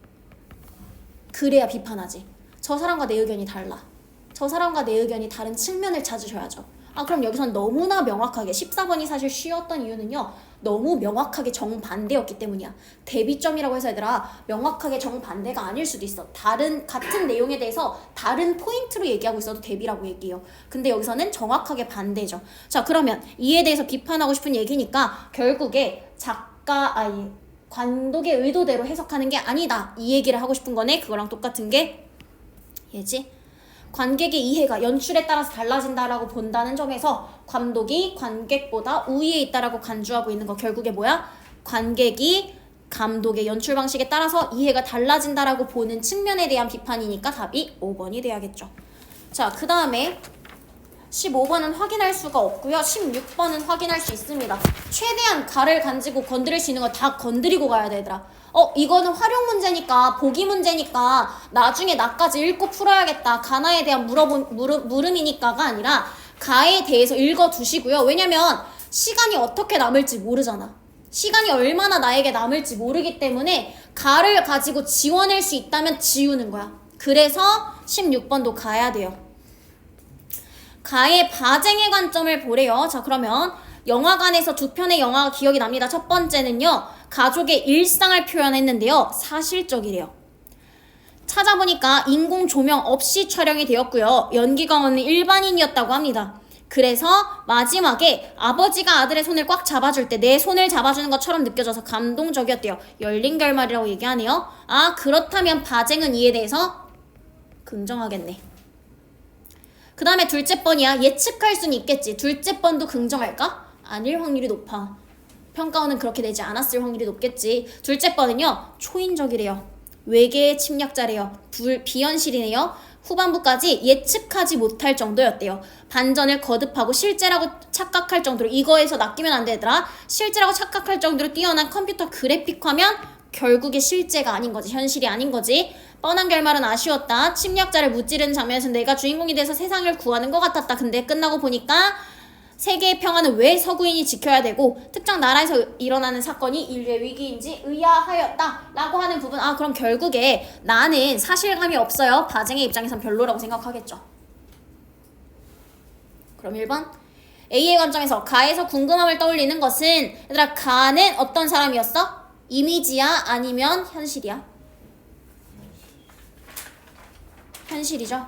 그래야 비판하지. 저 사람과 내 의견이 달라. 저 사람과 내 의견이 다른 측면을 찾으셔야죠. 그럼 여기선 너무나 명확하게 14번이 사실 쉬웠던 이유는요. 너무 명확하게 정반대였기 때문이야. 대비점이라고 해서 얘들아 명확하게 정반대가 아닐 수도 있어. 같은 내용에 대해서 다른 포인트로 얘기하고 있어도 대비라고 얘기해요. 근데 여기서는 정확하게 반대죠. 자, 그러면 이에 대해서 비판하고 싶은 얘기니까 결국에 관독의 의도대로 해석하는 게 아니다. 이 얘기를 하고 싶은 거네. 그거랑 똑같은 게 얘지. 관객의 이해가 연출에 따라서 달라진다라고 본다는 점에서 감독이 관객보다 우위에 있다라고 간주하고 있는 거 결국에 뭐야? 관객이 감독의 연출 방식에 따라서 이해가 달라진다라고 보는 측면에 대한 비판이니까 답이 5번이 돼야겠죠. 자, 그 다음에 15번은 확인할 수가 없고요. 16번은 확인할 수 있습니다. 최대한 가를 가지고 건드릴 수 있는 거 다 건드리고 가야 되더라. 이거는 활용 문제니까 보기 문제니까 나중에 나까지 읽고 풀어야겠다. 가나에 대한 물음이니까가 아니라 가에 대해서 읽어두시고요. 왜냐면 시간이 어떻게 남을지 모르잖아. 시간이 얼마나 나에게 남을지 모르기 때문에 가를 가지고 지워낼 수 있다면 지우는 거야. 그래서 16번도 가야 돼요. 가의 바쟁의 관점을 보래요. 자, 그러면 영화관에서 두 편의 영화가 기억이 납니다. 첫 번째는요. 가족의 일상을 표현했는데요. 사실적이래요. 찾아보니까 인공 조명 없이 촬영이 되었고요. 연기가원은 일반인이었다고 합니다. 그래서 마지막에 아버지가 아들의 손을 꽉 잡아줄 때 내 손을 잡아주는 것처럼 느껴져서 감동적이었대요. 열린 결말이라고 얘기하네요. 그렇다면 바쟁은 이에 대해서 긍정하겠네. 그 다음에 둘째 번이야. 예측할 수는 있겠지. 둘째 번도 긍정할까? 아닐 확률이 높아. 평가원은 그렇게 내지 않았을 확률이 높겠지. 둘째 번은요. 초인적이래요. 외계의 침략자래요. 비현실이네요. 후반부까지 예측하지 못할 정도였대요. 반전을 거듭하고 실제라고 착각할 정도로 이거에서 낚이면 안 되더라. 실제라고 착각할 정도로 뛰어난 컴퓨터 그래픽 화면 결국에 실제가 아닌 거지. 현실이 아닌 거지. 뻔한 결말은 아쉬웠다. 침략자를 무찌르는 장면에서 내가 주인공이 돼서 세상을 구하는 것 같았다. 근데 끝나고 보니까 세계의 평화는 왜 서구인이 지켜야 되고 특정 나라에서 일어나는 사건이 인류의 위기인지 의아하였다 라고 하는 부분. 그럼 결국에 나는 사실감이 없어요. 바쟁의 입장에선 별로라고 생각하겠죠. 그럼 1번 A의 관점에서 가에서 궁금함을 떠올리는 것은 얘들아 가는 어떤 사람이었어? 이미지야? 아니면 현실이야? 현실이죠.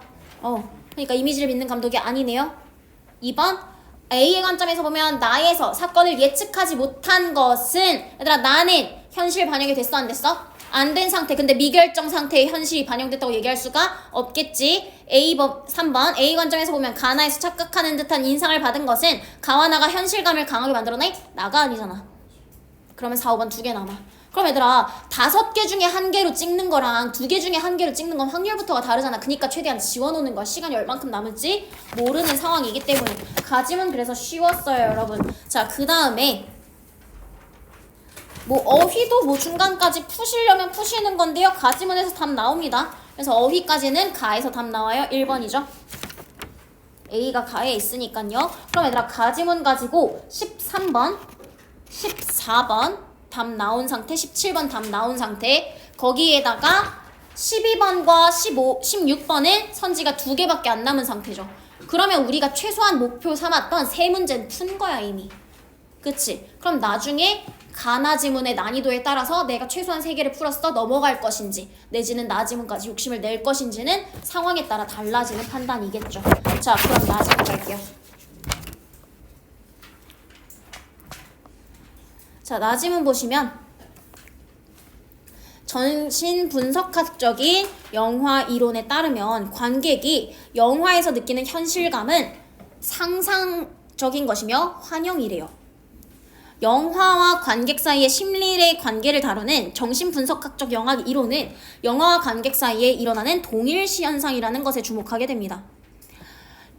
그러니까 이미지를 믿는 감독이 아니네요. 2번 A의 관점에서 보면 나에서 사건을 예측하지 못한 것은 얘들아 나는 현실 반영이 됐어 안 됐어? 안 된 상태. 근데 미결정 상태의 현실이 반영됐다고 얘기할 수가 없겠지. 3번 A 관점에서 보면 가나에서 착각하는 듯한 인상을 받은 것은 가와 나가 현실감을 강하게 만들어내? 나가 아니잖아. 그러면 4, 5번 두 개 남아. 그럼 얘들아 5개 중에 1개로 찍는 거랑 2개 중에 1개로 찍는 건 확률부터가 다르잖아. 그니까 최대한 지워놓는 거야. 시간이 얼만큼 남을지 모르는 상황이기 때문에. 가짐은 그래서 쉬웠어요 여러분. 자, 그 다음에 어휘도 중간까지 푸시려면 푸시는 건데요. 가지문에서 답 나옵니다. 그래서 어휘까지는 가에서 답 나와요. 1번이죠. A가 가에 있으니까요. 그럼 얘들아 가지문 가지고 13번 14번 답 나온 상태, 17번 답 나온 상태, 거기에다가 12번과 16번은 선지가 2개밖에 안 남은 상태죠. 그러면 우리가 최소한 목표 삼았던 세 문제는 푼 거야 이미. 그치? 그럼 나중에 가나 지문의 난이도에 따라서 내가 최소한 3개를 풀었어 넘어갈 것인지 내지는 나 지문까지 욕심을 낼 것인지는 상황에 따라 달라지는 판단이겠죠. 자, 그럼 나 지문 갈게요. 자, 나 지문 보시면 정신분석학적인 영화 이론에 따르면 관객이 영화에서 느끼는 현실감은 상상적인 것이며 환영이래요. 영화와 관객 사이의 심리의 관계를 다루는 정신분석학적 영학 이론은 영화와 관객 사이에 일어나는 동일시 현상이라는 것에 주목하게 됩니다.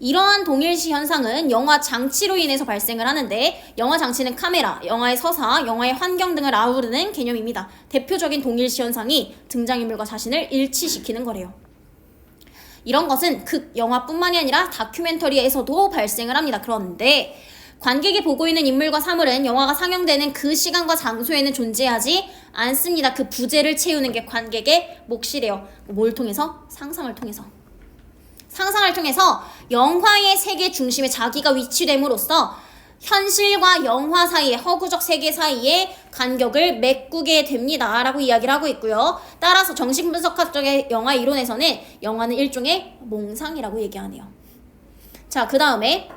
이러한 동일시 현상은 영화 장치로 인해서 발생을 하는데 영화 장치는 카메라, 영화의 서사, 영화의 환경 등을 아우르는 개념입니다. 대표적인 동일시 현상이 등장인물과 자신을 일치시키는 거래요. 이런 것은 극, 영화뿐만이 아니라 다큐멘터리에서도 발생을 합니다. 그런데 관객이 보고 있는 인물과 사물은 영화가 상영되는 그 시간과 장소에는 존재하지 않습니다. 그 부재를 채우는 게 관객의 몫이래요. 뭘 통해서? 상상을 통해서. 상상을 통해서 영화의 세계 중심에 자기가 위치됨으로써 현실과 영화 사이의 허구적 세계 사이의 간격을 메꾸게 됩니다. 라고 이야기를 하고 있고요. 따라서 정신분석학적의 영화 이론에서는 영화는 일종의 몽상이라고 얘기하네요. 자, 그 다음에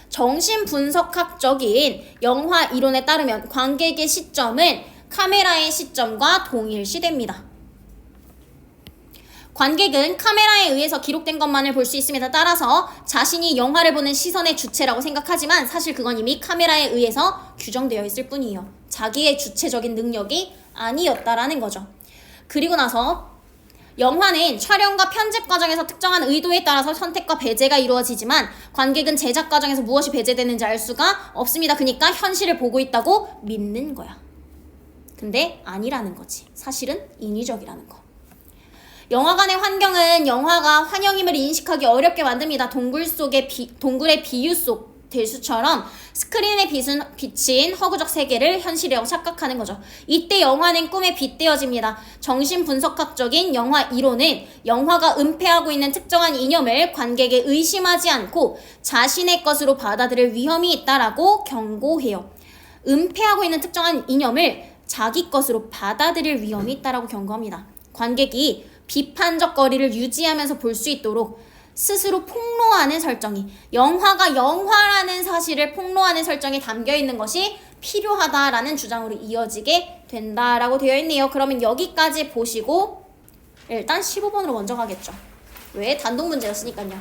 정신분석학적인 영화 이론에 따르면 관객의 시점은 카메라의 시점과 동일시됩니다. 관객은 카메라에 의해서 기록된 것만을 볼 수 있습니다. 따라서 자신이 영화를 보는 시선의 주체라고 생각하지만 사실 그건 이미 카메라에 의해서 규정되어 있을 뿐이에요. 자기의 주체적인 능력이 아니었다라는 거죠. 그리고 나서 영화는 촬영과 편집 과정에서 특정한 의도에 따라서 선택과 배제가 이루어지지만 관객은 제작 과정에서 무엇이 배제되는지 알 수가 없습니다. 그러니까 현실을 보고 있다고 믿는 거야. 근데 아니라는 거지. 사실은 인위적이라는 거. 영화관의 환경은 영화가 환영임을 인식하기 어렵게 만듭니다. 동굴의 비유 속 대수처럼 스크린에 비친 허구적 세계를 현실이라고 착각하는 거죠. 이때 영화는 꿈에 빗대어집니다. 정신분석학적인 영화 이론은 영화가 은폐하고 있는 특정한 이념을 관객에 의심하지 않고 자신의 것으로 받아들일 위험이 있다라고 경고해요. 은폐하고 있는 특정한 이념을 자기 것으로 받아들일 위험이 있다라고 경고합니다. 관객이 비판적 거리를 유지하면서 볼 수 있도록 스스로 폭로하는 설정이, 영화가 영화라는 사실을 폭로하는 설정이 담겨있는 것이 필요하다라는 주장으로 이어지게 된다라고 되어 있네요. 그러면 여기까지 보시고 일단 15번으로 먼저 가겠죠. 왜? 단독 문제였으니까요.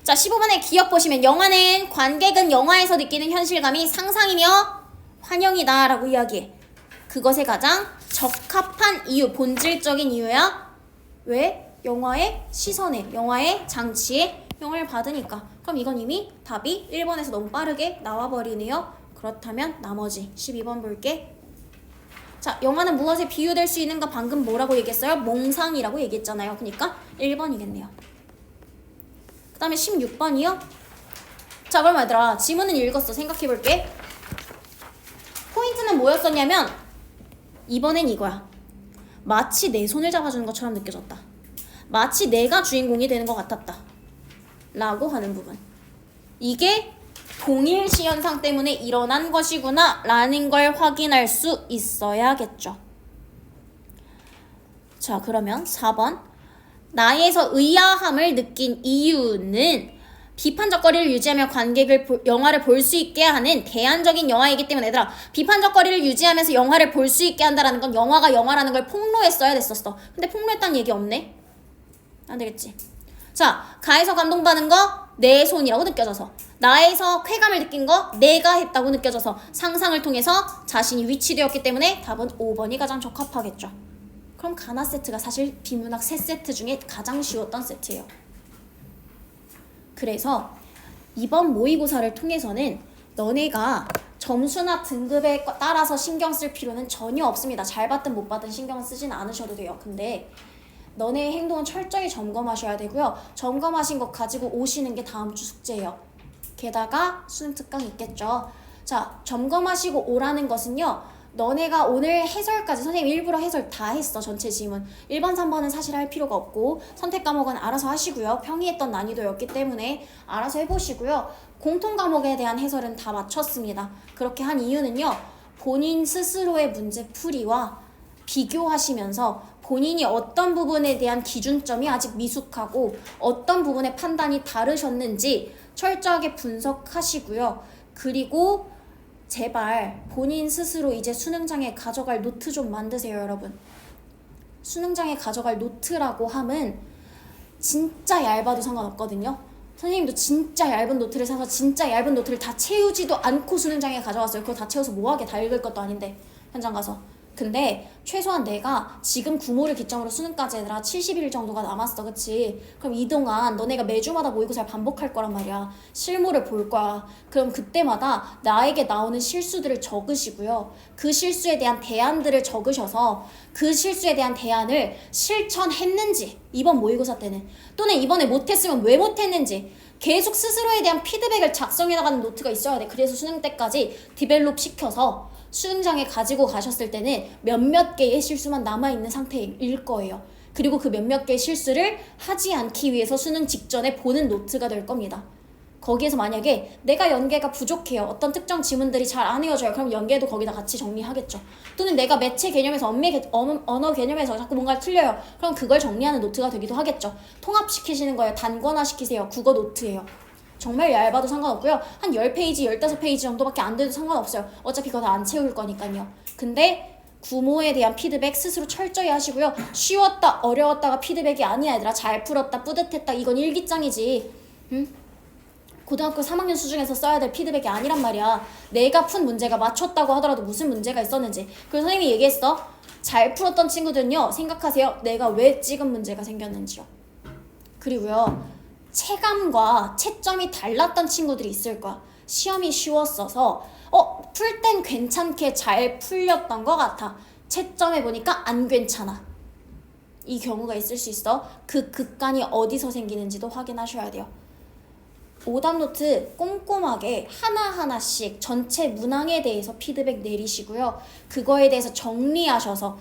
자, 15번의 기억 보시면 영화는 관객은 영화에서 느끼는 현실감이 상상이며 환영이다 라고 이야기해. 그것에 가장 적합한 이유, 본질적인 이유야. 왜? 영화의 시선에, 영화의 장치에 영향을 받으니까. 그럼 이건 이미 답이 1번에서 너무 빠르게 나와버리네요. 그렇다면 나머지 12번 볼게. 자, 영화는 무엇에 비유될 수 있는가? 방금 뭐라고 얘기했어요? 몽상이라고 얘기했잖아요. 그러니까 1번이겠네요. 그 다음에 16번이요. 자, 그럼 얘들아 지문은 읽었어. 생각해볼게. 포인트는 뭐였었냐면 이번엔 이거야. 마치 내 손을 잡아주는 것처럼 느껴졌다. 마치 내가 주인공이 되는 것 같았다 라고 하는 부분. 이게 동일시 현상 때문에 일어난 것이구나 라는 걸 확인할 수 있어야겠죠. 자, 그러면 4번. 나에서 의아함을 느낀 이유는 비판적 거리를 유지하며 관객을 영화를 볼 수 있게 하는 대안적인 영화이기 때문에. 얘들아, 비판적 거리를 유지하면서 영화를 볼 수 있게 한다라는 건 영화가 영화라는 걸 폭로했어야 됐었어. 근데 폭로했다는 얘기 없네? 안 되겠지. 자, 가에서 감동받은 거 내 손이라고 느껴져서, 나에서 쾌감을 느낀 거 내가 했다고 느껴져서 상상을 통해서 자신이 위치되었기 때문에 답은 5번이 가장 적합하겠죠. 그럼 가나 세트가 사실 비문학 3세트 중에 가장 쉬웠던 세트예요. 그래서 이번 모의고사를 통해서는 너네가 점수나 등급에 따라서 신경 쓸 필요는 전혀 없습니다. 잘 받든 못 받든 신경 쓰진 않으셔도 돼요. 근데 너네의 행동은 철저히 점검하셔야 되고요. 점검하신 것 가지고 오시는 게 다음 주 숙제예요. 게다가 수능 특강 있겠죠. 자, 점검하시고 오라는 것은요. 너네가 오늘 해설까지, 선생님 일부러 해설 다 했어. 전체 지문 1번 3번은 사실 할 필요가 없고 선택 과목은 알아서 하시고요. 평이했던 난이도였기 때문에 알아서 해보시고요. 공통 과목에 대한 해설은 다 마쳤습니다. 그렇게 한 이유는요. 본인 스스로의 문제 풀이와 비교하시면서 본인이 어떤 부분에 대한 기준점이 아직 미숙하고 어떤 부분의 판단이 다르셨는지 철저하게 분석하시고요. 그리고 제발 본인 스스로 이제 수능장에 가져갈 노트 좀 만드세요, 여러분. 수능장에 가져갈 노트라고 함은 진짜 얇아도 상관없거든요. 선생님도 진짜 얇은 노트를 사서 진짜 얇은 노트를 다 채우지도 않고 수능장에 가져왔어요. 그거 다 채워서 뭐하게 다 읽을 것도 아닌데 현장 가서. 근데 최소한 내가 지금 구모를 기점으로 수능까지 얘들아 70일 정도가 남았어. 그치? 그럼 이동안 너네가 매주마다 모의고사를 반복할 거란 말이야. 실무를 볼 거야. 그럼 그때마다 나에게 나오는 실수들을 적으시고요. 그 실수에 대한 대안들을 적으셔서 그 실수에 대한 대안을 실천했는지 이번 모의고사 때는 또는 이번에 못했으면 왜 못했는지 계속 스스로에 대한 피드백을 작성해 나가는 노트가 있어야 돼. 그래서 수능 때까지 디벨롭 시켜서 수능장에 가지고 가셨을 때는 몇몇 개의 실수만 남아있는 상태일 거예요. 그리고 그 몇몇 개의 실수를 하지 않기 위해서 수능 직전에 보는 노트가 될 겁니다. 거기에서 만약에 내가 연계가 부족해요. 어떤 특정 지문들이 잘 안 외워져요. 그럼 연계도 거기다 같이 정리하겠죠. 또는 내가 매체 개념에서 언어 개념에서 자꾸 뭔가를 틀려요. 그럼 그걸 정리하는 노트가 되기도 하겠죠. 통합시키시는 거예요. 단권화 시키세요. 국어 노트예요. 정말 얇아도 상관없고요. 한 10페이지, 15페이지 정도밖에 안 돼도 상관없어요. 어차피 그거 다 안 채울 거니까요. 근데 구모에 대한 피드백 스스로 철저히 하시고요. 쉬웠다, 어려웠다가 피드백이 아니야 얘들아. 잘 풀었다, 뿌듯했다. 이건 일기장이지. 응? 고등학교 3학년 수준에서 써야 될 피드백이 아니란 말이야. 내가 푼 문제가 맞췄다고 하더라도 무슨 문제가 있었는지. 그래서 선생님이 얘기했어. 잘 풀었던 친구들은요. 생각하세요. 내가 왜 찍은 문제가 생겼는지요. 그리고요. 체감과 채점이 달랐던 친구들이 있을 거야. 시험이 쉬웠어서 풀 땐 괜찮게 잘 풀렸던 것 같아. 채점해 보니까 안 괜찮아. 이 경우가 있을 수 있어. 그 극간이 어디서 생기는지도 확인하셔야 돼요. 오답노트 꼼꼼하게 하나하나씩 전체 문항에 대해서 피드백 내리시고요. 그거에 대해서 정리하셔서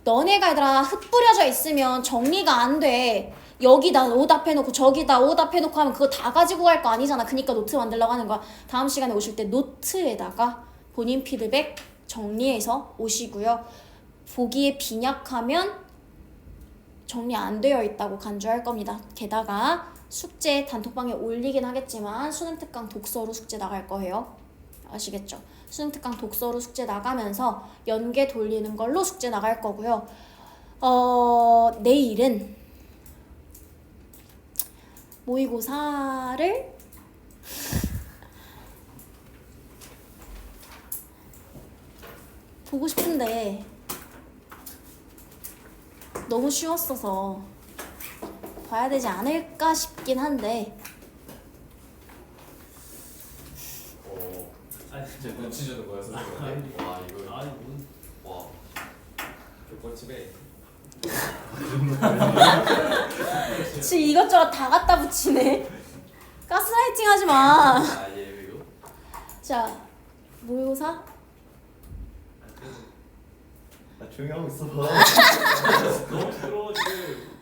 너네가 얘들아 흩뿌려져 있으면 정리가 안 돼. 여기다 오답해놓고 저기다 오답해놓고 하면 그거 다 가지고 갈 거 아니잖아. 그니까 노트 만들려고 하는 거야. 다음 시간에 오실 때 노트에다가 본인 피드백 정리해서 오시고요. 보기에 빈약하면 정리 안 되어 있다고 간주할 겁니다. 게다가 숙제 단톡방에 올리긴 하겠지만 수능특강 독서로 숙제 나갈 거예요. 아시겠죠? 수능특강 독서로 숙제 나가면서 연계 돌리는 걸로 숙제 나갈 거고요. 내일은 모의고사를 보고 싶은데 너무 쉬웠어서 봐야 되지 않을까 싶긴 한데 진짜 눈치 주는 거야 선생님한테. 와 이거 아니 뭔 와 교권집에 지금 이것저것 다 갖다 붙이네. 가스라이팅 하지 마. 아예 이거 자, 모의고사 나 조용히 하고 있어. 너무 부러워 지금.